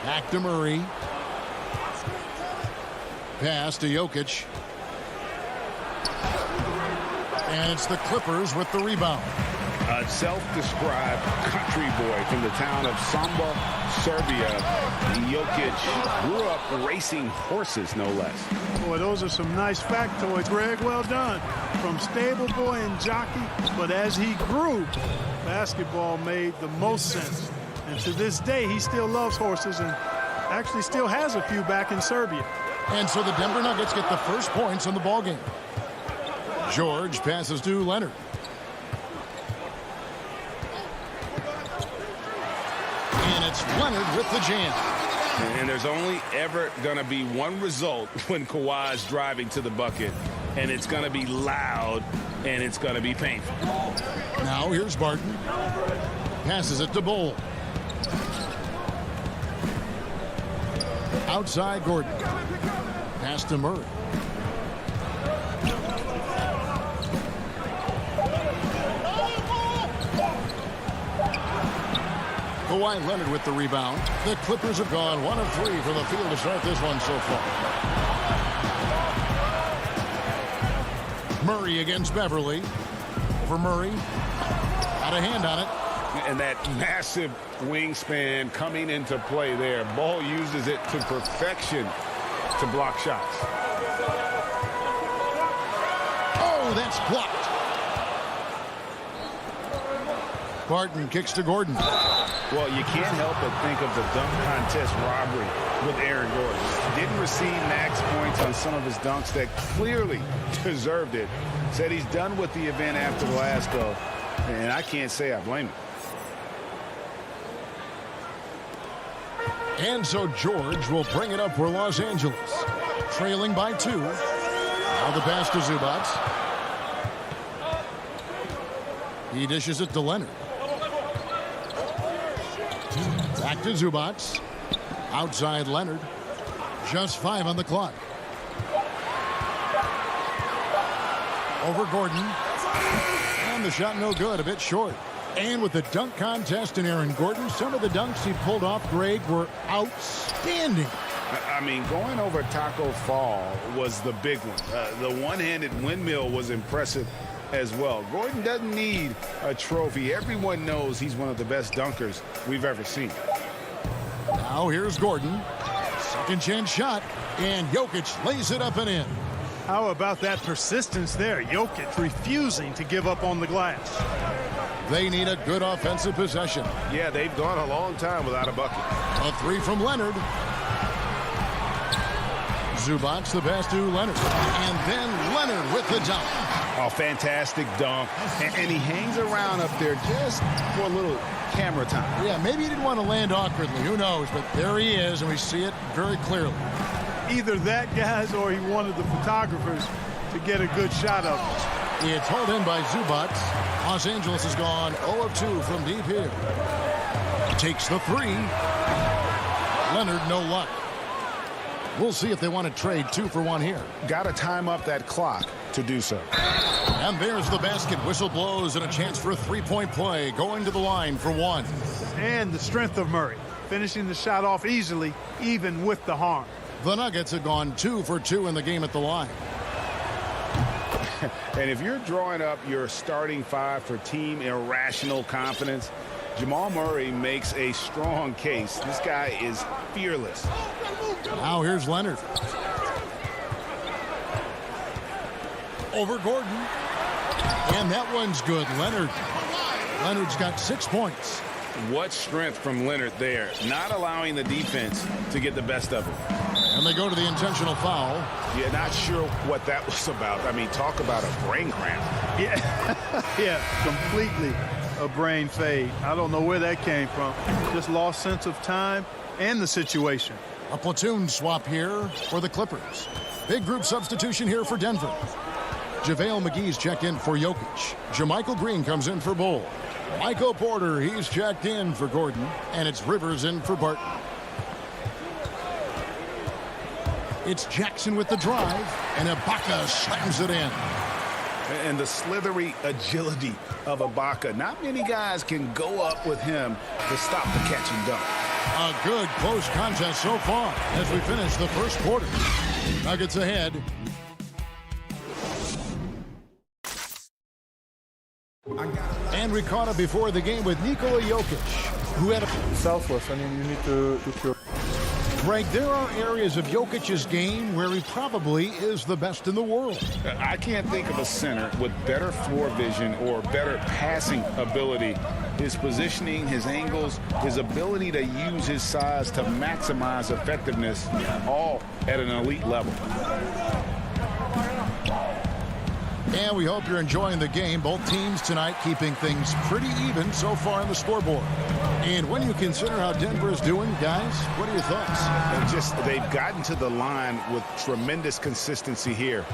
Back to Murray. Pass to Jokic. And it's the Clippers with the rebound. A self-described country boy from the town of Samba, Serbia. Jokic grew up racing horses, no less. Boy, those are some nice factoids, Greg. Well done. From stable boy and jockey, but as he grew, basketball made the most sense. And to this day, he still loves horses and actually still has a few back in Serbia. And so the Denver Nuggets get the first points in the ballgame. George passes to Leonard. And it's Leonard with the jam. And there's only ever going to be one result when Kawhi's driving to the bucket, and it's going to be loud, and it's going to be painful. Now here's Barton. Passes it to Bull. Outside Gordon. Pass to Murray. Kawhi Leonard with the rebound. The Clippers have gone 1 of 3 from the field to start this one so far. Murray against Beverly. For Murray. Got a hand on it. And that massive wingspan coming into play there. Ball uses it to perfection to block shots. Oh, that's blocked. Barton kicks to Gordon. Well, you can't help but think of the dunk contest robbery with Aaron Gordon. Didn't receive max points on some of his dunks that clearly deserved it. Said he's done with the event after the last go, and I can't say I blame him. And so George will bring it up for Los Angeles. Trailing by 2. Now the pass to Zubac. He dishes it to Leonard. Back to Zubac. Outside Leonard. Just 5 on the clock. Over Gordon. And the shot no good, a bit short. And with the dunk contest in Aaron Gordon, some of the dunks he pulled off, Greg, were outstanding. I mean, going over Taco Fall was the big one. The one-handed windmill was impressive as well. Gordon doesn't need a trophy. Everyone knows he's one of the best dunkers we've ever seen. Now here's Gordon. Second chance shot. And Jokic lays it up and in. How about that persistence there? Jokic refusing to give up on the glass. They need a good offensive possession. Yeah, they've gone a long time without a bucket. A 3 from Leonard. Zubac the pass to Leonard. And then Leonard with the dunk. Oh, fantastic dunk. And he hangs around up there just for a little camera time. Yeah, maybe he didn't want to land awkwardly. Who knows? But there he is, and we see it very clearly. Either that, guys, or he wanted the photographers to get a good shot of it. It's hauled in by Zubac. Los Angeles has gone 0 of 2 from deep here. Takes the 3. Leonard, no luck. We'll see if they want to trade 2 for 1 here. Got to time up that clock to do so. And there's the basket. Whistle blows and a chance for a 3-point play. Going to the line for 1. And the strength of Murray. Finishing the shot off easily, even with the harm. The Nuggets have gone 2 for 2 in the game at the line. And if you're drawing up your starting 5 for team irrational confidence, Jamal Murray makes a strong case. This guy is fearless. Now here's Leonard. Over Gordon. And that one's good. Leonard's got 6 points. What strength from Leonard there, not allowing the defense to get the best of it. And they go to the intentional foul. Yeah, not sure what that was about. I mean, talk about a brain cramp. Yeah, completely a brain fade. I don't know where that came from. Just lost sense of time and the situation. A platoon swap here for the Clippers. Big group substitution here for Denver. JaVale McGee's checked in for Jokic. JaMychal Green comes in for Bull. Michael Porter, he's checked in for Gordon. And it's Rivers in for Barton. It's Jackson with the drive. And Ibaka slams it in. And the slithery agility of Ibaka. Not many guys can go up with him to stop the catch and dunk. A good close contest so far as we finish the first quarter. Nuggets ahead. And we caught up before the game with Nikola Jokic, who had a selfless. I mean, you need to kill. Greg, there are areas of Jokic's game where he probably is the best in the world. I can't think of a center with better floor vision or better passing ability. His positioning, his angles, his ability to use his size to maximize effectiveness, all at an elite level. And we hope you're enjoying the game. Both teams tonight keeping things pretty even so far on the scoreboard. And when you consider how Denver is doing, guys, what are your thoughts? They've gotten to the line with tremendous consistency here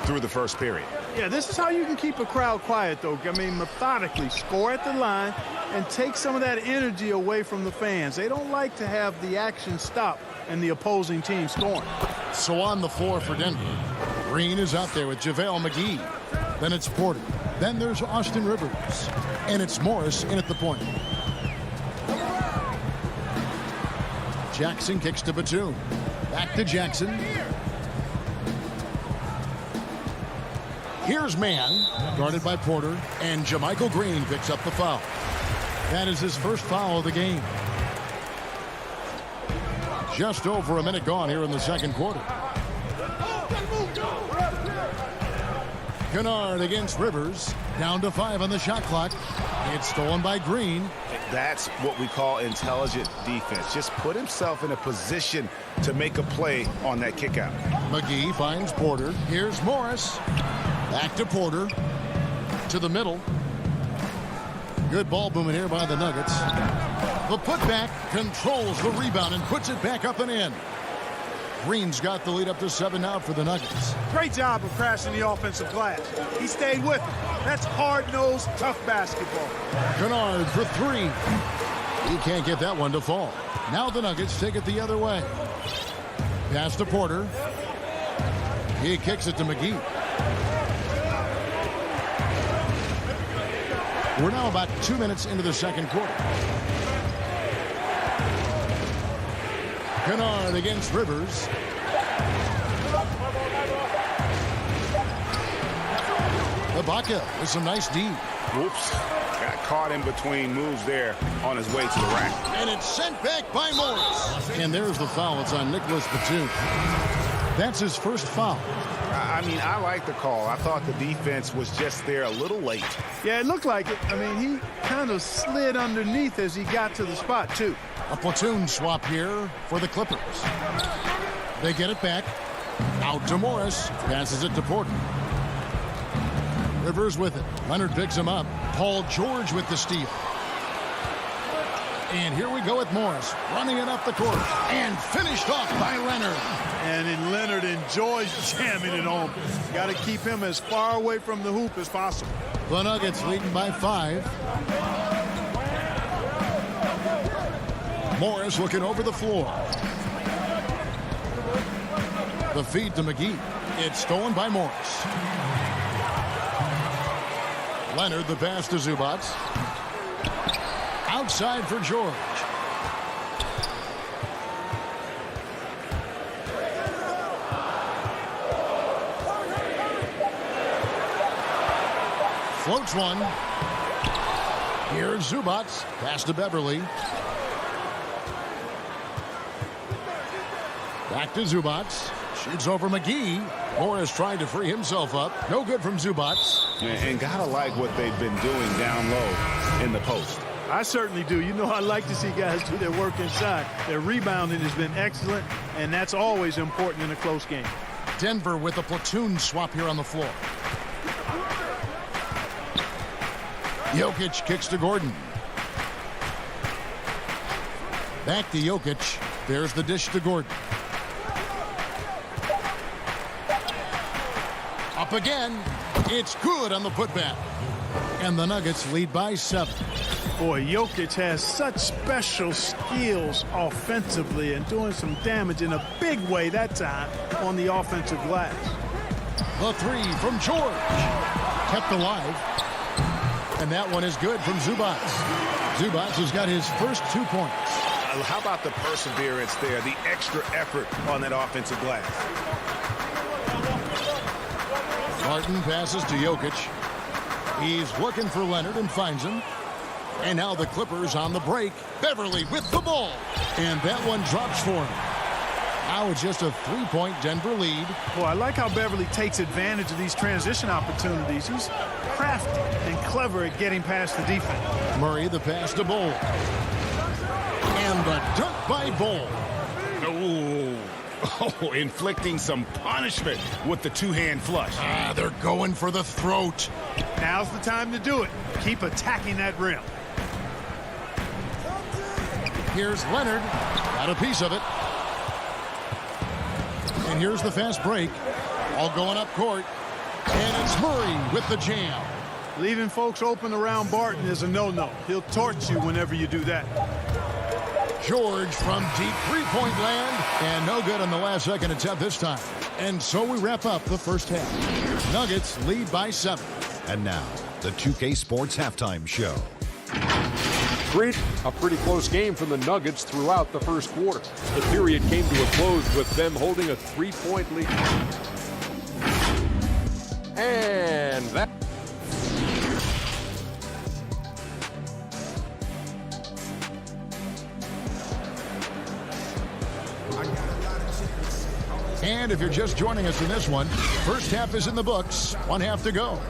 through the first period. Yeah, this is how you can keep a crowd quiet, though. I mean, methodically score at the line and take some of that energy away from the fans. They don't like to have the action stop and the opposing team scoring. So on the floor for Denver, Green is out there with JaVale McGee. Then it's Porter. Then there's Austin Rivers. And it's Morris in at the point. Jackson kicks to Batum. Back to Jackson. Here's Mann, guarded by Porter, and JaMychal Green picks up the foul. That is his first foul of the game. Just over a minute gone here in the second quarter. Kennard against Rivers. Down to 5 on the shot clock. It's stolen by Green. That's what we call intelligent defense. Just put himself in a position to make a play on that kick out. McGee finds Porter. Here's Morris. Back to Porter. To the middle. Good ball movement here by the Nuggets. The putback controls the rebound and puts it back up and in. Green's got the lead up to 7 now for the Nuggets. Great job of crashing the offensive glass. He stayed with him. That's hard-nosed, tough basketball. Kennard for 3. He can't get that one to fall. Now the Nuggets take it the other way. Pass to Porter. He kicks it to McGee. We're now about 2 minutes into the second quarter. Kennard against Rivers. Ibaka with some nice D. Whoops. Got caught in between moves there on his way to the rack. And it's sent back by Morris. And there's the foul. It's on Nicholas Batum. That's his first foul. I mean, I like the call. I thought the defense was just there a little late. Yeah, it looked like it. I mean, he kind of slid underneath as he got to the spot, too. A platoon swap here for the Clippers. They get it back. Out to Morris. Passes it to Porter. Rivers with it. Leonard picks him up. Paul George with the steal. And here we go with Morris. Running it up the court. And finished off by Leonard. And Leonard enjoys jamming it home. Got to keep him as far away from the hoop as possible. The Nuggets leading by 5. Morris looking over the floor. The feed to McGee. It's stolen by Morris. Leonard, the pass to Zubac. Outside for George. Floats one. Here's Zubac. Pass to Beverly. Back to Zubac. Shoots over McGee. Morris trying to free himself up. No good from Zubac. And gotta like what they've been doing down low in the post. I certainly do. You know, I like to see guys do their work inside. Their rebounding has been excellent, and that's always important in a close game. Denver with a platoon swap here on the floor. Jokic kicks to Gordon. Back to Jokic. There's the dish to Gordon. Up again. It's good on the putback. And the Nuggets lead by 7. Boy, Jokic has such special skills offensively and doing some damage in a big way that time on the offensive glass. The 3 from George. Kept alive. And that one is good from Zubac. Zubac has got his first 2 points. How about the perseverance there, the extra effort on that offensive glass? Martin passes to Jokic. He's looking for Leonard and finds him. And now the Clippers on the break. Beverly with the ball. And that one drops for him. Now it's just a 3-point Denver lead. Boy, I like how Beverly takes advantage of these transition opportunities. He's crafty and clever at getting past the defense. Murray the pass to Bol. And the dunk by Bol. Oh, inflicting some punishment with the two-hand flush. They're going for the throat. Now's the time to do it. Keep attacking that rim. Here's Leonard. Got a piece of it. And here's the fast break. All going up court. And it's Murray with the jam. Leaving folks open around Barton is a no-no. He'll torch you whenever you do that. George from deep three-point land. And no good on the last second attempt this time. And so we wrap up the first half. Nuggets lead by 7. And now, the 2K Sports Halftime Show. A pretty close game from the Nuggets throughout the first quarter. The period came to a close with them holding a 3-point lead. And that... And if you're just joining us in this one, first half is in the books. 1 half to go.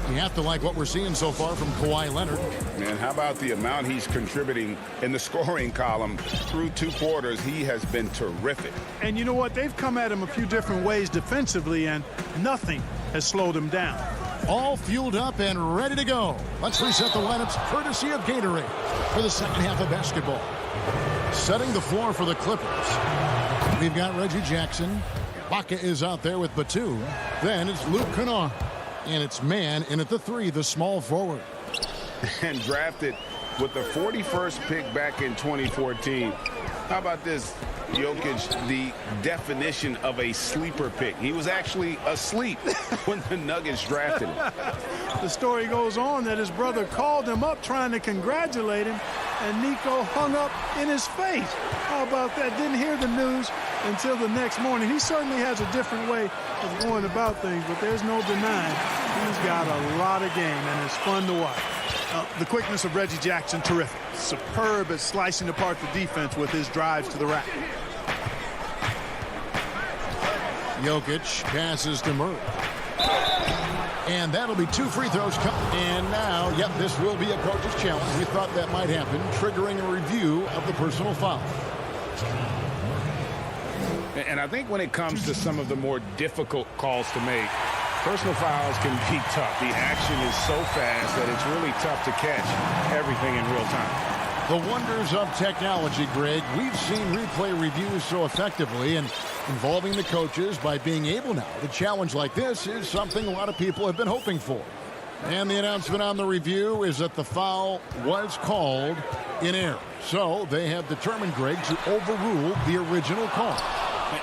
You have to like what we're seeing so far from Kawhi Leonard. Man, how about the amount he's contributing in the scoring column through 2 quarters? He has been terrific. And you know what? They've come at him a few different ways defensively, and nothing has slowed him down. All fueled up and ready to go. Let's reset the lineups courtesy of Gatorade for the second half of basketball. Setting the floor for the Clippers. We've got Reggie Jackson. Baca is out there with Batum. Then it's Luke Kennard. And it's man in at the 3, the small forward. And drafted with the 41st pick back in 2014. How about this? Jokic, the definition of a sleeper pick. He was actually asleep when the Nuggets drafted him. The story goes on that his brother called him up trying to congratulate him, and Nico hung up in his face. How about that? Didn't hear the news until the next morning. He certainly has a different way of going about things, but there's no denying he's got a lot of game, and it's fun to watch. The quickness of Reggie Jackson, terrific. Superb at slicing apart the defense with his drives to the rack. Jokic passes to Murray. And that'll be 2 free throws. And now, yep, this will be a coach's challenge. We thought that might happen, triggering a review of the personal foul. And I think when it comes to some of the more difficult calls to make, personal fouls can be tough. The action is so fast that it's really tough to catch everything in real time. The wonders of technology, Greg. We've seen replay reviews so effectively, and involving the coaches by being able now to challenge like this is something a lot of people have been hoping for. And the announcement on the review is that the foul was called in error. So they have determined, Greg, to overrule the original call.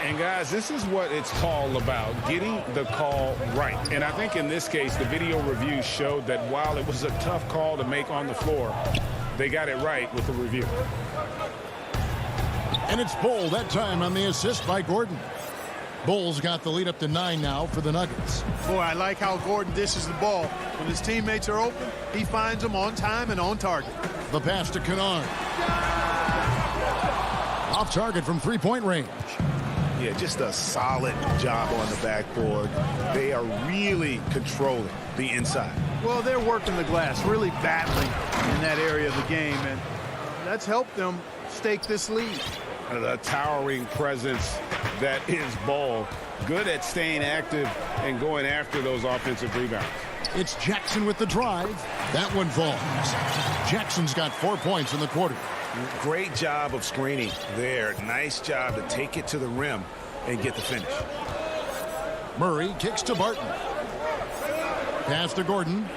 And guys, this is what it's all about, getting the call right. And I think in this case, the video review showed that while it was a tough call to make on the floor, they got it right with the review. And it's Bol that time on the assist by Gordon. Bol's got the lead up to 9 now for the Nuggets. Boy, I like how Gordon dishes the ball. When his teammates are open, he finds them on time and on target. The pass to Kennard. Off target from 3-point range. Yeah, just a solid job on the backboard. They are really controlling the inside. Well, they're working the glass, really battling in that area of the game, and that's helped them stake this lead. The towering presence that is Bol. Good at staying active and going after those offensive rebounds. It's Jackson with the drive. That one falls. Jackson's got 4 points in the quarter. Great job of screening there. Nice job to take it to the rim and get the finish. Murray kicks to Barton. Pass to Gordon.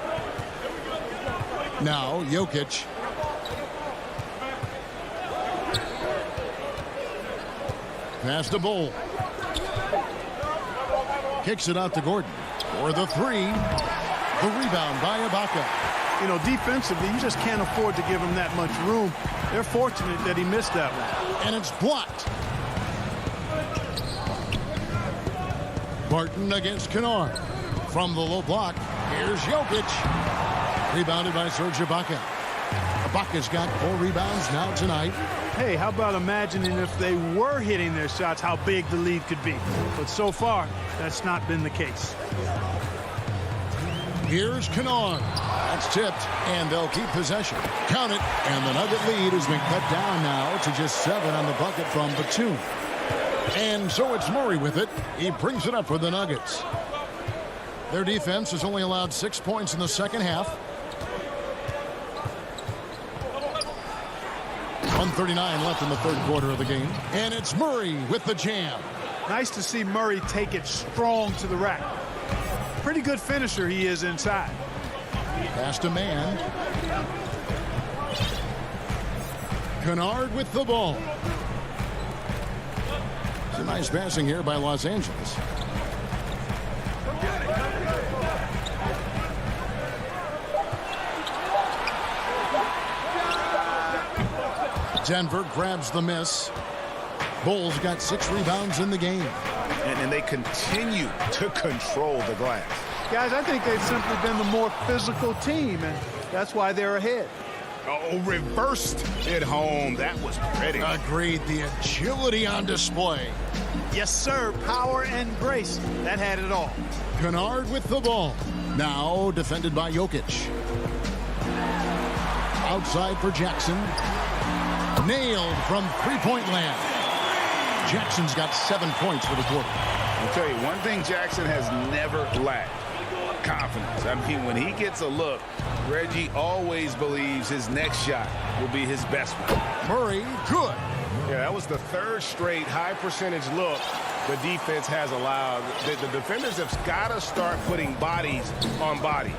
Now Jokic. Pass to Bull. Kicks it out to Gordon for the three. The rebound by Ibaka. You know, defensively, you just can't afford to give him that much room. They're fortunate that he missed that one. And it's blocked. Barton against Kennard. From the low block, here's Jokic. Rebounded by Serge Ibaka. Ibaka's got 4 rebounds now tonight. Hey, how about imagining if they were hitting their shots, how big the lead could be. But so far, that's not been the case. Here's Kennard. That's tipped, and they'll keep possession. Count it, and the Nugget lead has been cut down now to just 7 on the bucket from Batum. And so it's Murray with it. He brings it up for the Nuggets. Their defense has only allowed 6 points in the second half. 1:39 left in the third quarter of the game. And it's Murray with the jam. Nice to see Murray take it strong to the rack. Pretty good finisher he is inside. Pass to man. Kennard with the ball. It's a nice passing here by Los Angeles. Denver grabs the miss. Bulls got 6 rebounds in the game. And they continue to control the glass. Guys, I think they've simply been the more physical team, and that's why they're ahead. Oh, reversed it home. That was pretty. Agreed. The agility on display. Yes, sir. Power and grace. That had it all. Kennard with the ball. Now defended by Jokic. Outside for Jackson. Nailed from three-point land. Jackson's got 7 points for the quarter. I'll tell you, one thing Jackson has never lacked: confidence. I mean, when he gets a look, Reggie always believes his next shot will be his best one. Murray, good. Yeah, that was the 3rd straight high-percentage look the defense has allowed. The defenders have got to start putting bodies on bodies.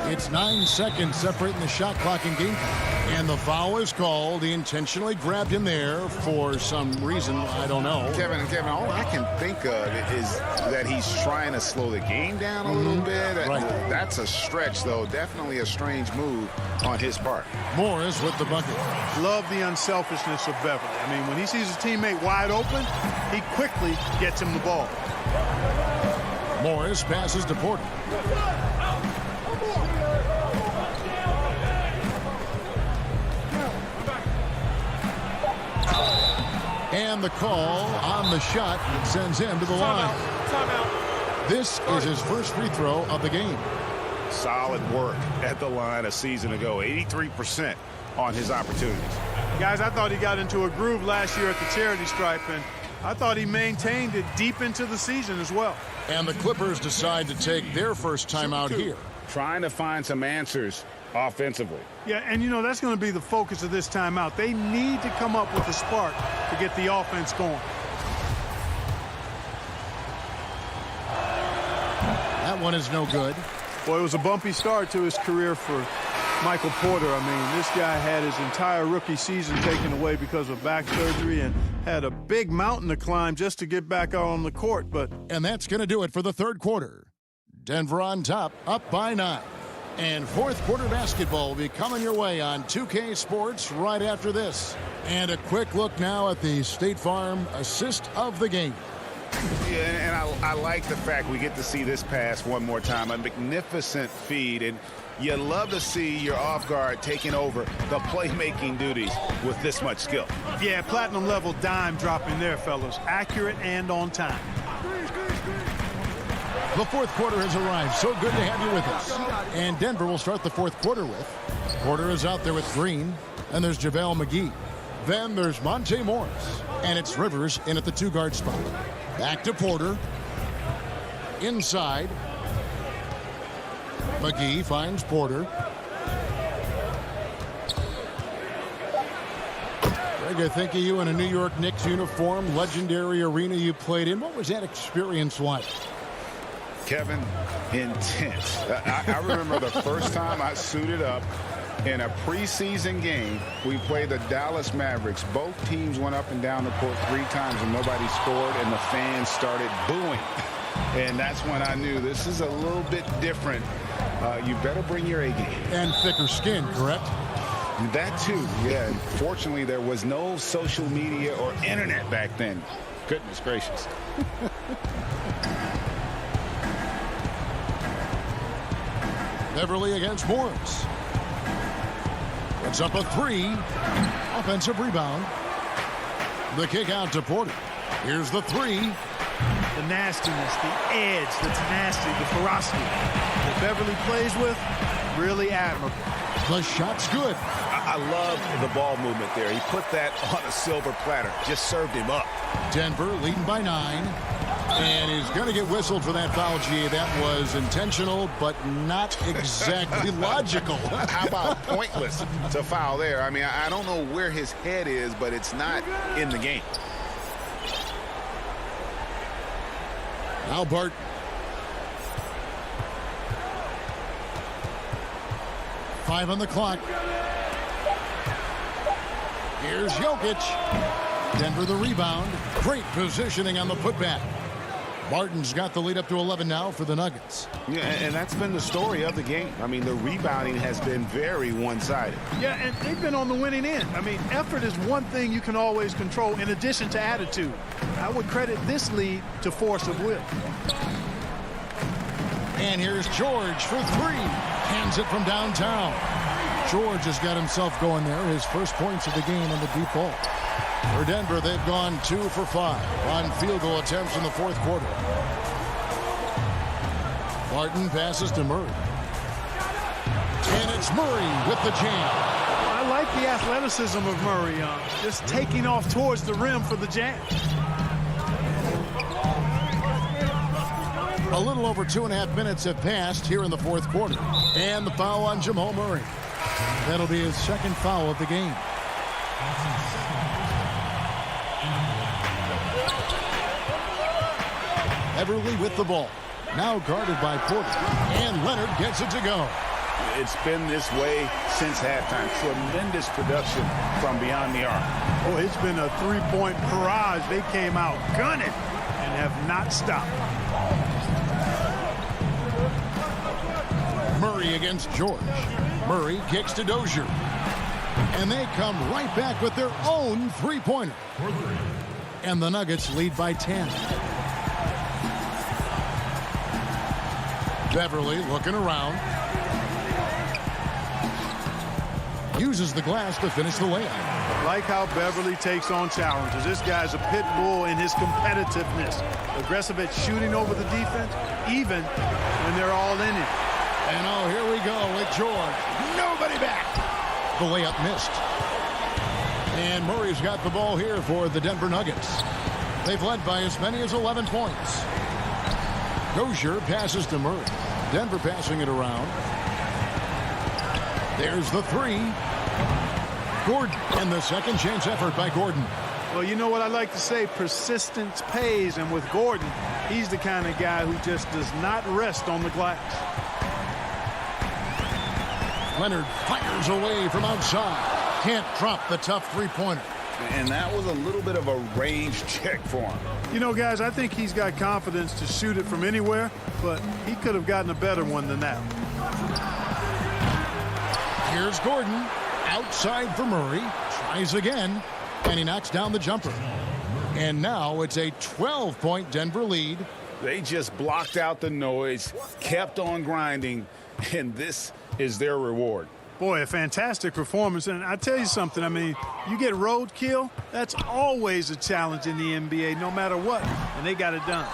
It's 9 seconds separating the shot clock and game time. And the foul is called. He intentionally grabbed him there for some reason. I don't know. Kevin, all I can think of is that he's trying to slow the game down a little bit. Right. That's a stretch, though. Definitely a strange move on his part. Morris with the bucket. Love the unselfishness of Beverly. I mean, when he sees his teammate wide open, he quickly gets him the ball. Morris passes to Porter. And the call on the shot sends him to the line. Timeout. This is his first free throw of the game. Solid work at the line a season ago. 83% on his opportunities. Guys, I thought he got into a groove last year at the charity stripe, and I thought he maintained it deep into the season as well. And the Clippers decide to take their first time out here. Trying to find some answers offensively. Yeah, and you know, that's going to be the focus of this timeout. They need to come up with a spark to get the offense going. That one is no good. Well, it was a bumpy start to his career for Michael Porter. I mean, this guy had his entire rookie season taken away because of back surgery and had a big mountain to climb just to get back out on the court. And that's going to do it for the third quarter. Denver on top, up by 9. And fourth quarter basketball will be coming your way on 2K Sports right after this. And a quick look now at the State Farm assist of the game. Yeah, and I like the fact we get to see this pass one more time. A magnificent feed, and you love to see your off guard taking over the playmaking duties with this much skill. Yeah, platinum level dime dropping there, fellas. Accurate and on time. The fourth quarter has arrived. So good to have you with us. And Denver will start the fourth quarter with. Porter is out there with Green. And there's JaVale McGee. Then there's Monte Morris. And it's Rivers in at the 2-guard spot. Back to Porter. Inside. McGee finds Porter. Greg, I think of you in a New York Knicks uniform, legendary arena you played in. What was that experience like? Kevin, intense. I remember the first time I suited up in a preseason game. We played the Dallas Mavericks. Both teams went up and down the court 3 times and nobody scored, and the fans started booing. And that's when I knew this is a little bit different. You better bring your A game. And thicker skin, correct? That too, yeah. Fortunately, there was no social media or internet back then. Goodness gracious. Beverly against Morris. Puts up a 3. Offensive rebound. The kick out to Porter. Here's the 3. The nastiness, the edge, the tenacity, the ferocity that Beverly plays with, really admirable. The shot's good. I love the ball movement there. He put that on a silver platter. Just served him up. Denver leading by 9. And he's going to get whistled for that foul, G. That was intentional, but not exactly logical. How about pointless to foul there? I mean, I don't know where his head is, but it's not in the game. Now Bart. Five on the clock. Here's Jokic. Denver the rebound. Great positioning on the putback. Barton's got the lead up to 11 now for the Nuggets. Yeah, and that's been the story of the game. I mean, the rebounding has been very one-sided. Yeah, and they've been on the winning end. I mean, effort is one thing you can always control in addition to attitude. I would credit this lead to force of will. And here's George for 3. Hands it from downtown. George has got himself going there. His first points of the game on the deep ball. For Denver, they've gone 2 for 5 on field goal attempts in the fourth quarter. Barton passes to Murray. And it's Murray with the jam. I like the athleticism of Murray, just taking off towards the rim for the jam. A little over 2.5 minutes have passed here in the fourth quarter. And the foul on Jamal Murray. That'll be his second foul of the game. Beverly with the ball. Now guarded by Porter. And Leonard gets it to go. It's been this way since halftime. Tremendous production from beyond the arc. Oh, it's been a 3-point barrage. They came out gunning and have not stopped. Murray against George. Murray kicks to Dozier. And they come right back with their own 3-pointer. And the Nuggets lead by 10. Beverly looking around. Uses the glass to finish the layup. Like how Beverly takes on challenges. This guy's a pit bull in his competitiveness. Aggressive at shooting over the defense, even when they're all in it. And oh, here we go with George. Nobody back. The layup missed. And Murray's got the ball here for the Denver Nuggets. They've led by as many as 11 points. Dozier passes to Murray. Denver passing it around. There's the 3. Gordon, and the second chance effort by Gordon. Well, you know what I like to say, persistence pays, and with Gordon, he's the kind of guy who just does not rest on the glass. Leonard fires away from outside. Can't drop the tough 3-pointer. And that was a little bit of a range check for him. You know, guys, I think he's got confidence to shoot it from anywhere, but he could have gotten a better one than that. Here's Gordon. Outside for Murray. Tries again. And he knocks down the jumper. And now it's a 12-point Denver lead. They just blocked out the noise, kept on grinding, and this is their reward. Boy, a fantastic performance. And I tell you something, I mean, you get roadkill, that's always a challenge in the NBA, no matter what. And they got it done.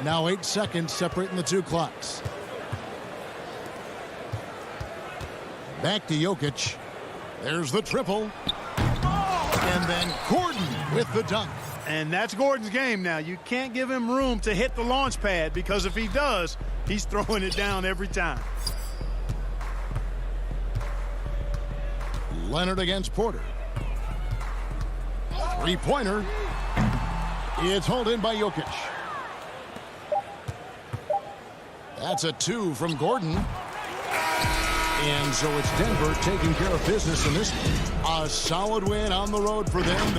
Now 8 seconds separating the 2 clocks. Back to Jokic. There's the triple. And then Gordon with the dunk. And that's Gordon's game now. You can't give him room to hit the launch pad, because if he does, he's throwing it down every time. Leonard against Porter. Three-pointer. It's hauled in by Jokic. That's a 2 from Gordon. And so it's Denver taking care of business in this one. A solid win on the road for them.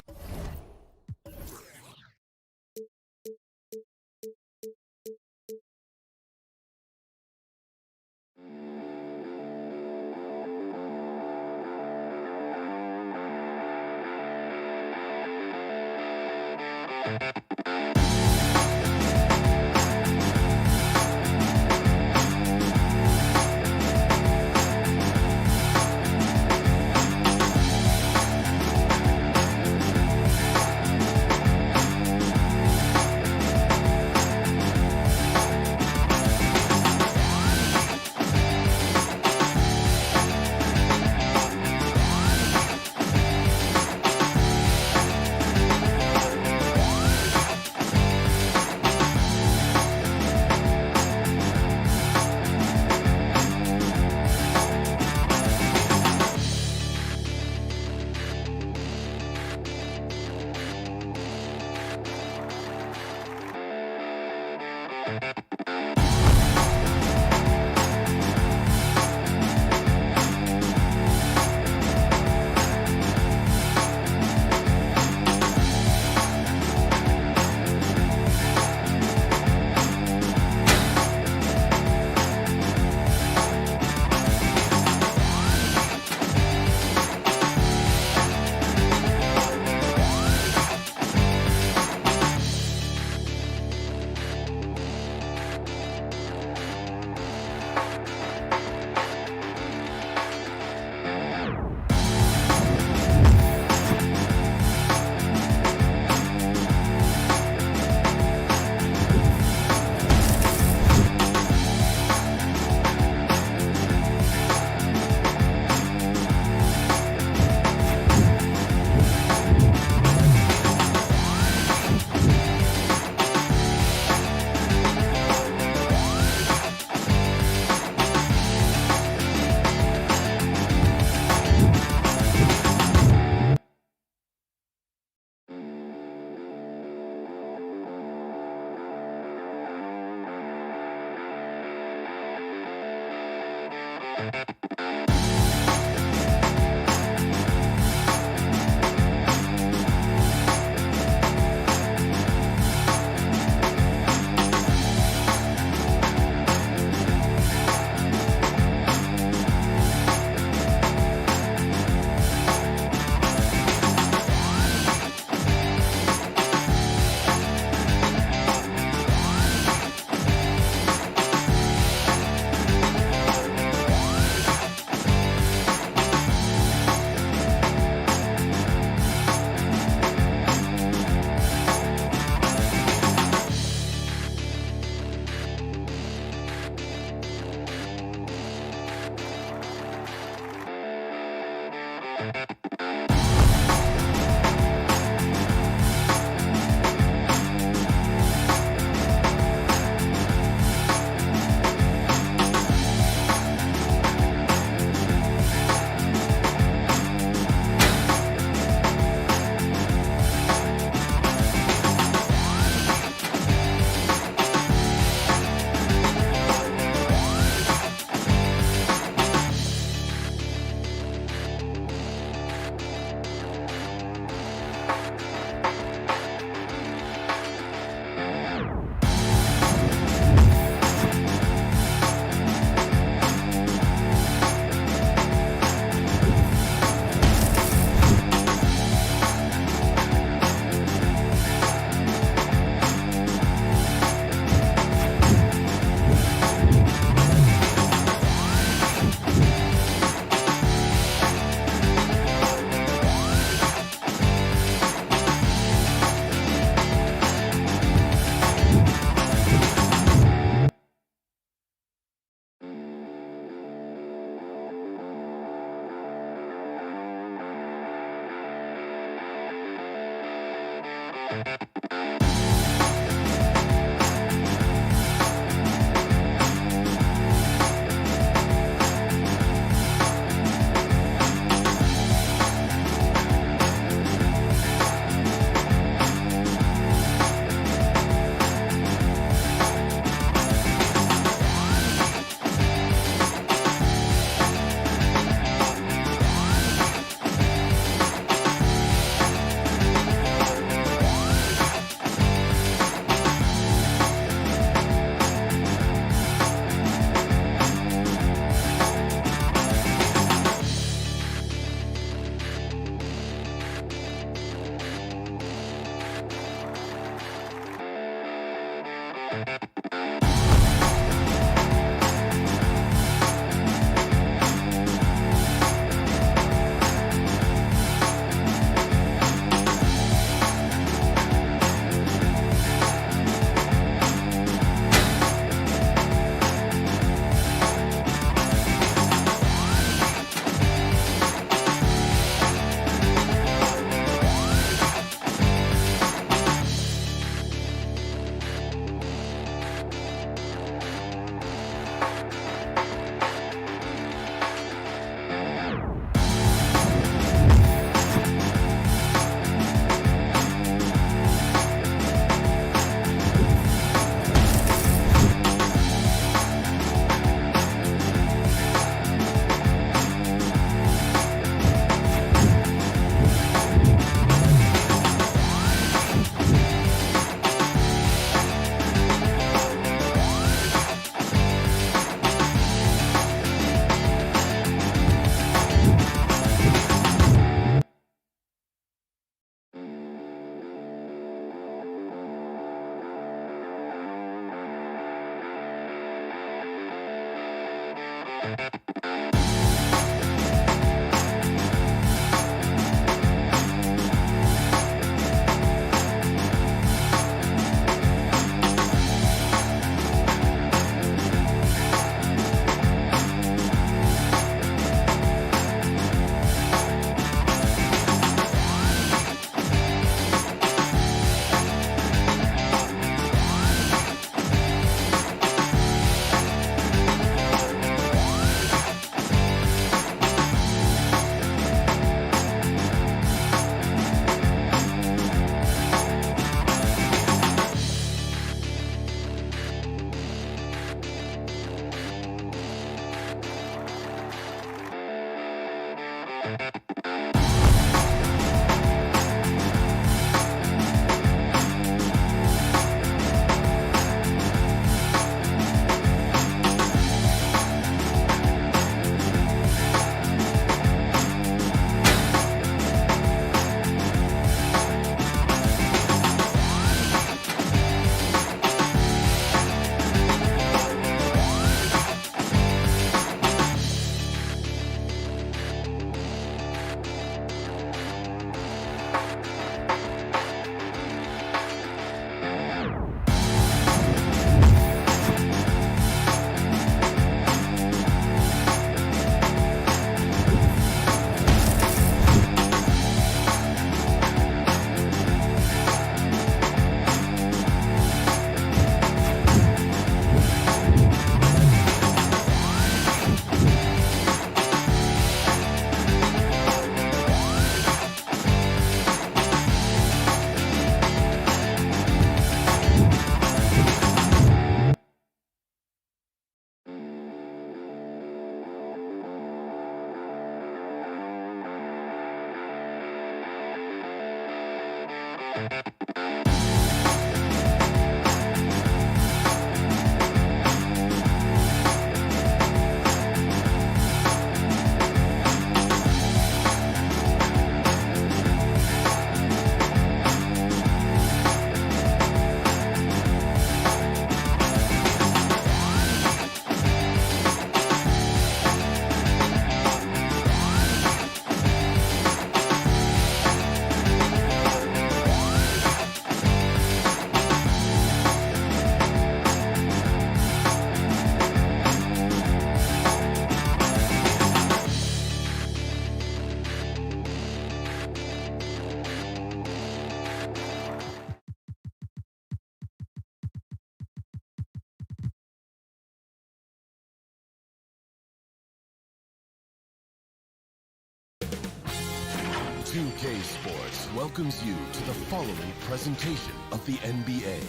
2K Sports welcomes you to the following presentation of the NBA.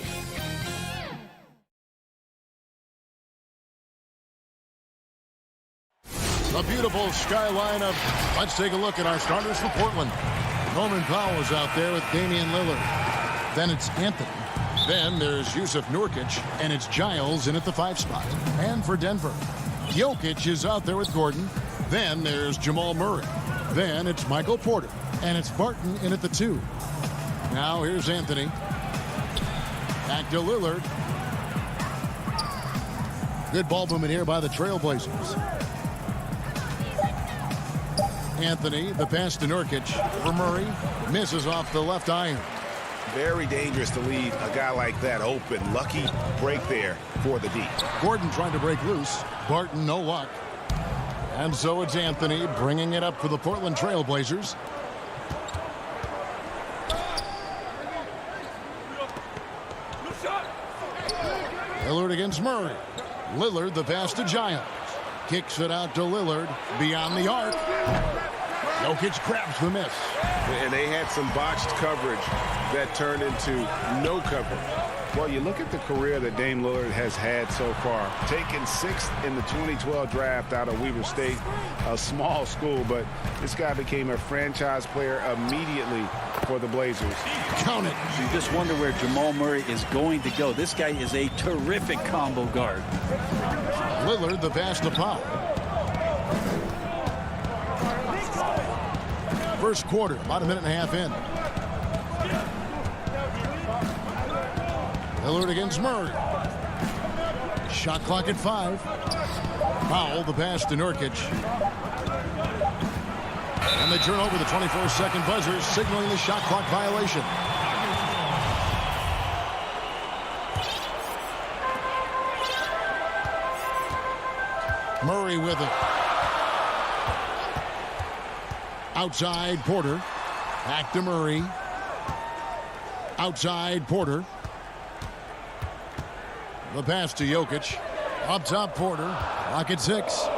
The beautiful skyline of, let's take a look at our starters for Portland. Norman Powell is out there with Damian Lillard. Then it's Anthony. Then there's Yusuf Nurkic, and it's Giles in at the 5 spot. And for Denver, Jokic is out there with Gordon. Then there's Jamal Murray. Then it's Michael Porter, and it's Barton in at the 2. Now here's Anthony. Back to Lillard. Good ball movement here by the Trailblazers. Anthony, the pass to Nurkic for Murray. Misses off the left iron. Very dangerous to leave a guy like that open. Lucky break there for the D. Gordon trying to break loose. Barton, no luck. And so it's Anthony bringing it up for the Portland Trailblazers. Lillard against Murray. Lillard, the pass to Giles. Kicks it out to Lillard beyond the arc. Jokic grabs the miss. And they had some botched coverage that turned into no coverage. Well, you look at the career that Dame Lillard has had so far. Taken 6th in the 2012 draft out of Weber State, a small school, but this guy became a franchise player immediately for the Blazers. Count it. You just wonder where Jamal Murray is going to go. This guy is a terrific combo guard. Lillard, the pass to Powell. First quarter, about a minute and a half in. Lillard against Murray. Shot clock at 5. Powell, the pass to Nurkic. And they turn over the 24-second buzzer, signaling the shot clock violation. Murray with it. Outside Porter. Back to Murray. Outside Porter. The pass to Jokic. Up top Porter. Clock at 6.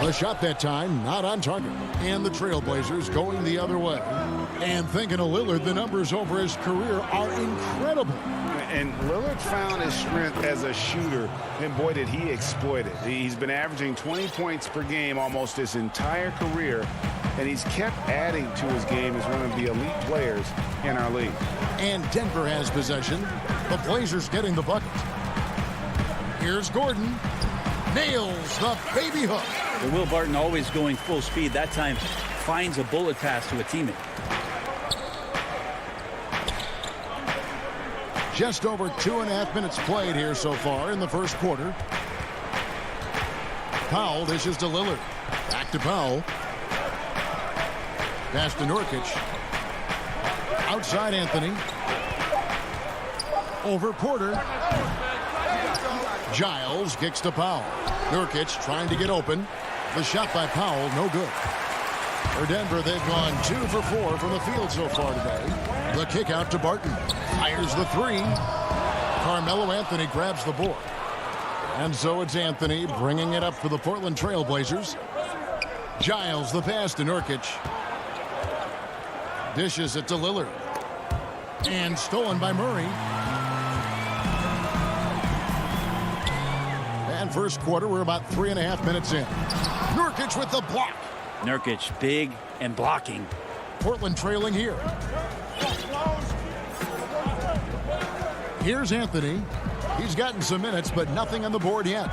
The shot that time not on target. And the Trailblazers going the other way. And thinking of Lillard, the numbers over his career are incredible. And Lillard found his strength as a shooter, and boy, did he exploit it. He's been averaging 20 points per game almost his entire career, and he's kept adding to his game as one of the elite players in our league. And Denver has possession. The Blazers getting the bucket. Here's Gordon. Nails the baby hook. But Will Barton always going full speed. That time finds a bullet pass to a teammate. Just over 2.5 minutes played here so far in the first quarter. Powell dishes to Lillard. Back to Powell. Pass to Nurkic. Outside Anthony. Over Porter. Giles kicks to Powell. Nurkic trying to get open. The shot by Powell, no good. For Denver, they've gone 2 for 4 from the field so far today. The kick out to Barton. Fires the 3. Carmelo Anthony grabs the board. And so it's Anthony bringing it up for the Portland Trailblazers. Giles, the pass to Nurkic. Dishes it to Lillard. And stolen by Murray. And first quarter, we're about 3.5 minutes in. Nurkic with the block. Nurkic big and blocking. Portland trailing here. Here's Anthony. He's gotten some minutes, but nothing on the board yet.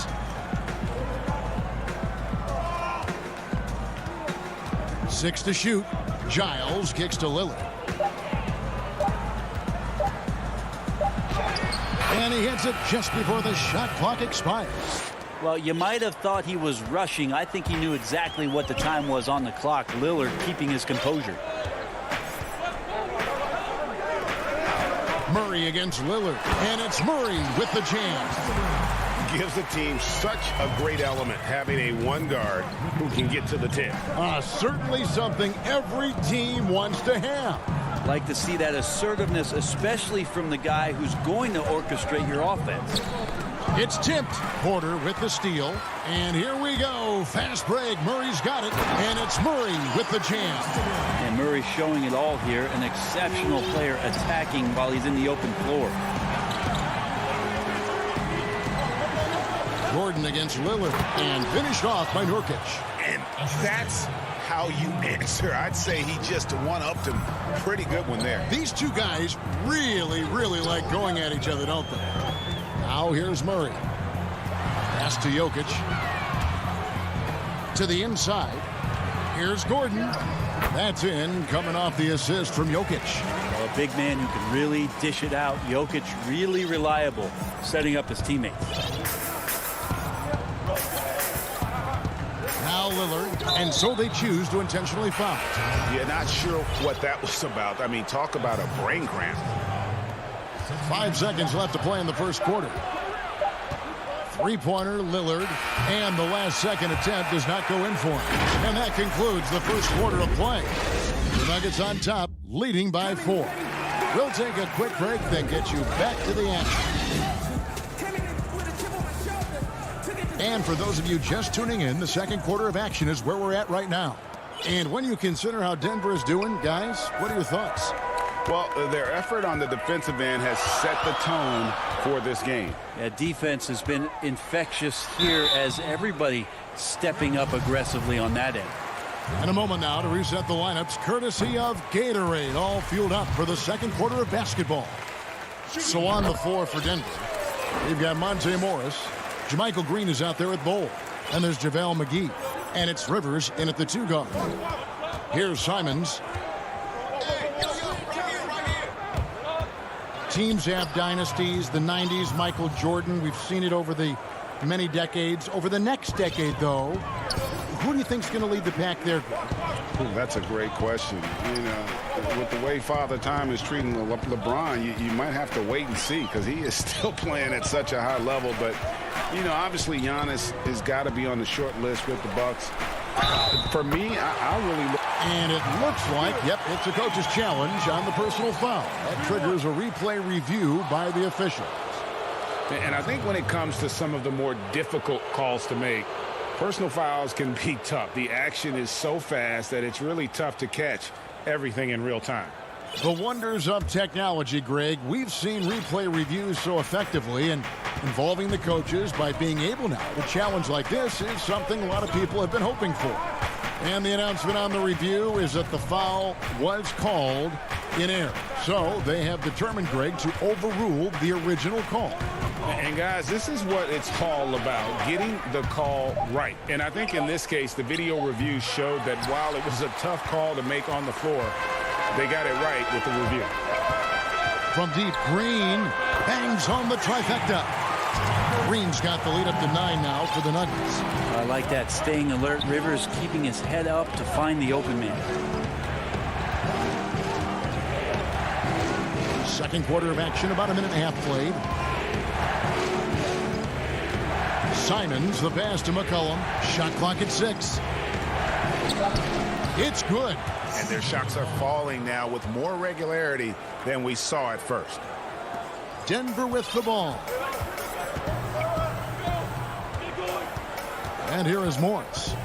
Six to shoot. Giles kicks to Lillard. And he hits it just before the shot clock expires. Well, you might have thought he was rushing. I think he knew exactly what the time was on the clock. Lillard keeping his composure. Murray against Lillard. And it's Murray with the jam. Gives the team such a great element having a one guard who can get to the tip. Certainly something every team wants to have. Like to see that assertiveness, especially from the guy who's going to orchestrate your offense. It's tipped. Porter with the steal. And here we go. Fast break. Murray's got it. And it's Murray with the jam. And Murray showing it all here. An exceptional player attacking while he's in the open floor. Gordon against Lillard. And finished off by Nurkic. And that's how you answer. I'd say he just one-upped him pretty good one there. These two guys really, really like going at each other, don't they? Now here's Murray. Pass to Jokic. To the inside. Here's Gordon. That's in, coming off the assist from Jokic. Well, a big man who can really dish it out. Jokic really reliable, setting up his teammates. Now Lillard, and so they choose to intentionally foul. You're not sure what that was about. I mean, talk about a brain cramp. 5 seconds left to play in the first quarter. Three-pointer, Lillard, and the last second attempt does not go in for him. And that concludes the first quarter of play. The Nuggets on top, leading by 4. We'll take a quick break, then get you back to the action. And for those of you just tuning in, the second quarter of action is where we're at right now. And when you consider how Denver is doing, guys, what are your thoughts? Well, their effort on the defensive end has set the tone for this game. Yeah, defense has been infectious here as everybody stepping up aggressively on that end. In a moment now to reset the lineups, courtesy of Gatorade, all fueled up for the second quarter of basketball. So on the floor for Denver, we've got Monte Morris. Jermichael Green is out there at Bowl. And there's JaVale McGee. And it's Rivers in at the 2 guard. Here's Simons. Teams have dynasties. The 90s, Michael Jordan. We've seen it over the many decades. Over the next decade, though, who do you think is going to lead the pack there, Greg? Ooh, that's a great question. You know, with the way Father Time is treating LeBron, you might have to wait and see because he is still playing at such a high level. But, you know, obviously Giannis has got to be on the short list with the Bucks. For me, I really look. And it looks like, yep, it's a coach's challenge on the personal foul. That triggers a replay review by the officials. And I think when it comes to some of the more difficult calls to make, personal fouls can be tough. The action is so fast that it's really tough to catch everything in real time. The wonders of technology, Greg. We've seen replay reviews so effectively, and involving the coaches by being able now to challenge like this is something a lot of people have been hoping for. And the announcement on the review is that the foul was called in error. So they have determined, Greg, to overrule the original call. And guys, this is what it's all about, getting the call right. And I think in this case, the video review showed that while it was a tough call to make on the floor, they got it right with the review. From deep, Green bangs home the trifecta. Green's got the lead up to 9 now for the Nuggets. I like that, staying alert. Rivers keeping his head up to find the open man. Second quarter of action, about a minute and a half played. Simons, the pass to McCollum. Shot clock at 6. It's good. And their shots are falling now with more regularity than we saw at first. Denver with the ball. And here is Morris.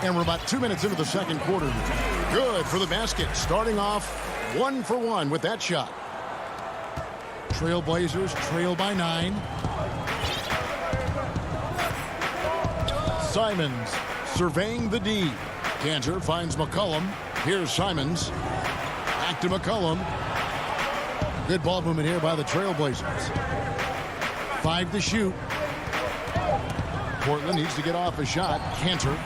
And we're about 2 minutes into the second quarter. Good for the basket. Starting off 1 for 1 with that shot. Trailblazers trail by 9. Simons surveying the D. Cantor finds McCollum. Here's Simons. Back Back to McCollum. Good ball movement here by the Trailblazers. 5 to shoot. Portland needs to get off a shot. Cantor.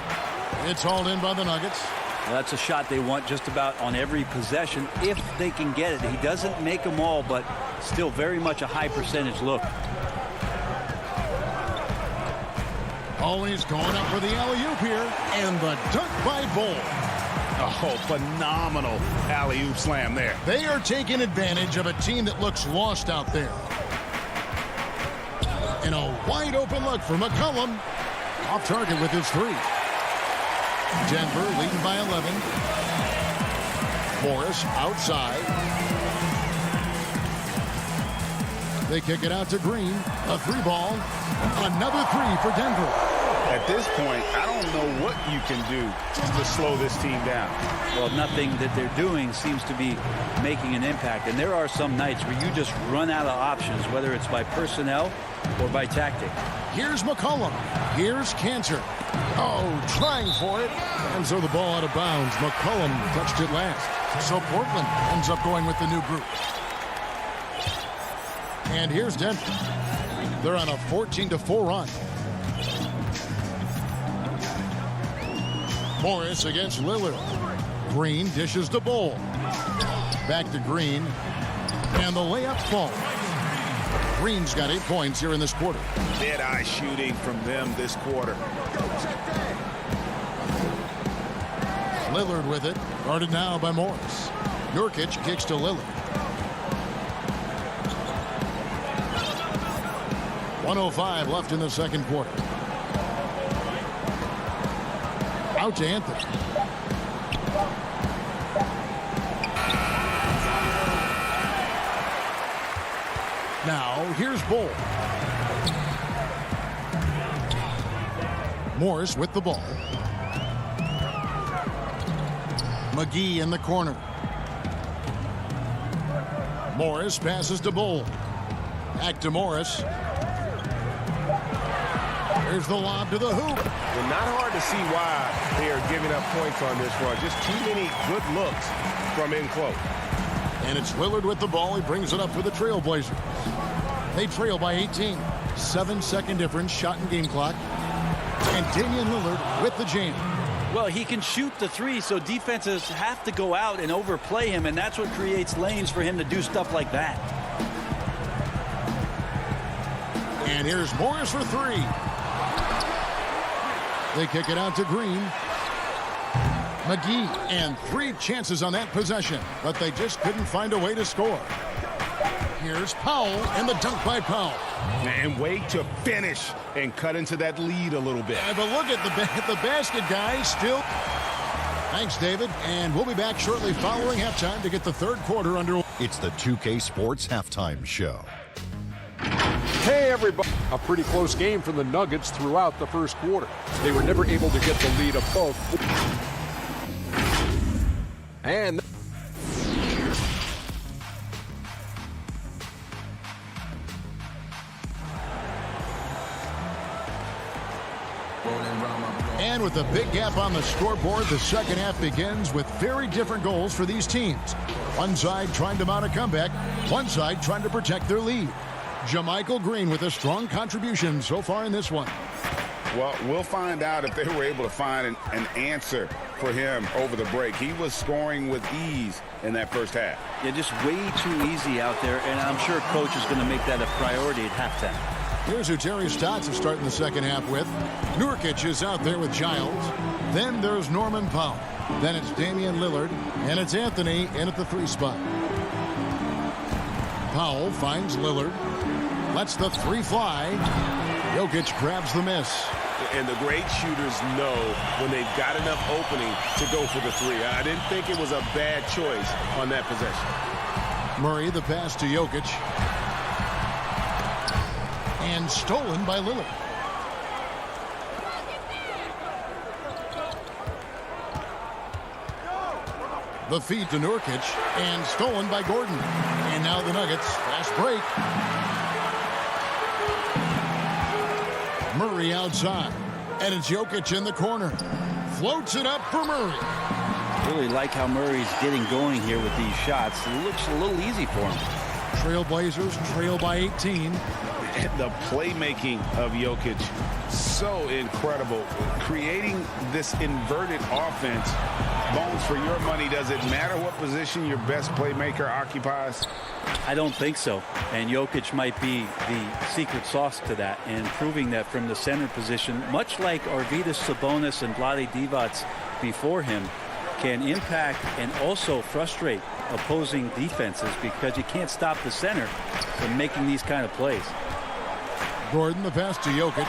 It's hauled in by the Nuggets. Well, that's a shot they want just about on every possession if they can get it. He doesn't make them all, but still very much a high percentage look. Always going up for the alley-oop here. And the dunk by Bull. Oh, phenomenal alley-oop slam there. They are taking advantage of a team that looks lost out there. And a wide open look for McCollum. Off target with his 3. Denver leading by 11. Morris outside. They kick it out to Green. A 3-ball. Another 3 for Denver. At this point, I don't know what you can do to slow this team down. Well, nothing that they're doing seems to be making an impact. And there are some nights where you just run out of options, whether it's by personnel or by tactic. Here's McCollum. Here's Cantor. Oh, trying for it. And so the ball out of bounds. McCollum touched it last. So Portland ends up going with the new group. And here's Denver. They're on a 14-4 run. Morris against Lillard. Green dishes to Bull. Back to Green. And the layup falls. Green's got 8 points here in this quarter. Dead-eye shooting from them this quarter. Lillard with it. Guarded now by Morris. Nurkic kicks to Lillard. 1:05 left in the second quarter. Out to Anthony. Now, here's Bull. Morris with the ball. McGee in the corner. Morris passes to Bull. Back to Morris. There's the lob to the hoop. Well, not hard to see why they are giving up points on this run. Just too many good looks from in close. And it's Lillard with the ball. He brings it up for the Trailblazers. They trail by 18. 7-second difference, shot and game clock. And Damian Lillard with the jam. Well, he can shoot the 3, so defenses have to go out and overplay him, and that's what creates lanes for him to do stuff like that. And here's Morris for 3. They kick it out to Green. McGee, and 3 chances on that possession, but they just couldn't find a way to score. Here's Powell, and the dunk by Powell. And wait to finish and cut into that lead a little bit. Yeah, but look at the basket, guys, still. Thanks, David, and we'll be back shortly following halftime to get the third quarter underway. It's the 2K Sports Halftime Show. Hey, everybody. A pretty close game for the Nuggets throughout the first quarter. They were never able to get the lead above. And with a big gap on the scoreboard, the second half begins with very different goals for these teams. One side trying to mount a comeback, one side trying to protect their lead. Jermichael Green with a strong contribution so far in this one. Well, we'll find out if they were able to find an answer for him over the break. He was scoring with ease in that first half. Yeah, just way too easy out there, and I'm sure coach is going to make that a priority at halftime. Here's who Terry Stotts is starting the second half with. Nurkic is out there with Giles. Then there's Norman Powell. Then it's Damian Lillard, and it's Anthony in at the 3 spot. Powell finds Lillard. Lets the 3 fly. Jokic grabs the miss. And the great shooters know when they've got enough opening to go for the 3. I didn't think it was a bad choice on that possession. Murray, the pass to Jokic. And stolen by Lillard. The feed to Nurkic. And stolen by Gordon. And now the Nuggets. Fast break. Murray outside. And it's Jokic in the corner. Floats it up for Murray. Really like how Murray's getting going here with these shots. It looks a little easy for him. Trailblazers trail by 18. The playmaking of Jokic, so incredible. Creating this inverted offense. Bones, for your money, does it matter what position your best playmaker occupies? I don't think so. And Jokic might be the secret sauce to that, and proving that from the center position, much like Arvydas Sabonis and Vlade Divac before him, can impact and also frustrate opposing defenses because you can't stop the center from making these kind of plays. Gordon, the pass to Jokic.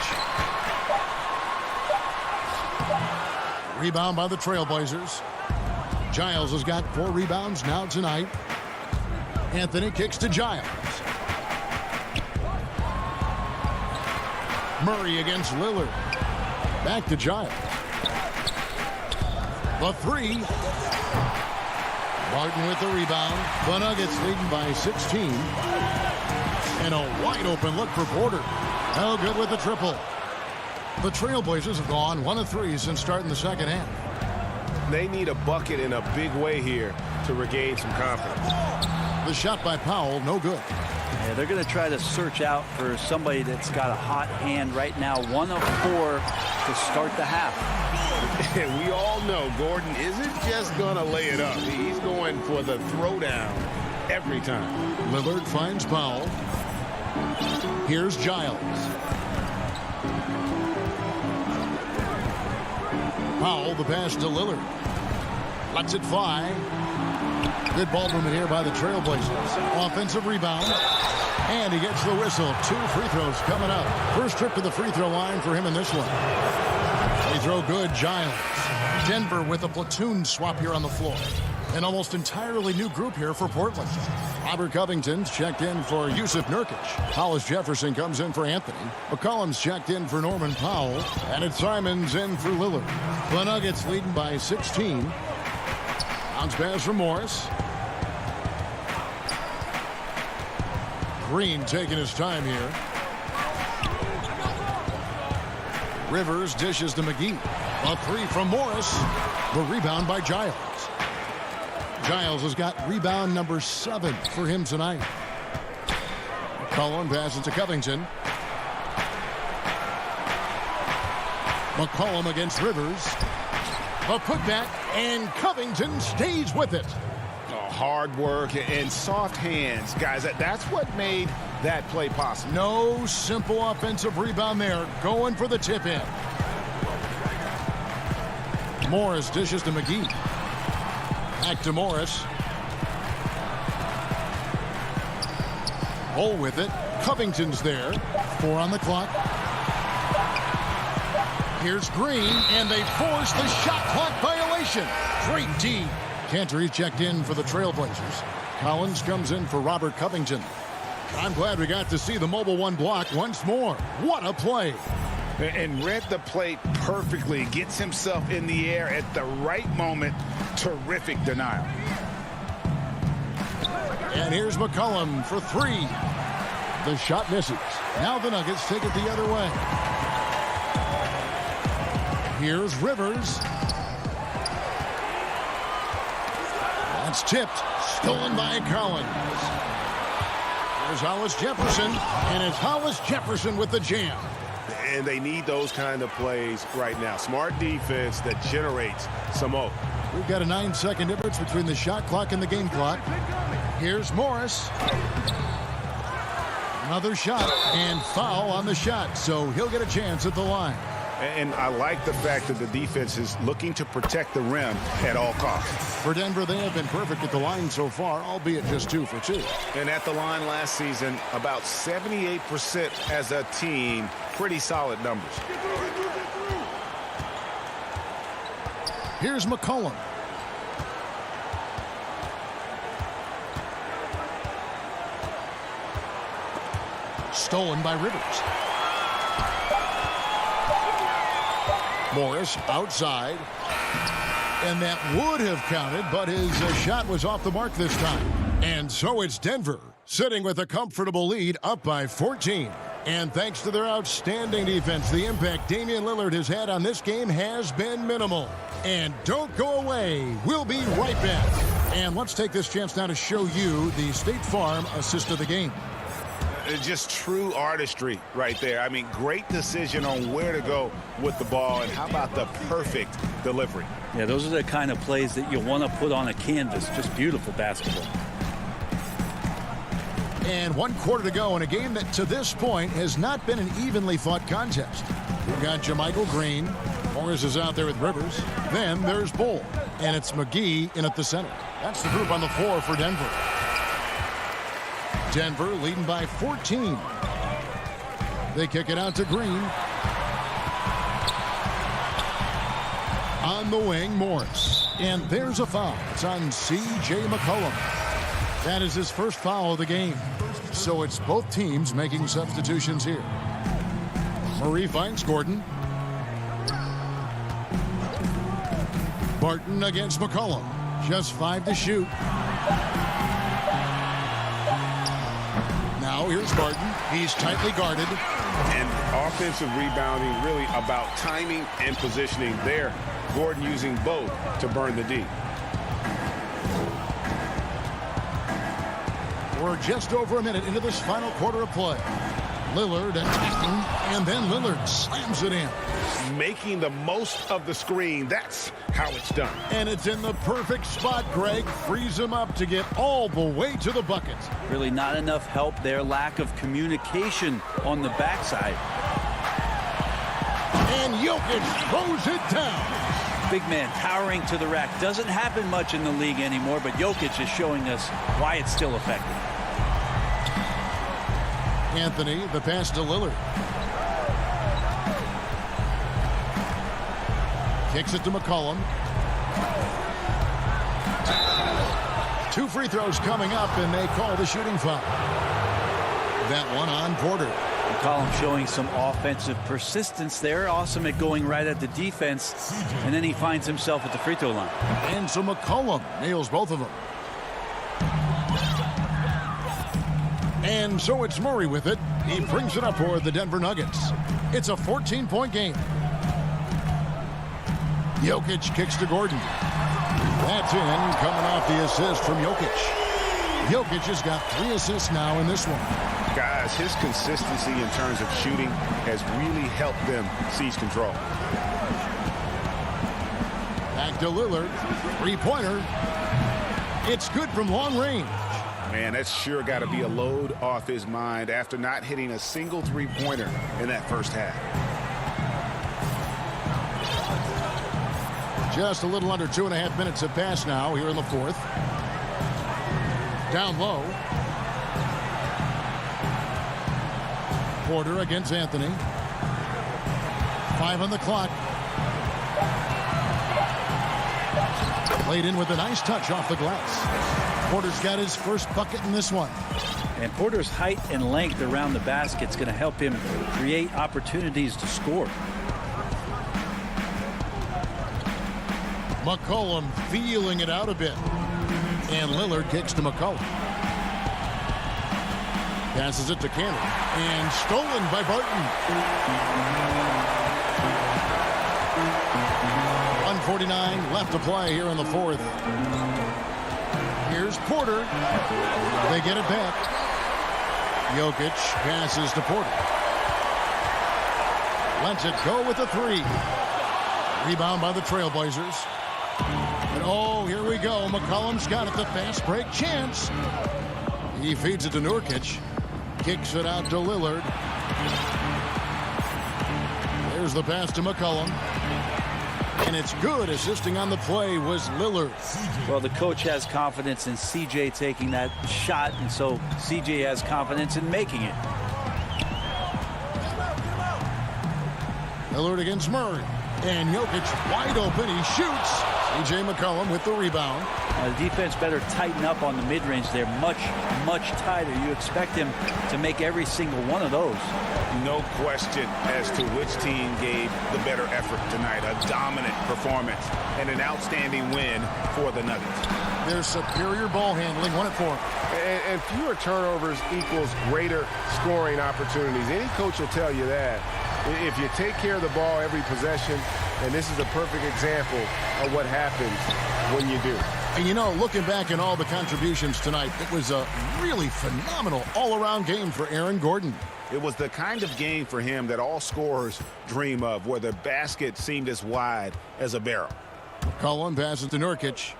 Rebound by the Trailblazers. Giles has got 4 rebounds now tonight. Anthony kicks to Giles. Murray against Lillard. Back to Giles. The 3. Martin with the rebound. The Nuggets leading by 16. And a wide open look for Porter. No good with the triple. The Trailblazers have gone 1 of 3 since starting the second half. They need a bucket in a big way here to regain some confidence. The shot by Powell, no good. Yeah, they're going to try to search out for somebody that's got a hot hand right now. 1 of 4 to start the half. We all know Gordon isn't just going to lay it up. He's going for the throwdown every time. Lillard finds Powell. Here's Giles. Powell, the pass to Lillard. Lets it fly. Good ball movement here by the Trailblazers. Offensive rebound. And he gets the whistle. 2 free throws coming up. First trip to the free throw line for him in this one. Free throw good, Giles. Denver with a platoon swap here on the floor. An almost entirely new group here for Portland. Robert Covington's checked in for Yusuf Nurkic. Hollis Jefferson comes in for Anthony. McCollum's checked in for Norman Powell. And it's Simons in for Lillard. The Nuggets leading by 16. Bounce pass from Morris. Green taking his time here. Rivers dishes to McGee. A 3 from Morris. The rebound by Giles. Giles has got rebound number 7 for him tonight. McCollum passes to Covington. McCollum against Rivers. A putback, and Covington stays with it. Hard work and soft hands, guys. That's what made that play possible. No simple offensive rebound there. Going for the tip in. Morris dishes to McGee. Back to Morris. Bull with it. Covington's there. 4 on the clock. Here's Green, and they force the shot clock violation. Great D. Cantor checked in for the Trailblazers. Collins comes in for Robert Covington. I'm glad we got to see the Mobile One block once more. What a play. And read the play perfectly. Gets himself in the air at the right moment. Terrific denial. And here's McCollum for 3. The shot misses. Now the Nuggets take it the other way. Here's Rivers. That's tipped. Stolen by Collins. Here's Hollis Jefferson. And it's Hollis Jefferson with the jam. And they need those kind of plays right now. Smart defense that generates some hope. We've got a 9-second difference between the shot clock and the game clock. Here's Morris. Another shot and foul on the shot, so he'll get a chance at the line. And I like the fact that the defense is looking to protect the rim at all costs. For Denver, they have been perfect at the line so far, albeit just 2 for 2. And at the line last season, about 78% as a team. Pretty solid numbers. Here's McCollum. Stolen by Rivers. Morris outside. And that would have counted, but his shot was off the mark this time. And so it's Denver, sitting with a comfortable lead up by 14. And thanks to their outstanding defense, the impact Damian Lillard has had on this game has been minimal. And don't go away. We'll be right back. And let's take this chance now to show you the State Farm assist of the game. Just true artistry right there. I mean, great decision on where to go with the ball, and how about the perfect delivery? Yeah, those are the kind of plays that you want to put on a canvas. Just beautiful basketball. And 1 quarter to go in a game that to this point has not been an evenly fought contest. We've got JaMychal Green. Morris is out there with Rivers. Then there's Bull. And it's McGee in at the center. That's the group on the floor for Denver. Denver leading by 14. They kick it out to Green. On the wing, Morris. And there's a foul. It's on C.J. McCollum. That is his first foul of the game. So it's both teams making substitutions here. Murray finds Gordon. Barton against McCollum. Just 5 to shoot. Now here's Barton. He's tightly guarded. And offensive rebounding really about timing and positioning there. Gordon using both to burn the D. We're just over a minute into this final quarter of play. Lillard attacking, and then Lillard slams it in. Making the most of the screen. That's how it's done. And it's in the perfect spot, Greg. Frees him up to get all the way to the bucket. Really not enough help there. Lack of communication on the backside. And Jokic throws it down. Big man towering to the rack. Doesn't happen much in the league anymore, but Jokic is showing us why it's still effective. Anthony, the pass to Lillard. Kicks it to McCollum. 2 free throws coming up, and they call the shooting foul. That one on Porter. McCollum showing some offensive persistence there. Awesome at going right at the defense. And then he finds himself at the free throw line. And so McCollum nails both of them. And so it's Murray with it. He brings it up for the Denver Nuggets. It's a 14-point game. Jokic kicks to Gordon. That's in, coming off the assist from Jokic. Jokic has got 3 assists now in this one. Guys, his consistency in terms of shooting has really helped them seize control. Back to Lillard. 3-pointer. It's good from long range. Man, that's sure got to be a load off his mind after not hitting a single 3-pointer in that first half. Just a little under 2.5 minutes have passed now here in the fourth. Down low. Porter against Anthony. 5 on the clock. Played in with a nice touch off the glass. Porter's got his first bucket in this one. And Porter's height and length around the basket is going to help him create opportunities to score. McCollum feeling it out a bit. And Lillard kicks to McCollum. Passes it to Cannon. And stolen by Barton. 1:49 left to play here in the fourth. Here's Porter. They get it back. Jokic passes to Porter. Lets it go with a 3. Rebound by the Trailblazers. And oh, here we go. McCollum's got it. The fast break chance. He feeds it to Nurkic. Kicks it out to Lillard. There's the pass to McCollum. And it's good. Assisting on the play was Lillard. Well, the coach has confidence in CJ taking that shot, and so CJ has confidence in making it. Lillard against Murray. And Jokic wide open. He shoots. C.J. McCollum with the rebound. The defense better tighten up on the mid-range. They're much, much tighter. You expect him to make every single one of those. No question as to which team gave the better effort tonight. A dominant performance and an outstanding win for the Nuggets. Their superior ball handling won it for them. And fewer turnovers equals greater scoring opportunities. Any coach will tell you that. If you take care of the ball every possession, and this is a perfect example of what happens when you do. And, you know, looking back at all the contributions tonight, it was a really phenomenal all-around game for Aaron Gordon. It was the kind of game for him that all scorers dream of, where the basket seemed as wide as a barrel. Cullen passes to Nurkic.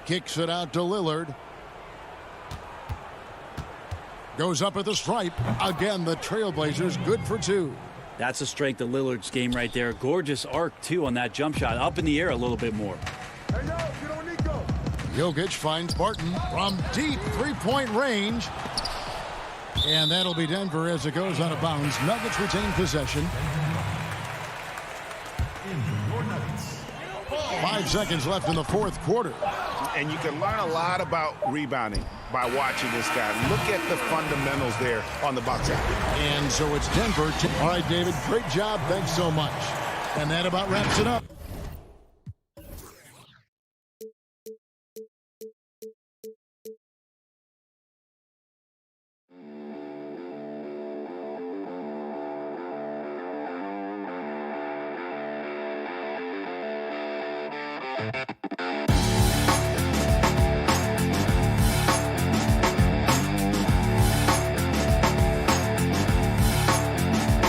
Kicks it out to Lillard. Goes up at the stripe. Again, the Trailblazers good for two. That's the strength of Lillard's game right there. Gorgeous arc, too, on that jump shot. Up in the air a little bit more. Jokic finds Barton from deep three-point range. And that'll be Denver as it goes out of bounds. Nuggets retain possession. 5 seconds left in the fourth quarter. And you can learn a lot about rebounding by watching this guy. Look at the fundamentals there on the box out. And so it's Denver. All right, David, great job. Thanks so much. And that about wraps it up.